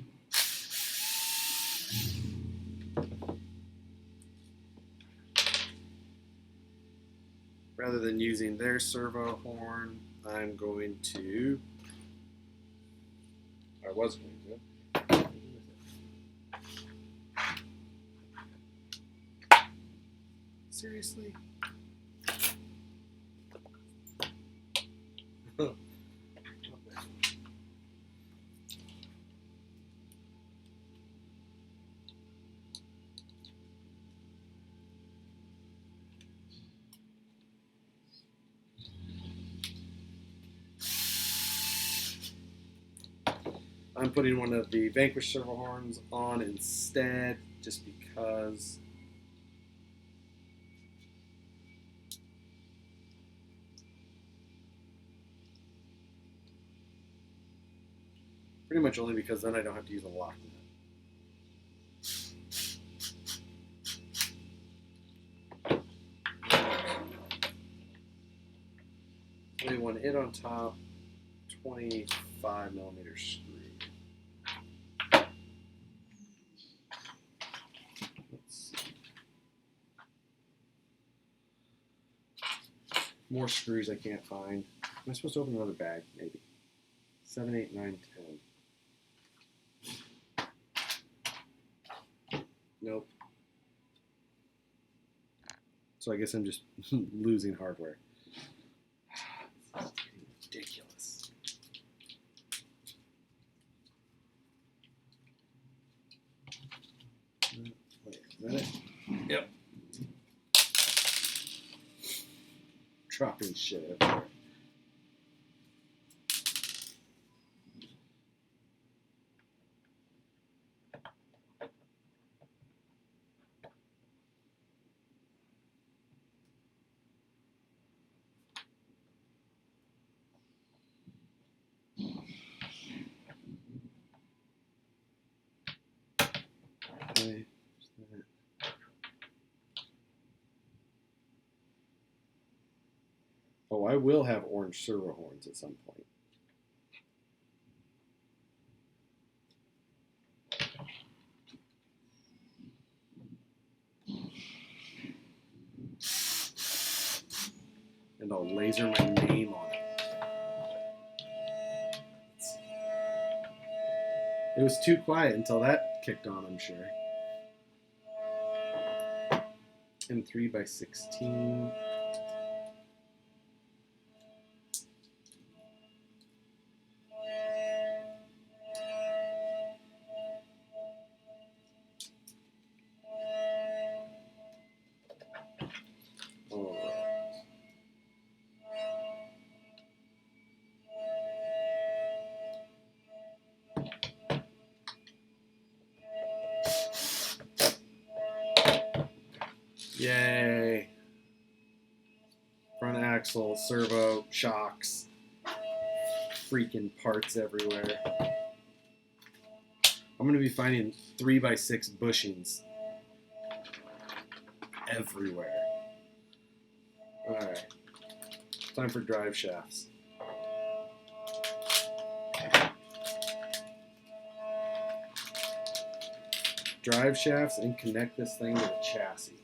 Rather than using their servo horn, I was going to. Seriously? I'm putting one of the Vanquish servo horns on instead, just because. Pretty much only because then I don't have to use a lock nut. Only one in on top, 25mm screw. Let's see. More screws I can't find. Am I supposed to open another bag? Maybe. 7, 8, 9, 10. Nope. So I guess I'm just losing hardware. This is getting ridiculous. Wait, is that it? Yep. Dropping shit everywhere. Okay. Oh, I will have orange servo horns at some point. And I'll laser my name on it. It was too quiet until that kicked on, I'm sure. And 3x16. Yay. Front axle, servo, shocks, freaking parts everywhere. I'm going to be finding 3x6 bushings everywhere. Alright. Time for drive shafts. Drive shafts and connect this thing to the chassis.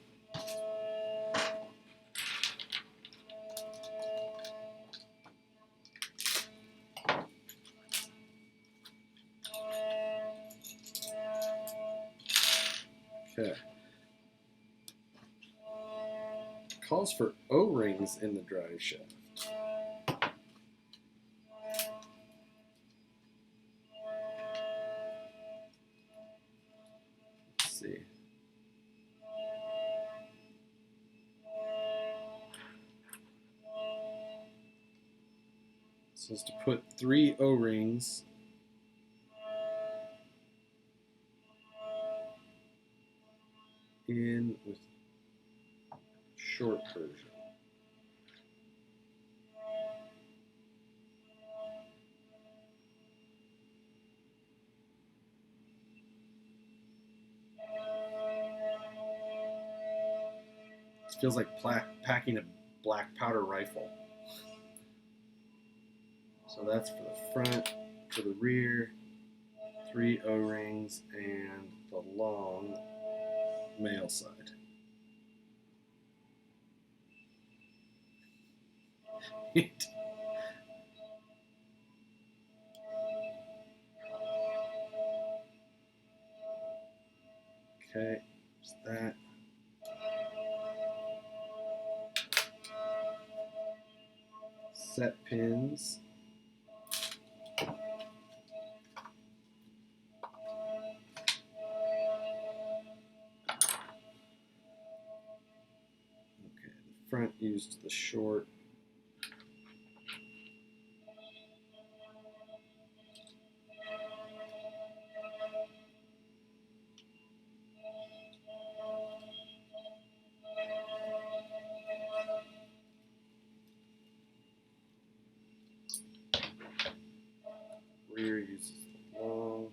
Okay. Calls for O-rings in the drive shaft. Let's see. So it's to put 3 O-rings in with short version. This feels like packing a black powder rifle. So that's for the front, for the rear, 3 O-rings, and the long male side. Okay, there's that. Set pins. Okay, the front used the short. Rear uses the long.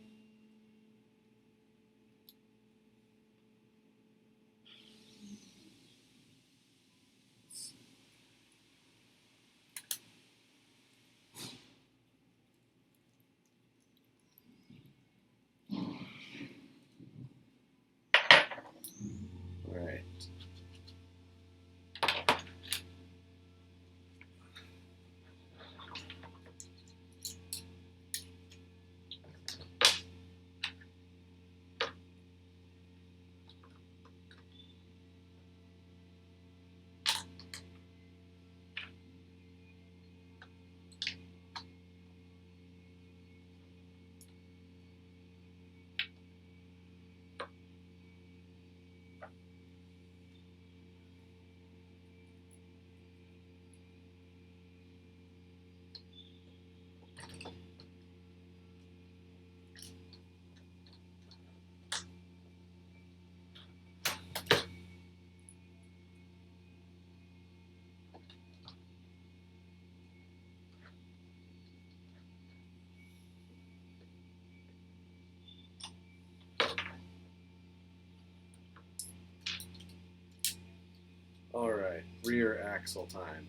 rear axle time.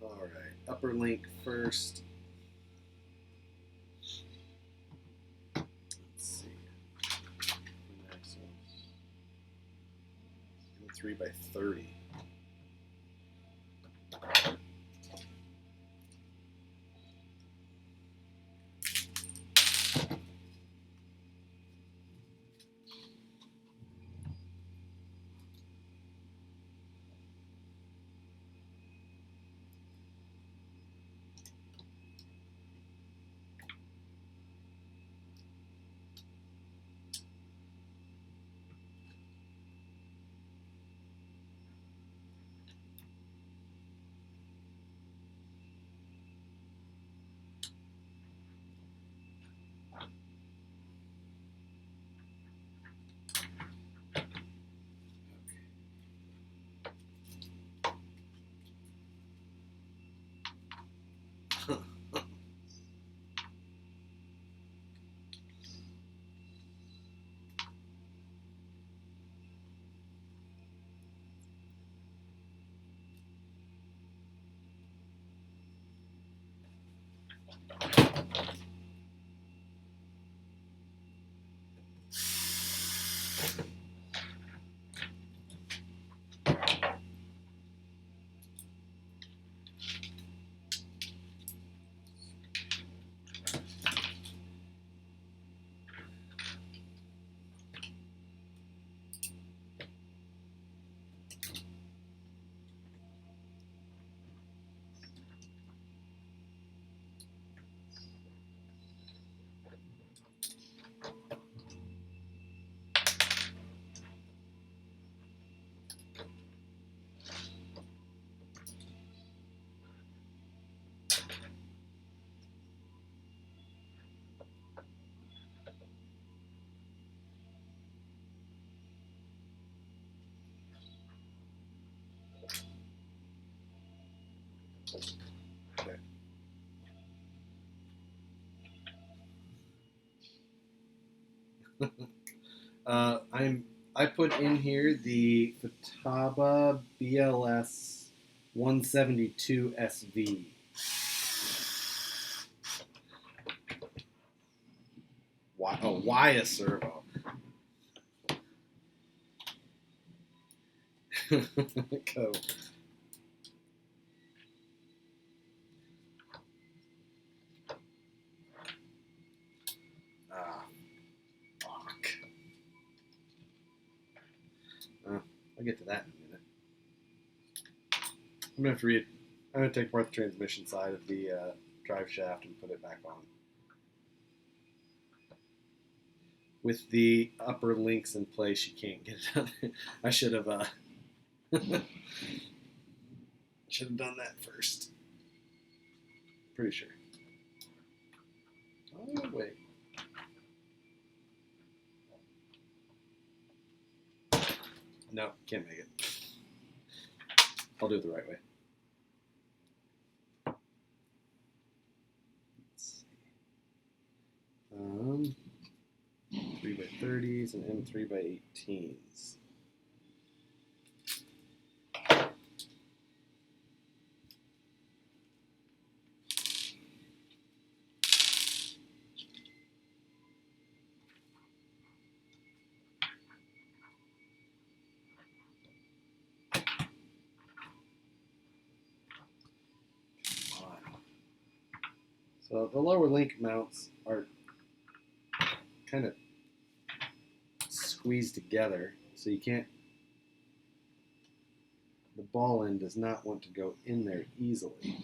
All right, upper link first. Let's see. 3x30. Okay. I put in here the Futaba BLS 172 SV. Why a servo? Go. Ah, fuck. I'll get to that in a minute. I'm gonna have to read. I'm gonna take apart the transmission side of the drive shaft and put it back on. With the upper links in place, you can't get it out. I should have should have done that first. Pretty sure. Oh wait. No, can't make it. I'll do it the right way. Let's see. 3x30s and M3x18s. So the lower link mounts are kind of squeezed together, so you can't. The ball end does not want to go in there easily.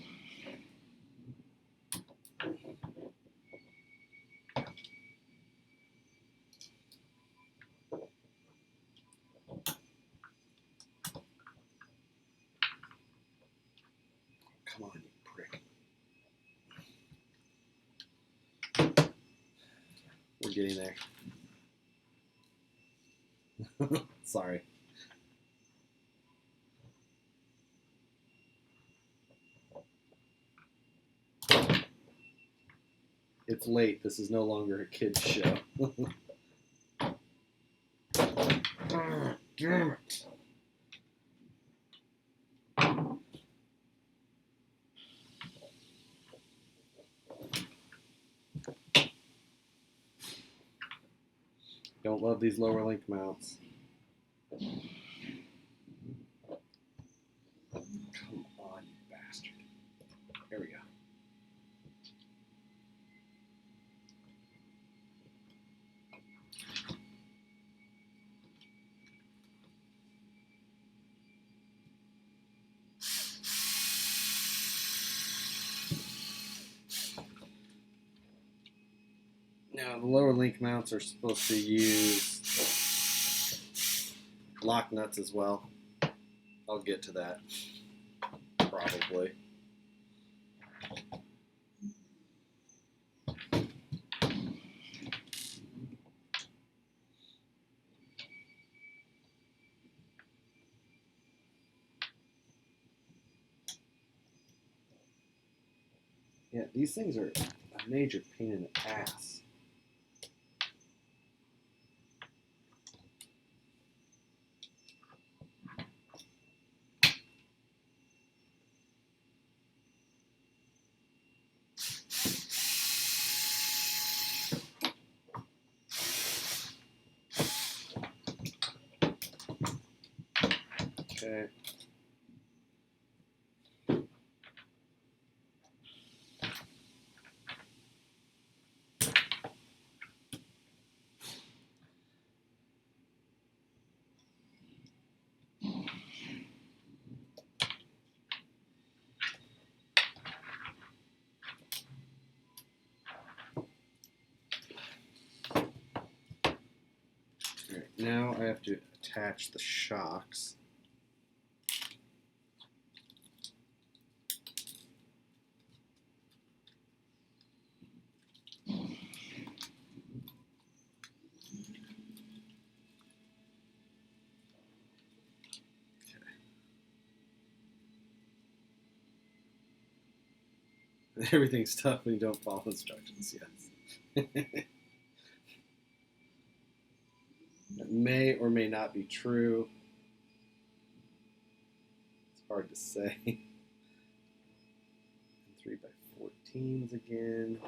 Come on, you prick. We're getting there. Sorry. It's late. This is no longer a kid's show. Damn it. Don't love these lower link mounts. Come on, you bastard. There we go. Now, the lower link mounts are supposed to use lock nuts as well. I'll get to that, probably. Yeah, these things are a major pain in the ass. Okay. Alright, now I have to attach the shocks. Everything's tough when you don't follow instructions, yes. That may or may not be true. It's hard to say. 3x14s again.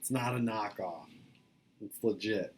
It's not a knockoff. It's legit.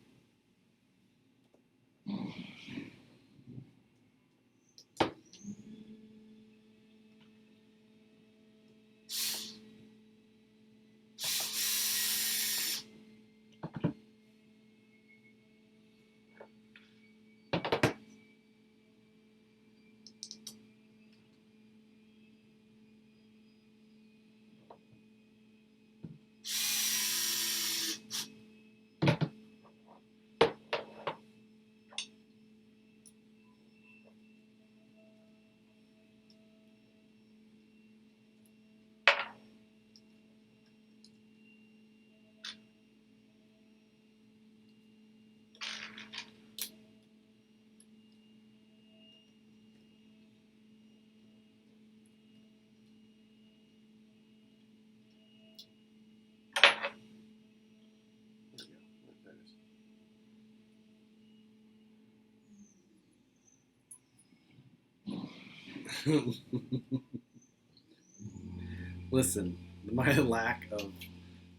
Listen, my lack of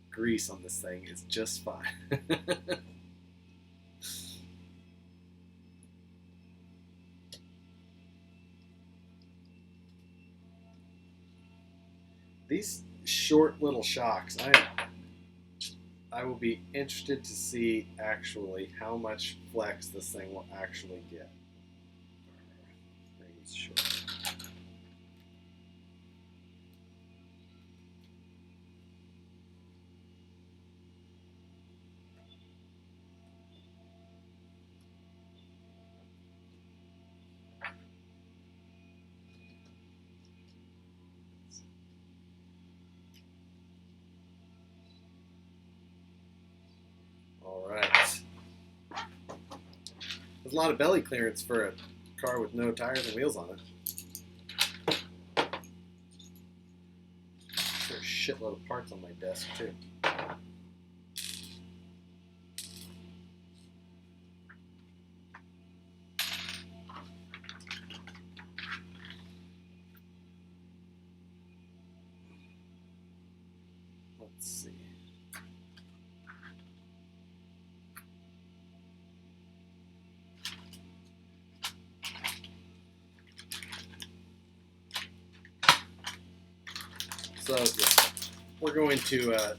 grease on this thing is just fine. These short little shocks, I will be interested to see actually how much flex this thing will actually get. Short. All right. There's a lot of belly clearance for a car with no tires and wheels on it. There's a shitload of parts on my desk too. Let's see. So yeah, we're going to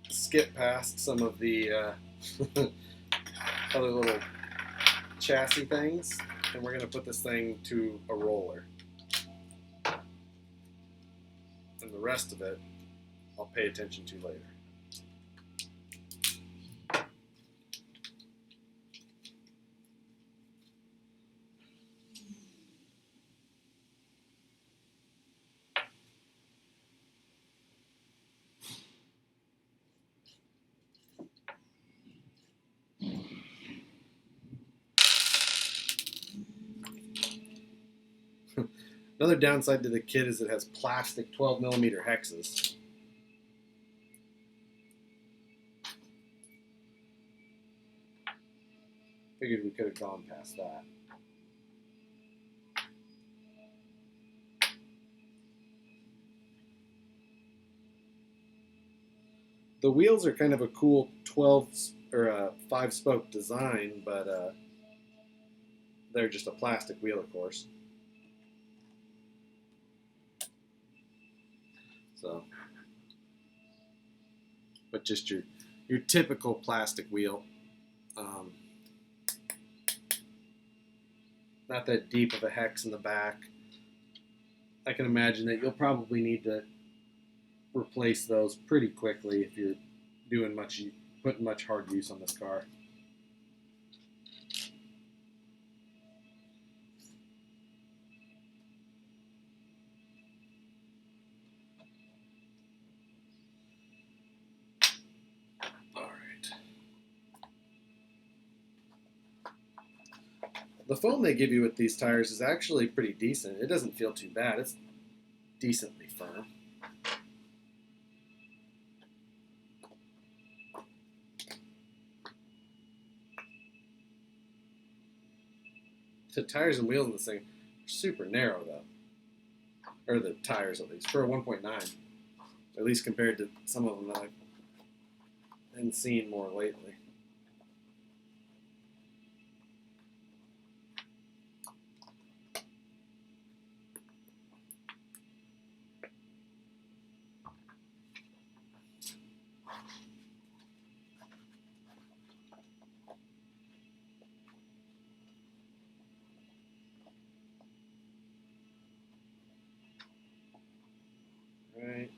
skip past some of the other little chassis things, and we're going to put this thing to a roller. And the rest of it, I'll pay attention to later. Another downside to the kit is it has plastic 12mm hexes. Figured we could have gone past that. The wheels are kind of a cool 12 or 5-spoke design, but they're just a plastic wheel, of course. So, but just your typical plastic wheel. Not that deep of a hex in the back. I can imagine that you'll probably need to replace those pretty quickly if you're putting much hard use on this car. All right. The foam they give you with these tires is actually pretty decent. It doesn't feel too bad. It's decently firm. The tires and wheels in this thing are super narrow, though. Or the tires, at least, for a 1.9. At least compared to some of them that I've been seeing more lately. Right.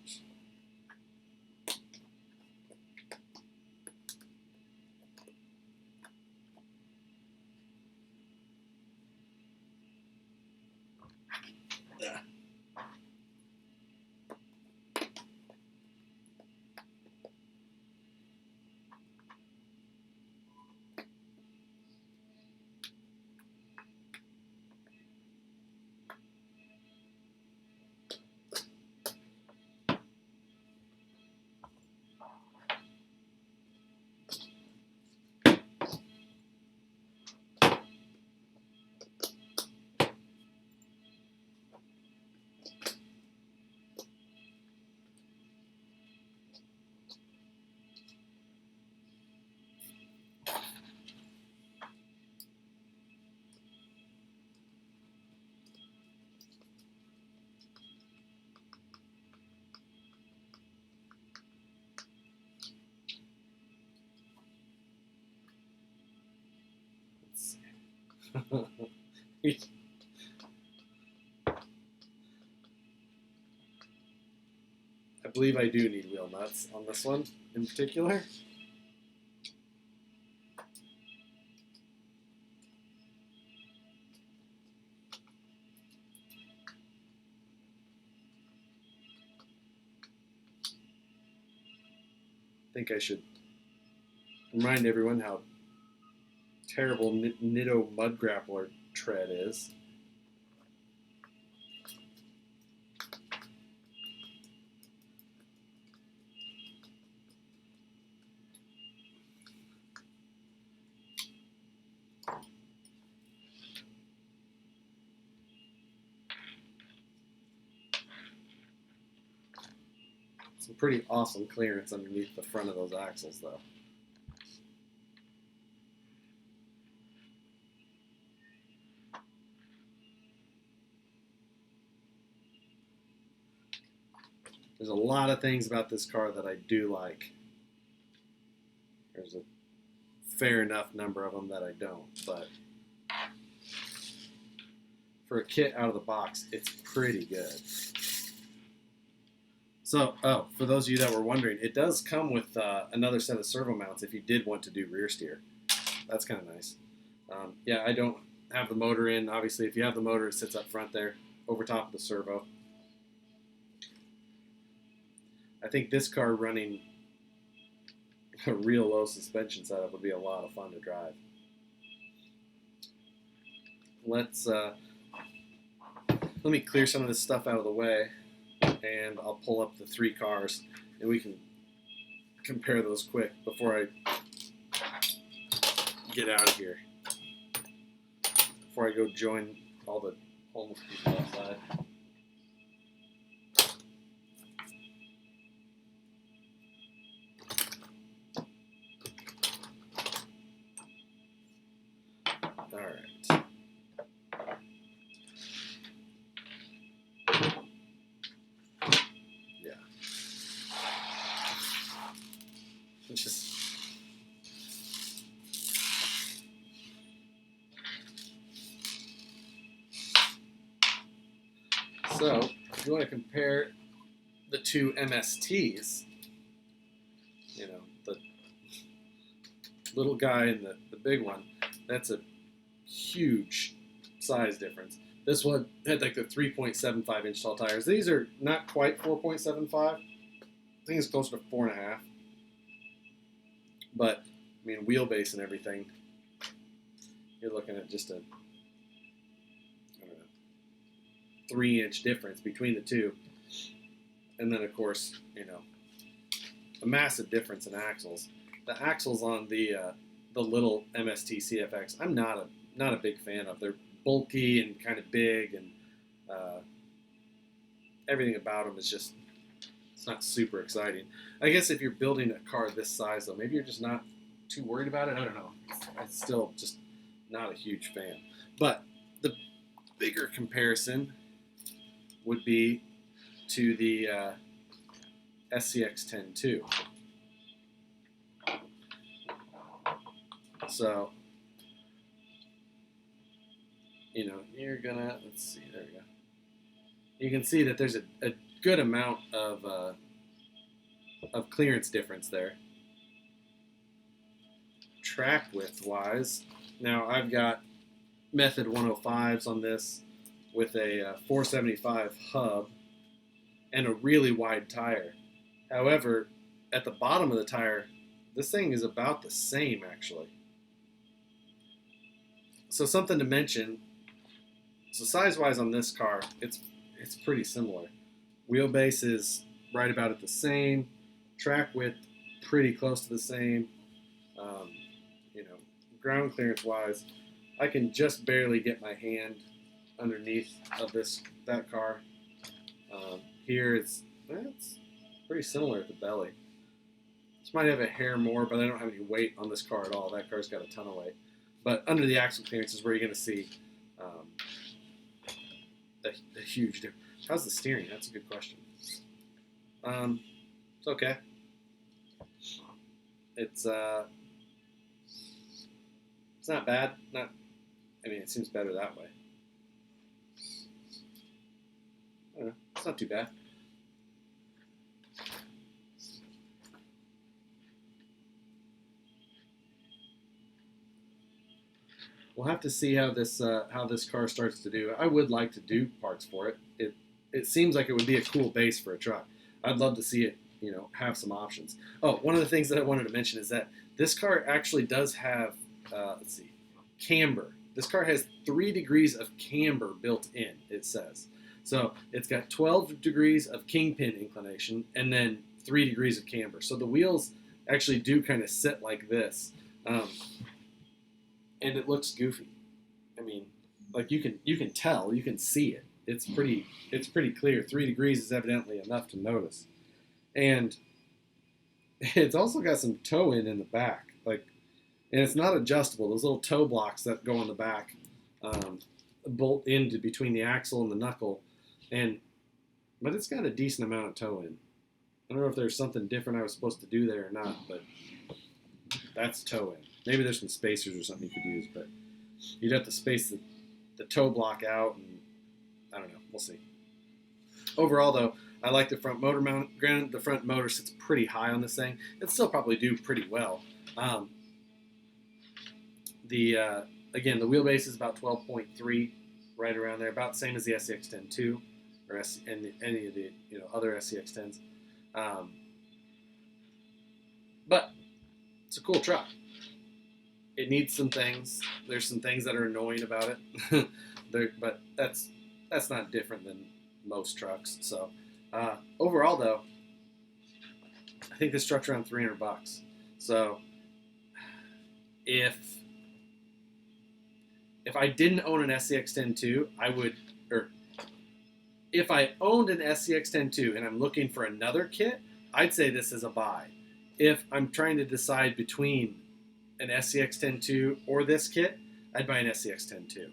I believe I do need wheel nuts on this one in particular. I think I should remind everyone how terrible Nitto mud grappler tread is. Some pretty awesome clearance underneath the front of those axles, though. There's a lot of things about this car that I do like. There's a fair enough number of them that I don't, but for a kit out of the box, it's pretty good. So, for those of you that were wondering, it does come with another set of servo mounts if you did want to do rear steer. That's kind of nice. Yeah, I don't have the motor in. Obviously, if you have the motor, it sits up front there, over top of the servo. I think this car running a real low suspension setup would be a lot of fun to drive. Let me clear some of this stuff out of the way, and I'll pull up the three cars, and we can compare those quick before I get out of here. Before I go join all the homeless people outside. All right. Yeah. Just so, if you want to compare the two MSTs, you know, the little guy and the big one, that's a huge size difference. This one had like the 3.75 inch tall tires. These are not quite 4.75. I think it's closer to 4.5. But I mean, wheelbase and everything, you're looking at just a 3-inch difference between the two. And then, of course, you know, a massive difference in axles. The axles on the little MST CFX, I'm not a big fan of. They're bulky and kind of big, and everything about them is just, it's not super exciting. I guess if you're building a car this size, though, maybe you're just not too worried about it. I don't know. I'm still just not a huge fan. But the bigger comparison would be to the SCX-10-2. So, you know, you're gonna, let's see, there we go. You can see that there's a good amount of clearance difference there. Track width wise, now I've got Method 105s on this with a 475 hub and a really wide tire. However, at the bottom of the tire, this thing is about the same actually. So something to mention, so size-wise on this car, it's pretty similar. Wheelbase is right about at the same. Track width, pretty close to the same. You know, ground clearance-wise, I can just barely get my hand underneath of that car. Here it's pretty similar at the belly. This might have a hair more, but I don't have any weight on this car at all. That car's got a ton of weight. But under the axle clearance is where you're going to see a huge difference. How's the steering? That's a good question. It's okay. It's not bad. I mean, it seems better that way. I don't know. It's not too bad. We'll have to see how this car starts to do. I would like to do parts for it. It seems like it would be a cool base for a truck. I'd love to see it, have some options. Oh, one of the things that I wanted to mention is that this car actually does have, let's see, camber. This car has 3 degrees of camber built in, it says. So it's got 12 degrees of kingpin inclination and then 3 degrees of camber. So the wheels actually do kind of sit like this. And it looks goofy. I mean, like you can tell, you can see it. It's pretty clear. 3 degrees is evidently enough to notice. And it's also got some toe in the back. And it's not adjustable. Those little toe blocks that go on the back bolt into between the axle and the knuckle. But it's got a decent amount of toe in. I don't know if there's something different I was supposed to do there or not, but that's toe in. Maybe there's some spacers or something you could use, but you'd have to space the toe block out, and I don't know. We'll see. Overall, though, I like the front motor mount. Granted, the front motor sits pretty high on this thing. It'll still probably do pretty well. Again, the wheelbase is about 12.3, right around there, about the same as the SCX-10-2 or any of the other SCX-10s. But it's a cool truck. It needs some things. There's some things that are annoying about it, but that's not different than most trucks. So overall, though, I think this truck's around $300. So if I didn't own an SCX-10-2, I would, or if I owned an SCX-10-2 and I'm looking for another kit, I'd say this is a buy. If I'm trying to decide between an SCX-10-2 or this kit, I'd buy an SCX-10-2.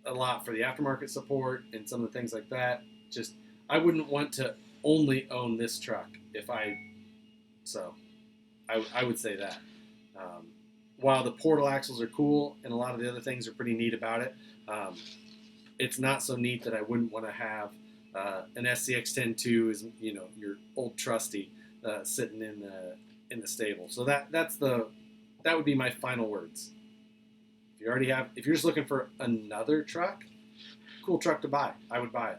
A lot for the aftermarket support and some of the things like that. Just, I wouldn't want to only own this truck so I would say that. While the Portal axles are cool and a lot of the other things are pretty neat about it, it's not so neat that I wouldn't want to have an SCX-10-2 is your old trusty sitting in the stable. So that would be my final words. If you're just looking for another truck, cool truck to buy, I would buy it.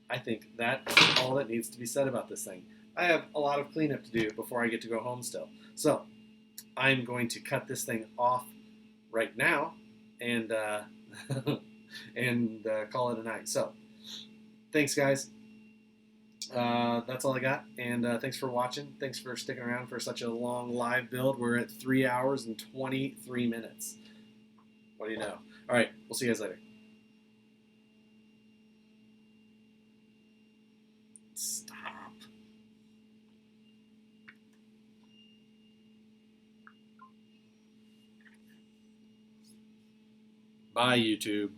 I think that's all that needs to be said about this thing. I have a lot of cleanup to do before I get to go home still. So I'm going to cut this thing off right now and call it a night. So thanks, guys. That's all I got. And thanks for watching. Thanks for sticking around for such a long live build. We're at 3 hours and 23 minutes. What do you know? All right. We'll see you guys later. Stop. Bye, YouTube.